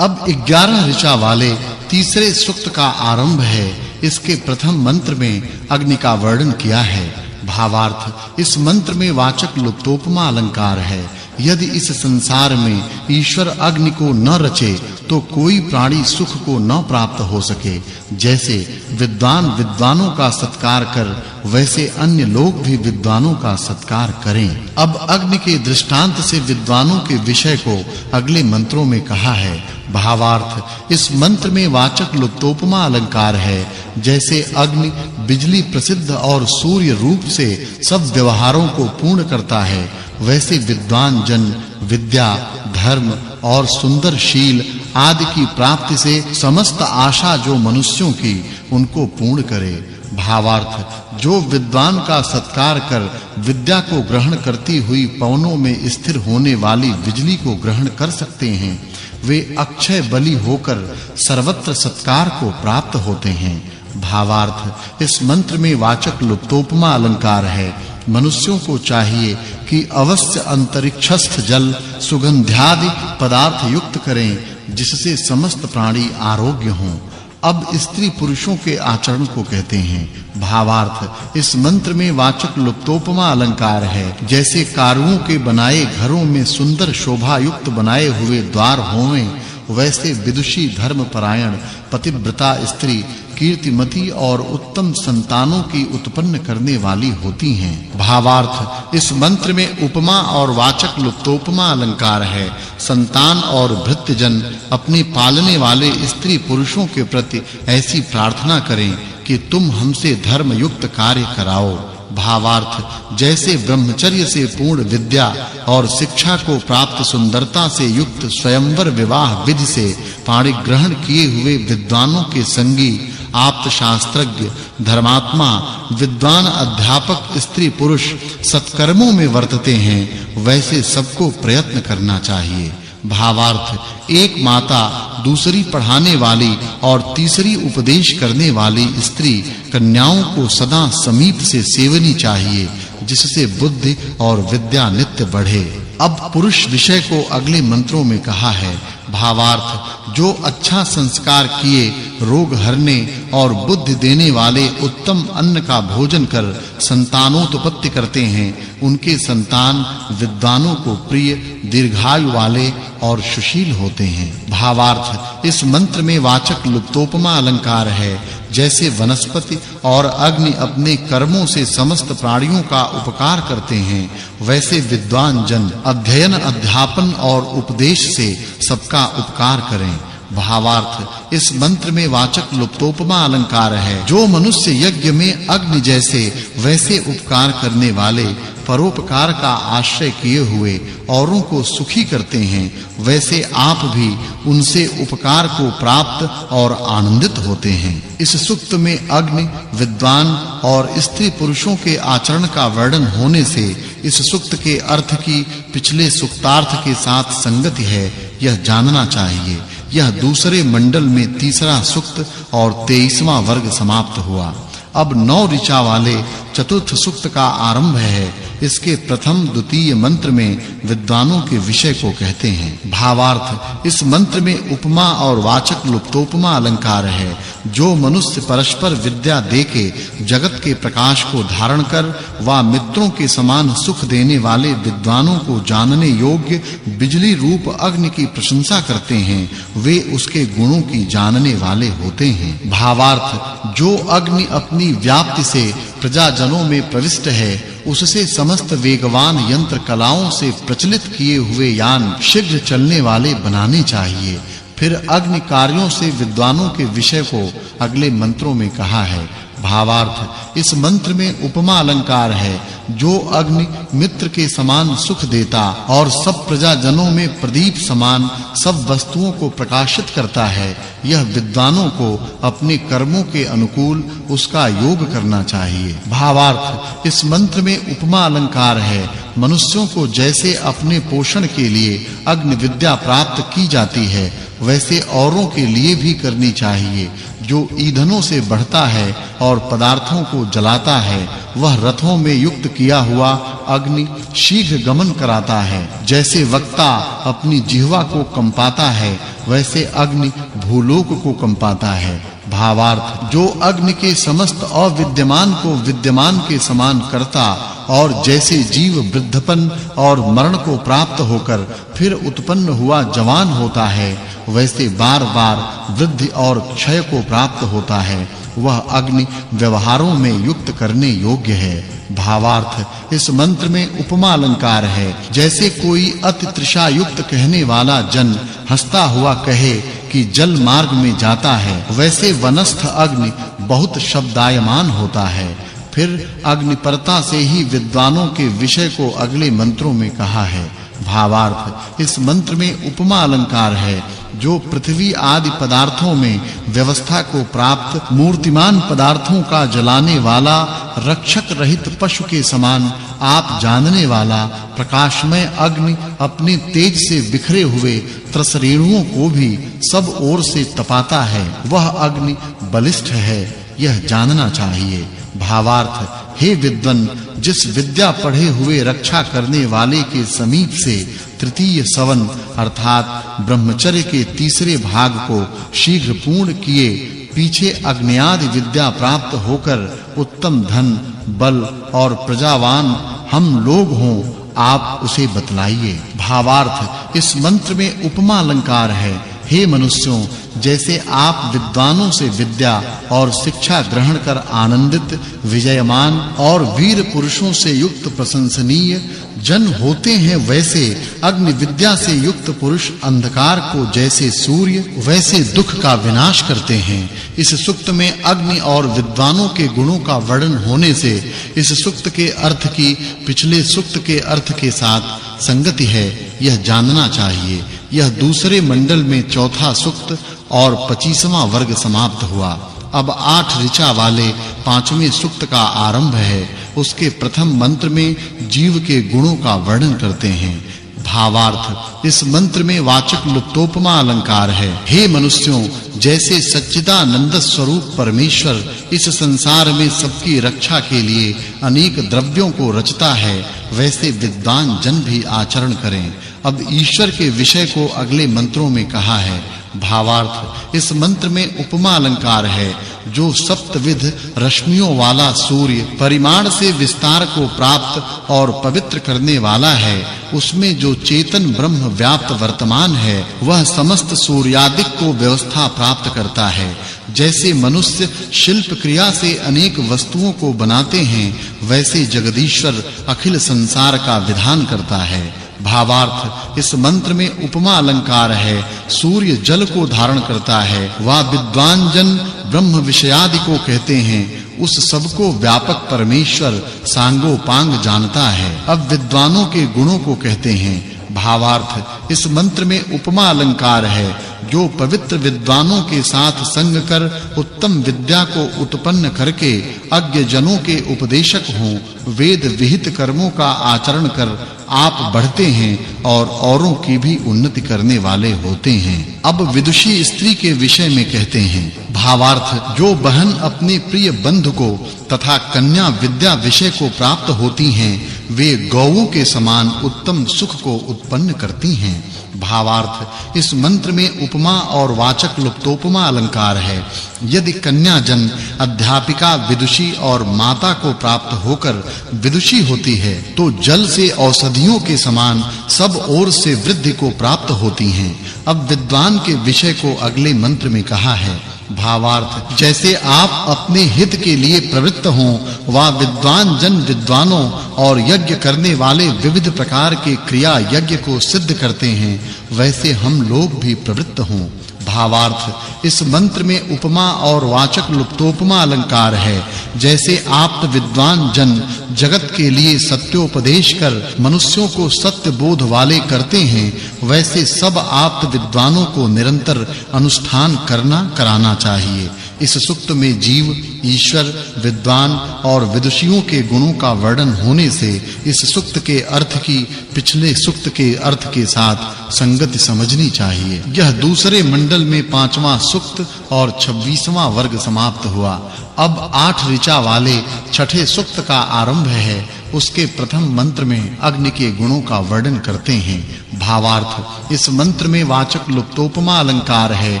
अब 11 ऋचा वाले तीसरे सूक्त का आरंभ है। इसके प्रथम मंत्र में अग्नि का वर्णन किया है। भावार्थ, इस मंत्र में वाचक् लुप्तोपमा अलंकार है। यदि इस संसार में ईश्वर अग्नि को न रचे तो कोई प्राणी सुख को न प्राप्त हो सके। जैसे विद्वान विद्वानों का सत्कार कर, वैसे अन्य लोग भी विद्वानों का सत्कार करें। अब अग्नि के दृष्टांत से विद्वानों के विषय को अगले मंत्रों में कहा है। भावार्थ, इस मंत्र में वाचक् लुप्तोपमा अलंकार है। जैसे अग्नि बिजली प्रसिद्ध और सूर्य रूप से सब व्यवहारों को पूर्ण करता है, वैसे विद्वान जन विद्या, धर्म और सुंदर शील आदि की प्राप्ति से समस्त आशा जो मनुष्यों की, उनको पूर्ण करे। भावार्थ, जो विद्वान का सत्कार कर विद्या को ग्रहण करती हुई पवनों में स्थिर होने वाली बिजली को ग्रहण कर सकते हैं, वे अक्षय बलि होकर सर्वत्र सत्कार को प्राप्त होते हैं। भावार्थ, इस मंत्र में वाचक् लुप्तोपमा अलंकार है। मनुष्यों को चाहिए कि अवश्य अंतरिक्षस्थ जल सुगंध्यादि पदार्थ युक्त करें, जिससे समस्त प्राणी आरोग्य हों। अब स्त्री पुरुषों के आचरण को कहते हैं। भावार्थ, इस मंत्र में वाचक् लुप्तोपमा अलंकार है। जैसे कारुओं के बनाए घरों में सुंदर शोभा युक्त बनाए हुए द्वार होवें, वैसे विदुषी धर्मपरायण पतिव्रता स्त्री कीर्तिमती और उत्तम संतानों की उत्पन्न करने वाली होती हैं। भावार्थ, इस मंत्र में उपमा और वाचक् लुप्तोपमा अलंकार है। संतान और भृत्यजन अपने पालने वाले स्त्री पुरुषों के प्रति ऐसी प्रार्थना करें कि तुम हमसे धर्म युक्त कार्य कराओ। भावार्थ, जैसे ब्रह्मचर्य से पूर्ण विद्या और शिक्षा को प्राप्त सुंदरता से युक्त स्वयंवर विवाह विधि से पाणिग्रहण किए हुए विद्वानों के संगी आप्त शास्त्रज्ञ धर्मात्मा विद्वान अध्यापक स्त्री पुरुष सत्कर्मों में वर्तते हैं, वैसे सबको प्रयत्न करना चाहिए। भावार्थ, एक माता दूसरी पढ़ाने वाली और तीसरी उपदेश करने वाली स्त्री कन्याओं को सदा समीप से सेवनी चाहिए, जिससे बुद्धि और विद्या नित्य बढ़े। अब पुरुष विषय को अगले मंत्रों में कहा है। भावार्थ, जो अच्छा संस्कार किए रोग हरने और बुद्धि देने वाले उत्तम अन्न का भोजन कर संतानोत्पत्ति करते हैं, उनके संतान विद्वानों को प्रिय, दीर्घायु वाले और सुशील होते हैं। भावार्थ, इस मंत्र में वाचक् लुप्तोपमा अलंकार है। जैसे वनस्पति और अग्नि अपने कर्मों से समस्त प्राणियों का उपकार करते हैं, वैसे विद्वान जन अध्ययन, अध्यापन और उपदेश से सबका उपकार करें। भावार्थ, इस मंत्र में वाचक् लुप्तोपमा अलंकार है। जो मनुष्य यज्ञ में अग्नि जैसे वैसे उपकार करने वाले, परोपकार का आश्रय किए हुए औरों को सुखी करते हैं, वैसे आप भी उनसे उपकार को प्राप्त और आनंदित होते हैं। इस सूक्त में अग्नि, विद्वान और स्त्री पुरुषों के आचरण का वर्णन होने से इस सूक्त के अर्थ की पिछले सूक्तार्थ के साथ संगति है, यह जानना चाहिए। यह दूसरे मंडल में तीसरा सूक्त और 23वां वर्ग समाप्त हुआ। अब 9 ऋचा वाले चतुर्थ सूक्त का आरंभ है। इसके प्रथम द्वितीय मंत्र में विद्वानों के विषय को कहते हैं। भावार्थ, इस मंत्र में उपमा और वाचक् लुप्तोपमा अलंकार है। जो मनुष्य परस्पर विद्या देके जगत के प्रकाश को धारण कर व मित्रों के समान सुख देने वाले विद्वानों को जानने योग्य बिजली रूप अग्नि की प्रशंसा करते हैं, वे उसके गुणों की जानने वाले होते हैं। भावार्थ, जो अग्नि अपनी व्याप्ति से प्रजाजनों में प्रविष्ट है, उससे समस्त वेगवान यंत्र कलाओं से प्रचलित किए हुए यान शीघ्र चलने वाले बनाने चाहिए। फिर अग्नि कार्यों से विद्वानों के विषय को अगले मंत्रों में कहा है। भावार्थ, इस मंत्र में उपमा अलंकार है। जो अग्नि मित्र के समान सुख देता और सब प्रजाजनों में प्रदीप समान सब वस्तुओं को प्रकाशित करता है, यह विद्वानों को अपने कर्मों के अनुकूल उसका योग करना चाहिए। भावार्थ, इस मंत्र में उपमा अलंकार है। मनुष्यों को जैसे अपने पोषण के लिए अग्नि विद्या प्राप्त की जाती है, वैसे औरों के लिए भी करनी चाहिए। जो ईंधनों से बढ़ता है और पदार्थों को जलाता है, वह रथों में युक्त किया हुआ अग्नि शीघ्र गमन कराता है। जैसे वक्ता अपनी जिह्वा को कंपाता है, वैसे अग्नि भूलोक को कंपाता है। भावार्थ, जो अग्नि के समस्त अविद्यमान को विद्यमान के समान करता और जैसे जीव वृद्धपन और मरण को प्राप्त होकर फिर उत्पन्न हुआ जवान होता है, वैसे बार-बार वृद्धि और क्षय को प्राप्त होता है, वह अग्नि व्यवहारों में युक्त करने योग्य है। भावार्थ, इस मंत्र में उपमा अलंकार है। जैसे कोई अति तृषा युक्त कहने वाला जन हंसता हुआ कहे कि जल मार्ग में जाता है, वैसे वनस्थ अग्नि बहुत शब्दायमान होता है। फिर अग्निपरता से ही विद्वानों के विषय को अगले मंत्रों में कहा है। भावार्थ, इस मंत्र में उपमा अलंकार है। जो पृथ्वी आदि पदार्थों में व्यवस्था को प्राप्त मूर्तिमान पदार्थों का जलाने वाला रक्षक रहित पशु के समान आप जानने वाला प्रकाशमय अग्नि अपने तेज से बिखरे हुए त्रसरेणुओं को भी सब ओर से तपाता है, वह अग्नि बलिष्ठ है, यह जानना चाहिए। भावार्थ, हे विद्वन, जिस विद्या पढ़े हुए रक्षा करने वाले के समीप से तृतीय सवन अर्थात ब्रह्मचर्य के तीसरे भाग को शीघ्र पूर्ण किए पीछे अग्न्यादि विद्या प्राप्त होकर उत्तम धन, बल और प्रजावान हम लोग हों, आप उसे बतलाइए। भावार्थ, इस मंत्र में उपमा अलंकार है। हे मनुष्यों, जैसे आप विद्वानों से विद्या और शिक्षा ग्रहण कर आनंदित, विजयमान और वीर पुरुषों से युक्त प्रशंसनीय जन होते हैं, वैसे अग्नि विद्या से युक्त पुरुष अंधकार को जैसे सूर्य वैसे दुख का विनाश करते हैं। इस सूक्त में अग्नि और विद्वानों के गुणों का वर्णन होने से इस सूक्त के अर्थ की पिछले सूक्त के अर्थ के साथ संगति है, यह जानना चाहिए। यह दूसरे मंडल में चौथा सूक्त और 25वां वर्ग समाप्त हुआ। अब 8 ऋचा वाले 5वें सूक्त का आरंभ है। उसके प्रथम मंत्र में जीव के गुणों का वर्णन करते हैं। भावार्थ, इस मंत्र में वाचक् लुप्तोपमा अलंकार है। हे मनुष्यों, जैसे सच्चिदानंद स्वरूप परमेश्वर इस संसार में सबकी रक्षा के लिए अनेक द्रव्यों को रचता है, वैसे विद्वान जन भी आचरण करें। अब ईश्वर के विषय को अगले मंत्रों में कहा है। भावार्थ इस मंत्र में उपमा अलंकार है जो सप्तविध रश्मियों वाला सूर्य परिमाण से विस्तार को प्राप्त और पवित्र करने वाला है उसमें जो चेतन ब्रह्म व्याप्त वर्तमान है वह समस्त सूर्यादिक को व्यवस्था प्राप्त करता है जैसे मनुष्य शिल्प क्रिया से अनेक वस्तुओं को बनाते हैं वैसे जगदीश्वर अखिल संसार का विधान करता है भावार्थ इस मंत्र में उपमा अलंकार है सूर्य जल को धारण करता है वह विद्वान जन ब्रह्म विषयादि को कहते हैं उस सब को व्यापक परमेश्वर सांगोपांग जानता है अब विद्वानों के गुणों को कहते हैं भावार्थ इस मंत्र में उपमा अलंकार है जो पवित्र विद्वानों के साथ संग कर उत्तम विद्या को उत्पन्न करके अज्ञ जनों के उपदेशक हों वेद विहित कर्मों का आचरण कर आप बढ़ते हैं और औरों की भी उन्नति करने वाले होते हैं अब विदुषी स्त्री के विषय में कहते हैं भावार्थ जो बहन अपने प्रिय बंधु को तथा कन्या विद्या विषय को प्राप्त होती हैं वे गौओं के समान उत्तम सुख को उत्पन्न करती हैं भावार्थ इस मंत्र में उपमा और वाचक् लुप्तोपमा अलंकार है यदि कन्या जन अध्यापिका विदुषी और माता को प्राप्त होकर विदुषी होती है तो जल से औषधियों के समान सब ओर से वृद्धि को प्राप्त होती हैं अब विद्वान के विषय को अगले मंत्र में कहा है भावार्थ जैसे आप अपने हित के लिए प्रवृत्त हों वा विद्वान जन विद्वानों और यज्ञ करने वाले विविध प्रकार के क्रिया यज्ञ को सिद्ध करते हैं वैसे हम लोग भी प्रवृत्त हों भावार्थ इस मंत्र में उपमा और वाचक् लुप्तोपमा अलंकार है जैसे आप विद्वान जन जगत के लिए सत्योपदेश कर मनुष्यों को सत्य बोध वाले करते हैं वैसे सब आप विद्वानों को निरंतर अनुष्ठान कराना चाहिए इस सुक्त में जीव ईश्वर विद्वान और विदुषियों के गुणों का वर्णन होने से इस सुक्त के अर्थ की पिछले सुक्त के अर्थ के साथ संगति समझनी चाहिए यह दूसरे मंडल में 5वां सुक्त और 26वां वर्ग समाप्त हुआ अब 8 ऋचा वाले छठे सुक्त का आरंभ है उसके प्रथम मंत्र में अग्नि के गुणों का वर्णन करते हैं भावार्थ इस मंत्र में वाचक् लुप्तोपमा अलंकार है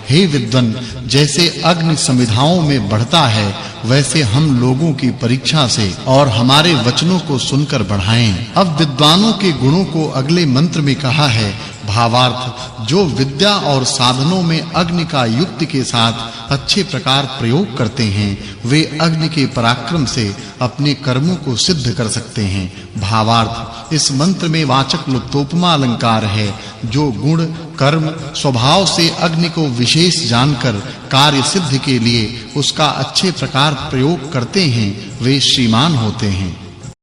हे विद्वन जैसे अग्नि समिधाओं में बढ़ता है वैसे हम लोगों की परीक्षा से और हमारे वचनों को सुनकर बढ़ाएं अब विद्वानों के गुणों को अगले मंत्र में कहा है भावार्थ जो विद्या और साधनों में अग्नि का युक्ति के साथ अच्छे प्रकार प्रयोग करते हैं वे अग्नि के पराक्रम से अपने कर्मों को सिद्ध कर सकते हैं भावार्थ इस मंत्र में वाचक् लुप्तोपमा अलंकार है जो गुण कर्म स्वभाव से अग्नि को विशेष जानकर कार्य सिद्ध के लिए उसका अच्छे प्रकार प्रयोग करते हैं वे श्रीमान होते हैं